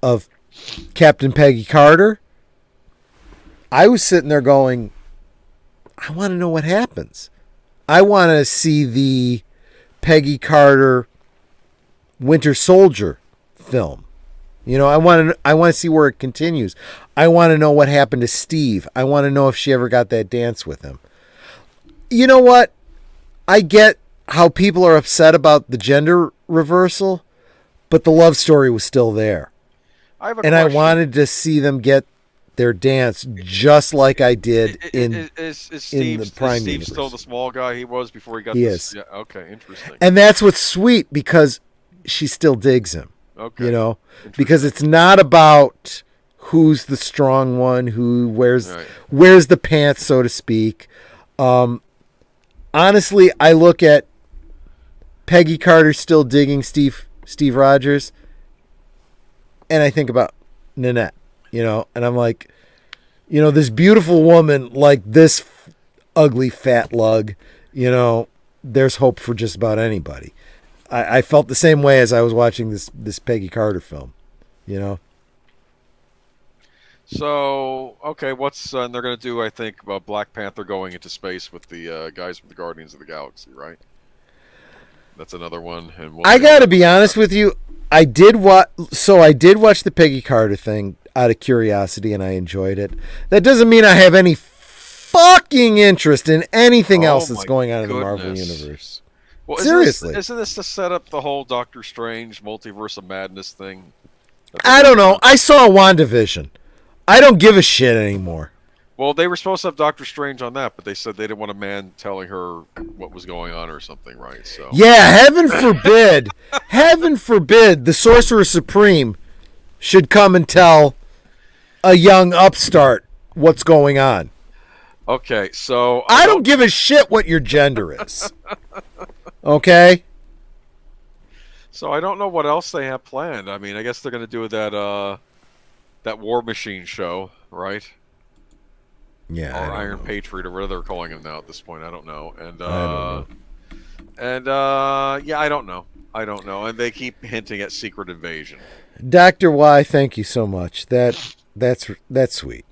Captain Peggy Carter, I was sitting there going, I want to know what happens. I want to see the Peggy Carter Winter Soldier film. I want to see where it continues. I want to know what happened to Steve. I want to know if she ever got that dance with him. You know what? I get how people are upset about the gender reversal, but the love story was still there. I wanted to see them get their dance just like I did in the Prime Steve universe. Still the small guy he was before he got He this? is. Yeah, okay, interesting. And that's what's sweet because she still digs him. Okay. You know, because it's not about who's the strong one, who wears the pants, so to speak. Honestly, I look at Peggy Carter still digging Steve Rogers, and I think about Nanette, you know, and I'm like, you know, this beautiful woman like this ugly fat lug, you know, there's hope for just about anybody. I felt the same way as I was watching this Peggy Carter film, you know. So, okay, what's they're going to do, I think, Black Panther going into space with the guys from the Guardians of the Galaxy, right? That's another one. And I got to be honest with you. I did watch the Peggy Carter thing out of curiosity, and I enjoyed it. That doesn't mean I have any fucking interest in anything else that's going on in the Marvel Universe. Well, seriously. Isn't this to set up the whole Doctor Strange Multiverse of Madness thing? I don't know. I saw WandaVision. I don't give a shit anymore. Well, they were supposed to have Doctor Strange on that, but they said they didn't want a man telling her what was going on or something, right? So yeah, heaven forbid, heaven forbid, the Sorcerer Supreme should come and tell a young upstart what's going on. Okay, so I don't give a shit what your gender is. Okay? So I don't know what else they have planned. I mean, I guess they're going to do that War Machine show, right? Yeah. Or Iron Patriot, or whatever they're calling him now at this point. I don't know. And I don't know. Yeah, I don't know. And they keep hinting at Secret Invasion. Dr. Y, thank you so much. That's sweet.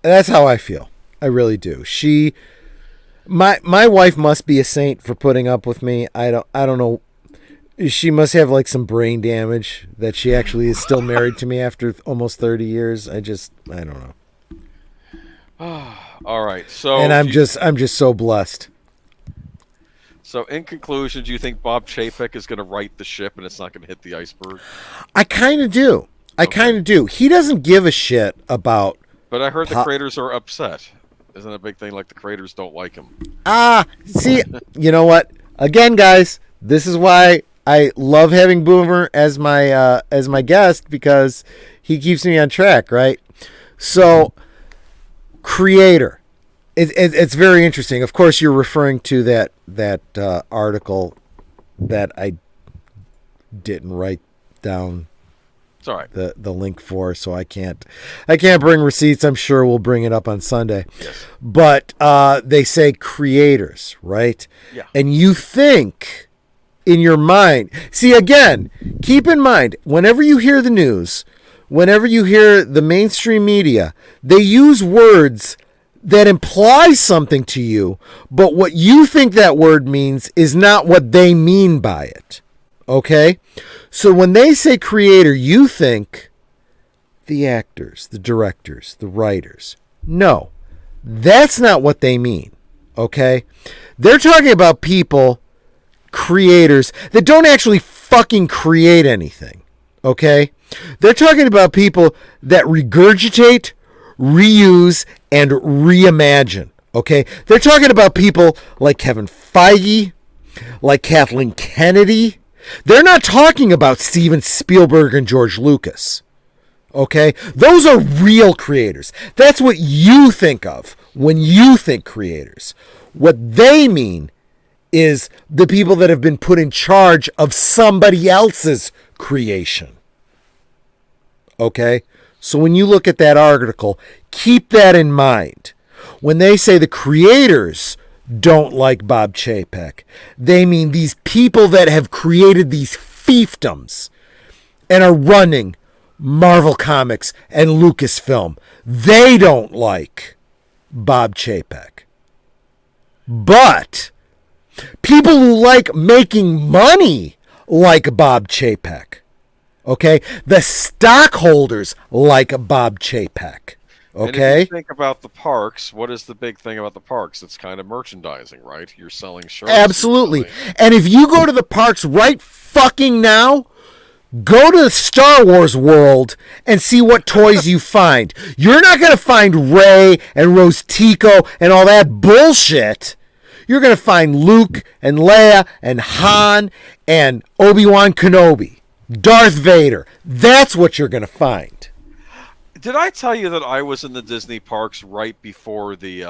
That's how I feel. I really do. My wife must be a saint for putting up with me. I don't know. She must have like some brain damage that she actually is still married to me after almost 30 years. I don't know. All right. So and I'm just so blessed. So in conclusion, do you think Bob Chapek is going to right the ship and it's not going to hit the iceberg? I kind of do. He doesn't give a shit about. But I heard the creators are upset. Isn't a big thing like the creators don't like him? See, you know what? Again, guys, this is why I love having Boomer as my guest, because he keeps me on track, right? So, creator, it's very interesting. Of course, you're referring to that article that I didn't write down. It's all right. The link for, so I can't bring receipts. I'm sure we'll bring it up on Sunday. Yes. But they say creators, right? Yeah. And you think in your mind. See, again, keep in mind, whenever you hear the news, whenever you hear the mainstream media, they use words that imply something to you, but what you think that word means is not what they mean by it. Okay? So when they say creator, you think the actors, the directors, the writers. No, that's not what they mean. Okay? They're talking about people, creators, that don't actually fucking create anything. Okay? They're talking about people that regurgitate, reuse, and reimagine. Okay? They're talking about people like Kevin Feige, like Kathleen Kennedy. They're not talking about Steven Spielberg and George Lucas. Okay? Those are real creators. That's what you think of when you think creators. What they mean is the people that have been put in charge of somebody else's creation. Okay? So when you look at that article, keep that in mind. When they say the creators don't like Bob Chapek, they mean these people that have created these fiefdoms and are running Marvel Comics and Lucasfilm. They don't like Bob Chapek. But people who like making money like Bob Chapek. Okay? The stockholders like Bob Chapek. Okay? And if you think about the parks, what is the big thing about the parks? It's kind of merchandising, right? You're selling shirts. Absolutely. And if you go to the parks right fucking now, go to the Star Wars world and see what toys you find. You're not going to find Rey and Rose Tico and all that bullshit. You're going to find Luke and Leia and Han and Obi-Wan Kenobi. Darth Vader. That's what you're going to find. Did I tell you that I was in the Disney parks right before the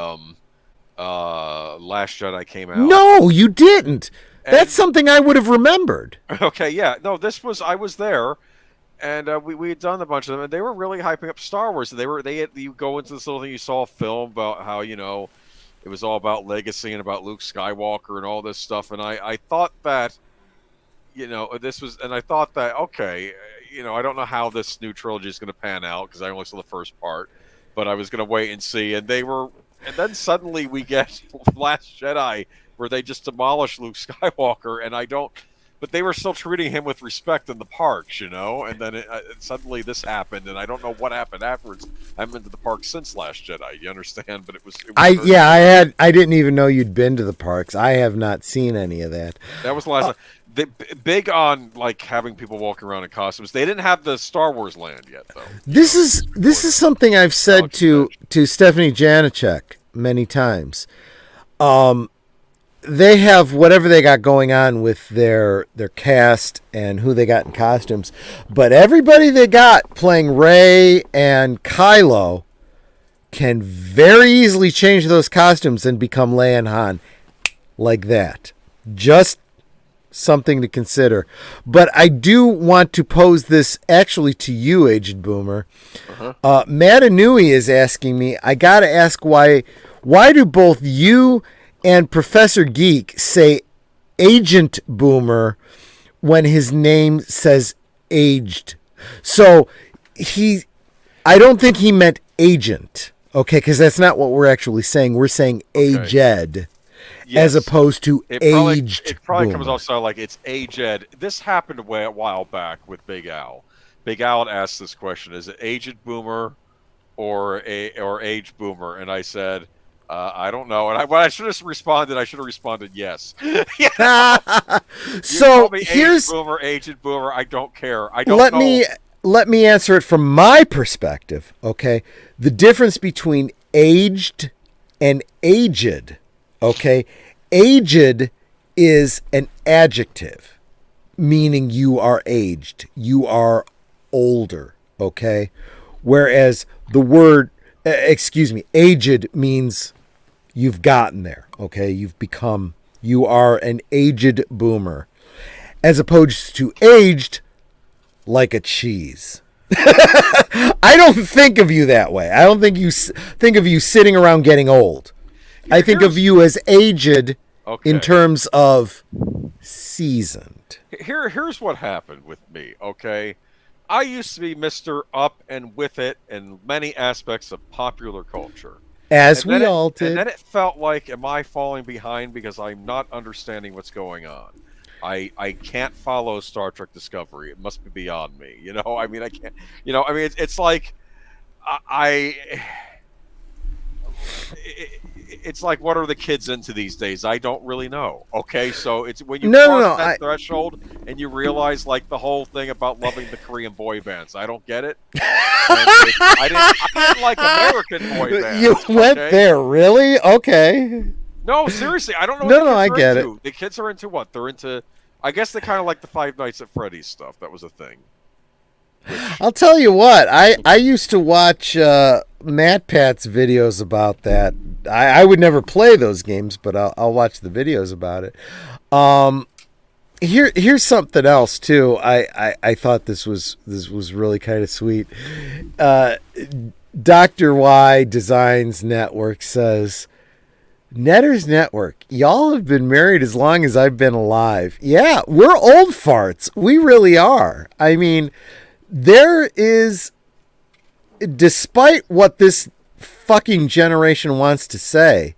Last Jedi came out? No, you didn't. That's And- something I would have remembered. Okay, yeah. No, I was there, and we had done a bunch of them, and they were really hyping up Star Wars. You go into this little thing, you saw a film about how, it was all about legacy and about Luke Skywalker and all this stuff, and I thought that, I thought that, okay, I don't know how this new trilogy is going to pan out because I only saw the first part, but I was going to wait and see, and then suddenly we get Last Jedi where they just demolish Luke Skywalker, but they were still treating him with respect in the parks, and then suddenly this happened, and I don't know what happened afterwards. I haven't been to the park since Last Jedi, you understand? But it was I didn't even know you'd been to the parks. I have not seen any of that. That was the last time. Big on like having people walking around in costumes. They didn't have the Star Wars land yet, though. This is something I've said to Stephanie Janicek many times. They have whatever they got going on with their cast and who they got in costumes, but everybody they got playing Rey and Kylo can very easily change those costumes and become Leia and Han like that. Just something to consider. But I do want to pose this actually to you, Aged Boomer. Matt Anui is asking me, I got to ask why do both you and Professor Geek say Agent Boomer when his name says aged? So I don't think he meant agent, okay, because that's not what we're actually saying. We're saying aged. Yes. As opposed to aged. It probably boomer. comes off sound like it's aged. This happened a while back with Big Al. Big Al had asked this question: is it aged boomer or aged boomer? And I said, I don't know. And I should have responded yes. So here's aged boomer. I don't care. I don't know. Let me answer it from my perspective. Okay, the difference between aged and aged. Okay, aged is an adjective, meaning you are aged, you are older, okay? Whereas the word, aged means you've gotten there, okay? You are an aged boomer, as opposed to aged like a cheese. I don't think of you that way. I don't think you think of you sitting around getting old. I think of you as aged in terms of seasoned. Here's what happened with me, okay? I used to be Mr. Up and with it in many aspects of popular culture. As we all did. And then it felt like, am I falling behind because I'm not understanding what's going on? I can't follow Star Trek Discovery. It must be beyond me. I can't. It's like it's like, what are the kids into these days? I don't really know. Okay, so it's when you cross that threshold and you realize like the whole thing about loving the Korean boy bands. I don't get it. I didn't like American boy bands. You went there, really? Okay. No, seriously, I don't know. What I get into. it. The kids are into what? They're into. I guess they kind of like the Five Nights at Freddy's stuff. That was a thing. I'll tell you what. I used to watch Matt Pat's videos about that. I would never play those games, but I'll watch the videos about it. Here's something else too. I thought this was really kind of sweet. Dr. Y Designs Network says, Netter's Network, y'all have been married as long as I've been alive. Yeah, we're old farts. We really are. I mean, there is, despite what this fucking generation wants to say,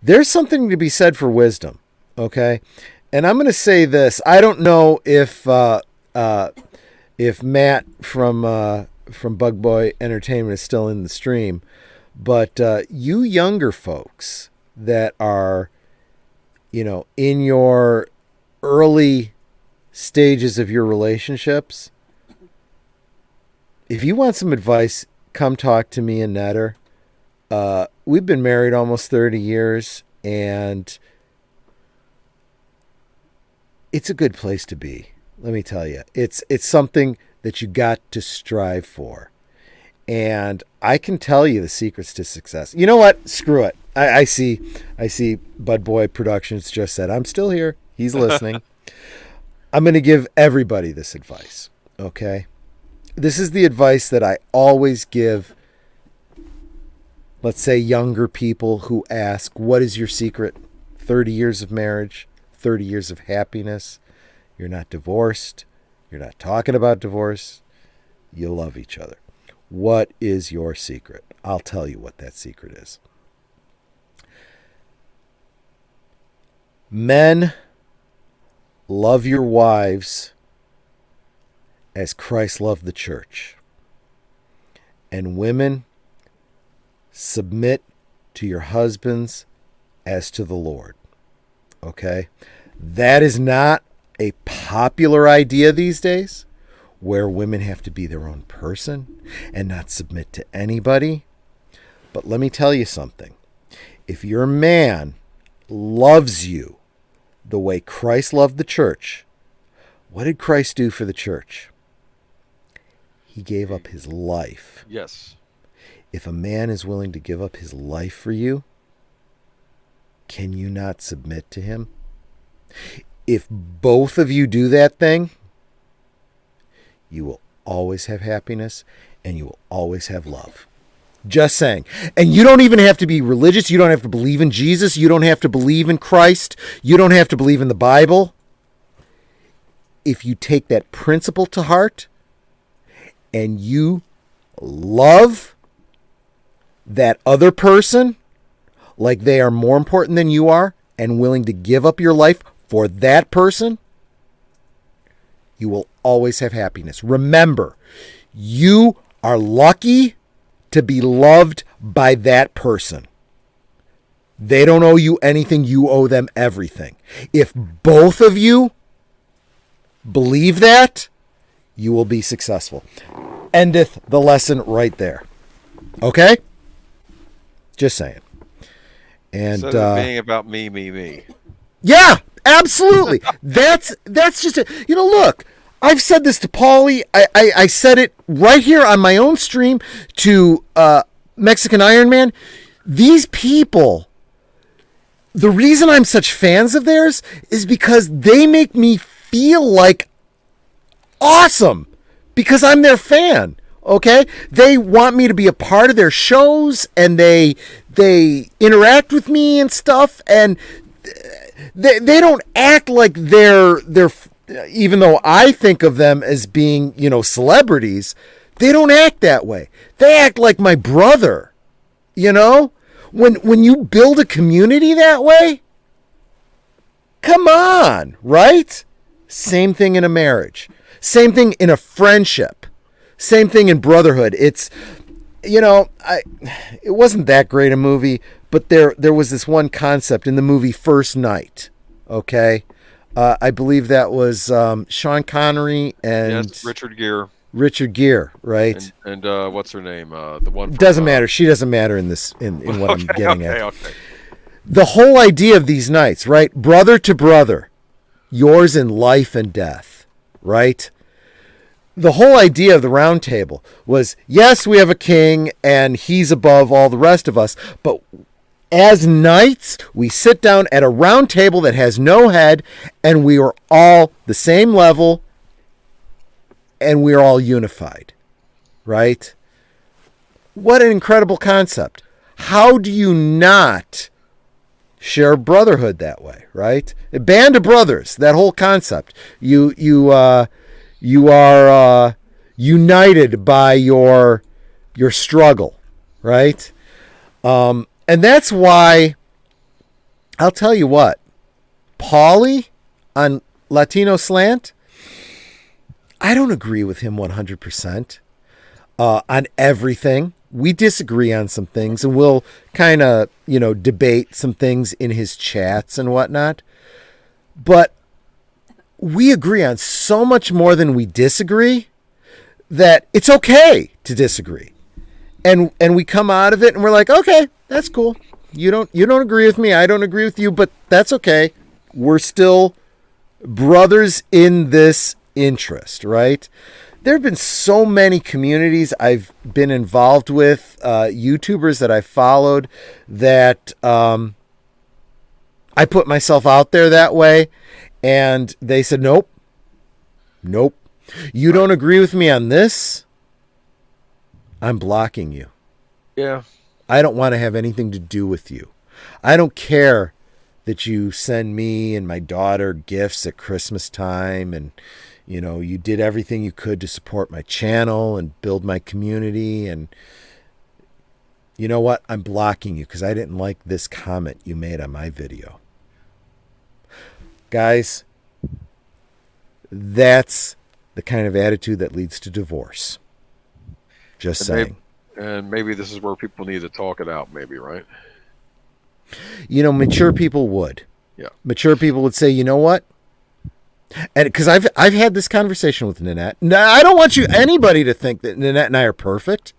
there's something to be said for wisdom, okay? And I'm going to say this. I don't know if Matt from Bug Boy Entertainment is still in the stream, but you younger folks that are, in your early stages of your relationships, if you want some advice, come talk to me and Netter. We've been married almost 30 years, and it's a good place to be. let me tell you, it's something that you got to strive for. And I can tell you the secrets to success. You know what? Screw it. I see Bud Boy Productions just said, I'm still here. He's listening. I'm going to give everybody this advice. Okay. This is the advice that I always give, let's say, younger people who ask, what is your secret? 30 years of marriage, 30 years of happiness. You're not divorced. You're not talking about divorce. You love each other. What is your secret? I'll tell you what that secret is. Men, love your wives as Christ loved the church. And women, submit to your husbands as to the Lord. Okay? That is not a popular idea these days, where women have to be their own person and not submit to anybody. But let me tell you something. If your man loves you the way Christ loved the church, what did Christ do for the church? He gave up his life. Yes. If a man is willing to give up his life for you, can you not submit to him? If both of you do that thing, you will always have happiness and you will always have love. Just saying. And you don't even have to be religious. You don't have to believe in Jesus. You don't have to believe in Christ. You don't have to believe in the Bible. If you take that principle to heart and you love that other person like they are more important than you are and willing to give up your life for that person, you will always have happiness. Remember, you are lucky to be loved by that person. They don't owe you anything. You owe them everything. If both of you believe that, you will be successful. Endeth the lesson right there. Okay? Just saying. And Instead of being about me. yeah, absolutely. That's just it. You know, look, I've said this to Paulie. I said it right here on my own stream to Mexican Iron Man. These people, the reason I'm such fans of theirs is because they make me feel like awesome because I'm their fan. Okay? They want me to be a part of their shows and they interact with me and stuff, and they don't act like they're even though I think of them as being, you know, celebrities, they don't act that way. They act like my brother. You know? When you build a community that way, come on, right? Same thing in a marriage. Same thing in a friendship. Same thing in brotherhood. It's, you know, it wasn't that great a movie, but there was this one concept in the movie First Night. Okay? I believe that was Sean Connery and Yes, Richard Gere. Richard Gere, right? And what's her name? The one from, doesn't matter. She doesn't matter in this in what I'm getting at. Okay. The whole idea of these nights, right? Brother to brother, yours in life and death, right? The whole idea of the round table was, yes, we have a king and he's above all the rest of us, but as knights, we sit down at a round table that has no head and we are all the same level and we're all unified, right? What an incredible concept. How do you not share brotherhood that way, right? A band of brothers, that whole concept. You are united by your struggle, right? And that's why, I'll tell you what, Paulie on Latino Slant, I don't agree with him 100% on everything. We disagree on some things, and we'll kind of, debate some things in his chats and whatnot. But we agree on so much more than we disagree that it's okay to disagree. And we come out of it and we're like, okay, that's cool. You don't agree with me. I don't agree with you, but that's okay. We're still brothers in this interest, right? There have been so many communities I've been involved with, YouTubers that I followed, that I put myself out there that way, and they said, nope. You don't agree with me on this? I'm blocking you. Yeah. I don't want to have anything to do with you. I don't care that you send me and my daughter gifts at Christmas time, and you did everything you could to support my channel and build my community, and you know what? I'm blocking you because I didn't like this comment you made on my video. Guys, that's the kind of attitude that leads to divorce. Just saying. Maybe this is where people need to talk it out, maybe, right? Mature people would. Yeah. Mature people would say, you know what? And because I've had this conversation with Nanette. Now, I don't want anybody to think that Nanette and I are perfect,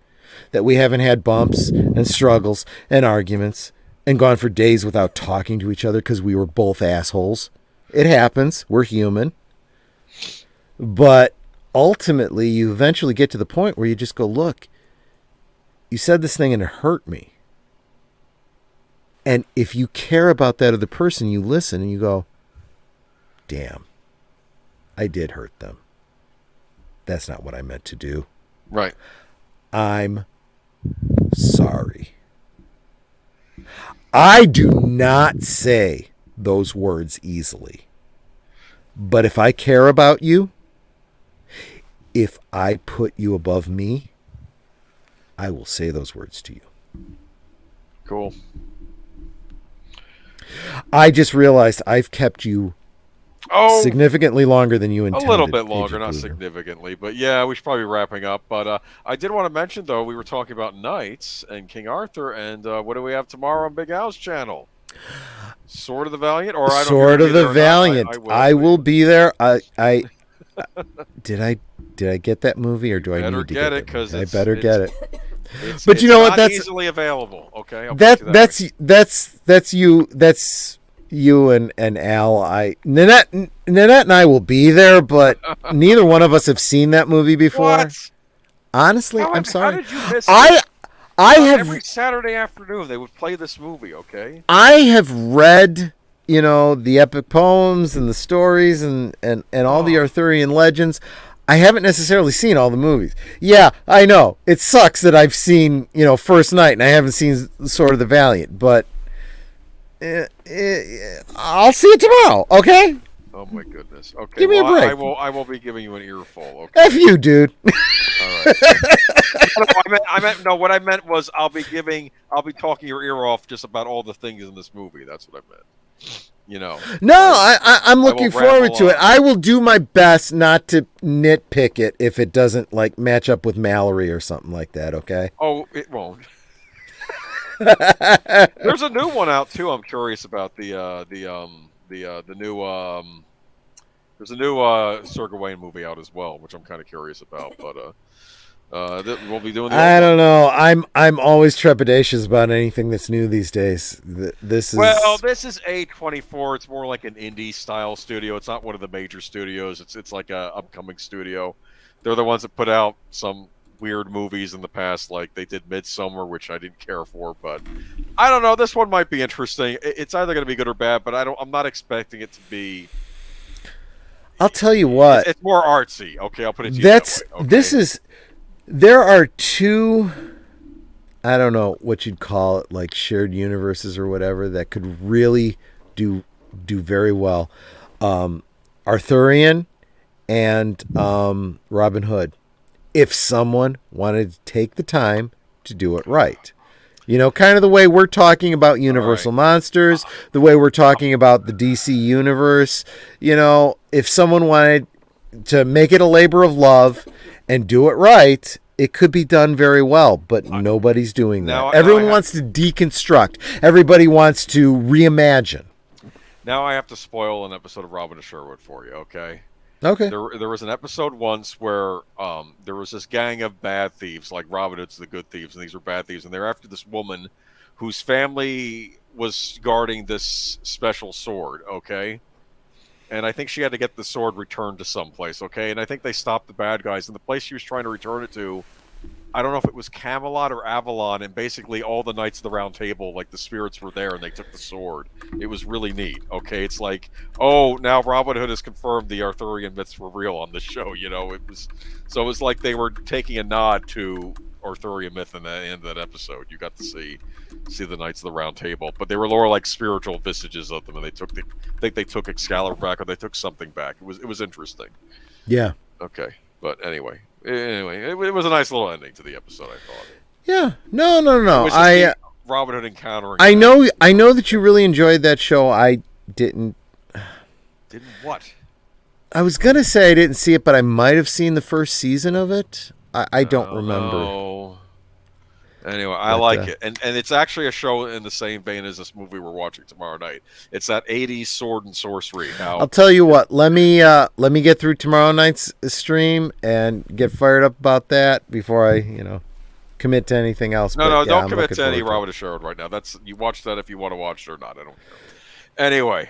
that we haven't had bumps and struggles and arguments and gone for days without talking to each other because we were both assholes. It happens. We're human. But ultimately, you eventually get to the point where you just go, look, you said this thing and it hurt me. And if you care about that other person, you listen and you go, damn, I did hurt them. That's not what I meant to do. Right. I'm sorry. I do not say those words easily. But if I care about you, if I put you above me, I will say those words to you. Cool. I just realized I've kept you significantly longer than you intended. A little bit longer, Agent not Boozer. significantly. But yeah, we should probably be wrapping up. But I did want to mention, though, we were talking about knights and King Arthur, and what do we have tomorrow on Big Al's channel? Sword of the Valiant? Or I don't know if Sword you'll of be the there or not. Valiant. I will be there. I did I get that movie, or do I better need to get get it? Because I better get it. But you know what? Not That's easily available. Okay, I'll put you that that's you. That's you and Al. Nanette and I will be there, but neither one of us have seen that movie before. What? Honestly, I'm sorry. How did you miss I have every Saturday afternoon they would play this movie. Okay. I have read, the epic poems and the stories and all the Arthurian legends. I haven't necessarily seen all the movies. Yeah, I know. It sucks that I've seen, First Night and I haven't seen Sword of the Valiant, but I'll see it tomorrow, okay? Oh my goodness. Okay. Give me a break. I will be giving you an earful. Okay. F you, dude. All right. No, what I meant was I'll be talking your ear off just about all the things in this movie. That's what I meant. No, I'm looking forward to it. on. I will do my best not to nitpick it if it doesn't like match up with Mallory or something like that. Okay. Oh, it won't. There's a new one out too. I'm curious about the new. There's a new Sir Gawain movie out as well, which I'm kind of curious about. But we'll be doing. I don't know. I'm always trepidatious about anything that's new these days. This is this is A24. It's more like an indie style studio. It's not one of the major studios. It's like a upcoming studio. They're the ones that put out some weird movies in the past, like they did Midsummer, which I didn't care for, but I don't know. This one might be interesting. It's either going to be good or bad, but I'm not expecting it to be. I'll tell you what. It's more artsy. Okay, I'll put it to you that way. Okay? There are two, I don't know what you'd call it, like shared universes or whatever, that could really do very well. Arthurian and Robin Hood. If someone wanted to take the time to do it right. Kind of the way we're talking about Universal Monsters, the way we're talking about the DC Universe. If someone wanted to make it a labor of love and do it right, it could be done very well, but nobody's doing that. Everyone wants to deconstruct. Everybody wants to reimagine. Now I have to spoil an episode of Robin of Sherwood for you, okay? Okay. There was an episode once where there was this gang of bad thieves, like Robin Hood's the good thieves, and these were bad thieves, and they're after this woman whose family was guarding this special sword, okay? and I think she had to get the sword returned to someplace, okay? And I think they stopped the bad guys, and the place she was trying to return it to, I don't know if it was Camelot or Avalon, and basically all the Knights of the Round Table, like the spirits were there, and they took the sword. It was really neat, okay? It's like, oh, now Robin Hood has confirmed the Arthurian myths were real on the show, you know? It was like they were taking a nod to Arthurian myth in the end of that episode. You got to see the Knights of the Round Table, but they were more like spiritual visages of them, and I think they took Excalibur back, or they took something back. It was interesting. Yeah. Okay, but anyway, it was a nice little ending to the episode, I thought. Yeah. No. It was just Robin Hood encountering. I know that you really enjoyed that show. I didn't. Didn't what? I was gonna say I didn't see it, but I might have seen the first season of it. I don't remember. No. Anyway, I like it, and it's actually a show in the same vein as this movie we're watching tomorrow night. It's that '80s sword and sorcery. Now, I'll tell you what. Let me get through tomorrow night's stream and get fired up about that before I commit to anything else. No, don't commit to any Robin Hood Sherwood right now. You watch that if you want to watch it or not. I don't care. Anyway,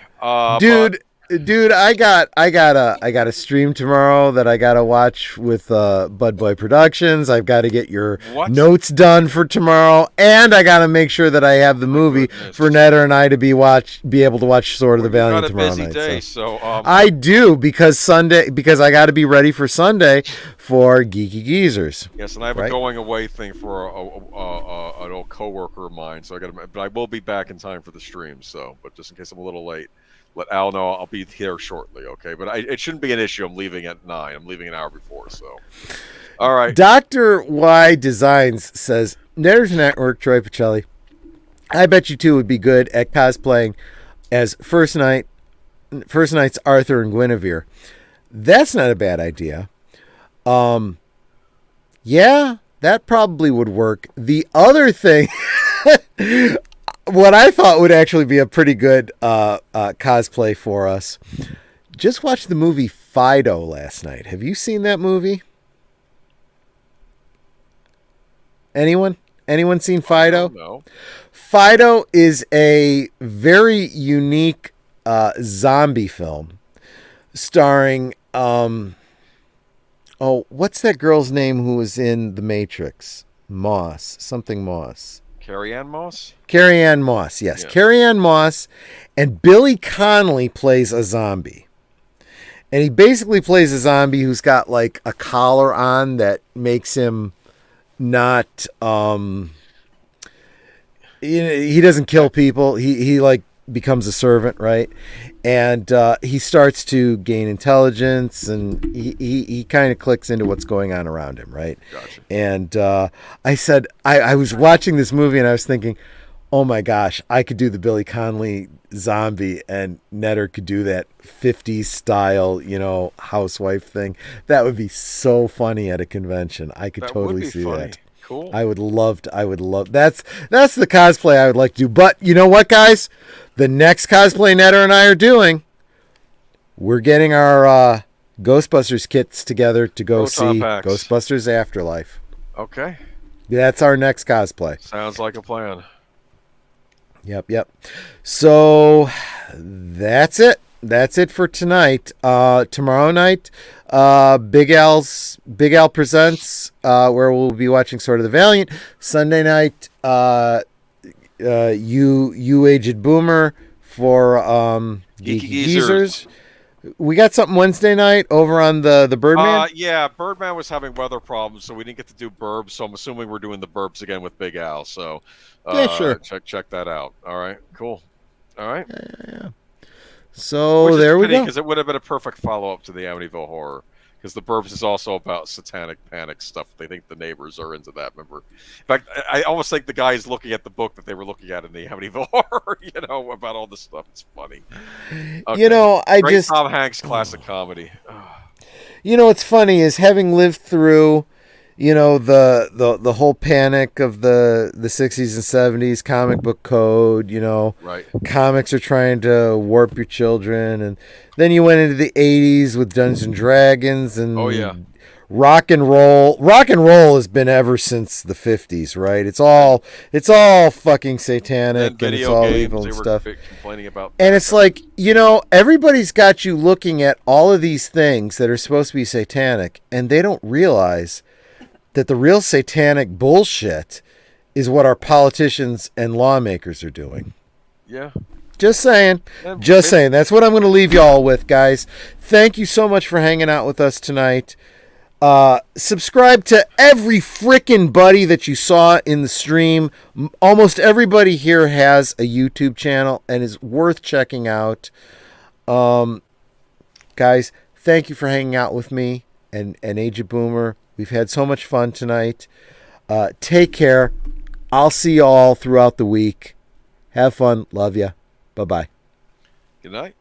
Dude, I got a stream tomorrow that I gotta watch with Bud Boy Productions. I've got to get your notes done for tomorrow, and I gotta make sure that I have the movie for Netter and I to be able to watch Sword of the Valiant tomorrow night. Got a busy day, so I do because I got to be ready for Sunday for Geeky Geezers. Yes, and I have a going away thing for an old coworker of mine, so but I will be back in time for the stream. So, but just in case I'm a little late, let Al know I'll be here shortly, okay? But it shouldn't be an issue. I'm leaving at 9. I'm leaving an hour before, so. All right. Dr. Y Designs says, Netter's Network, Troy Pacelli. I bet you two would be good at cosplaying as First Knight's Arthur and Guinevere. That's not a bad idea. Yeah, that probably would work. The other thing... What I thought would actually be a pretty good cosplay for us. Just watched the movie Fido last night. Have you seen that movie? Anyone seen Fido? No. Fido is a very unique zombie film starring what's that girl's name who was in The Matrix? Moss. Carrie-Anne Moss? Carrie-Anne Moss, yes. Yeah. Carrie-Anne Moss, and Billy Connolly plays a zombie. And he basically plays a zombie who's got like a collar on that makes him not he doesn't kill people. He like becomes a servant, right? And he starts to gain intelligence, and he kind of clicks into what's going on around him, right? Gotcha. And I said, I was watching this movie, and I was thinking, oh my gosh, I could do the Billy Connolly zombie, and Netter could do that 50s style, housewife thing. That would be so funny at a convention. I could totally see funny. That. Cool. I would love. That's the cosplay I would like to do. But you know what, guys? The next cosplay Netter and I are doing, we're getting our Ghostbusters kits together to go see Ghostbusters Afterlife. Okay. That's our next cosplay. Sounds like a plan. Yep. So that's it. That's it for tonight. Tomorrow night, Big Al Presents, where we'll be watching Sword of the Valiant. Sunday night, you Aged Boomer for Geeky Geezers. We got something Wednesday night over on the Birdman? Yeah, Birdman was having weather problems, so we didn't get to do Burbs, so I'm assuming we're doing the Burbs again with Big Al. So yeah, sure. Check that out. All right, cool. All right. Yeah. So there we go. Because it would have been a perfect follow-up to the Amityville Horror. Because the Burbs is also about satanic panic stuff. They think the neighbors are into that. Remember, in fact, I almost think the guy is looking at the book that they were looking at in the Amityville Horror. About all this stuff. It's funny. Okay. Great Tom Hanks classic comedy. What's funny is having lived through, the whole panic of the 60s and 70s comic book code. Right. Comics are trying to warp your children, and then you went into the 80s with Dungeons and Dragons and rock and roll has been ever since the 50s, right? It's all fucking satanic, and it's video all games, evil they and were stuff. complaining about And that. it's like, everybody's got you looking at all of these things that are supposed to be satanic, and they don't realize that the real satanic bullshit is what our politicians and lawmakers are doing. Yeah. Just saying. Just saying. That's what I'm going to leave y'all with, guys. Thank you so much for hanging out with us tonight. Subscribe to every frickin' buddy that you saw in the stream. Almost everybody here has a YouTube channel and is worth checking out. Guys, thank you for hanging out with me and Age of Boomer. We've had so much fun tonight. Take care. I'll see you all throughout the week. Have fun. Love ya. Bye-bye. Good night.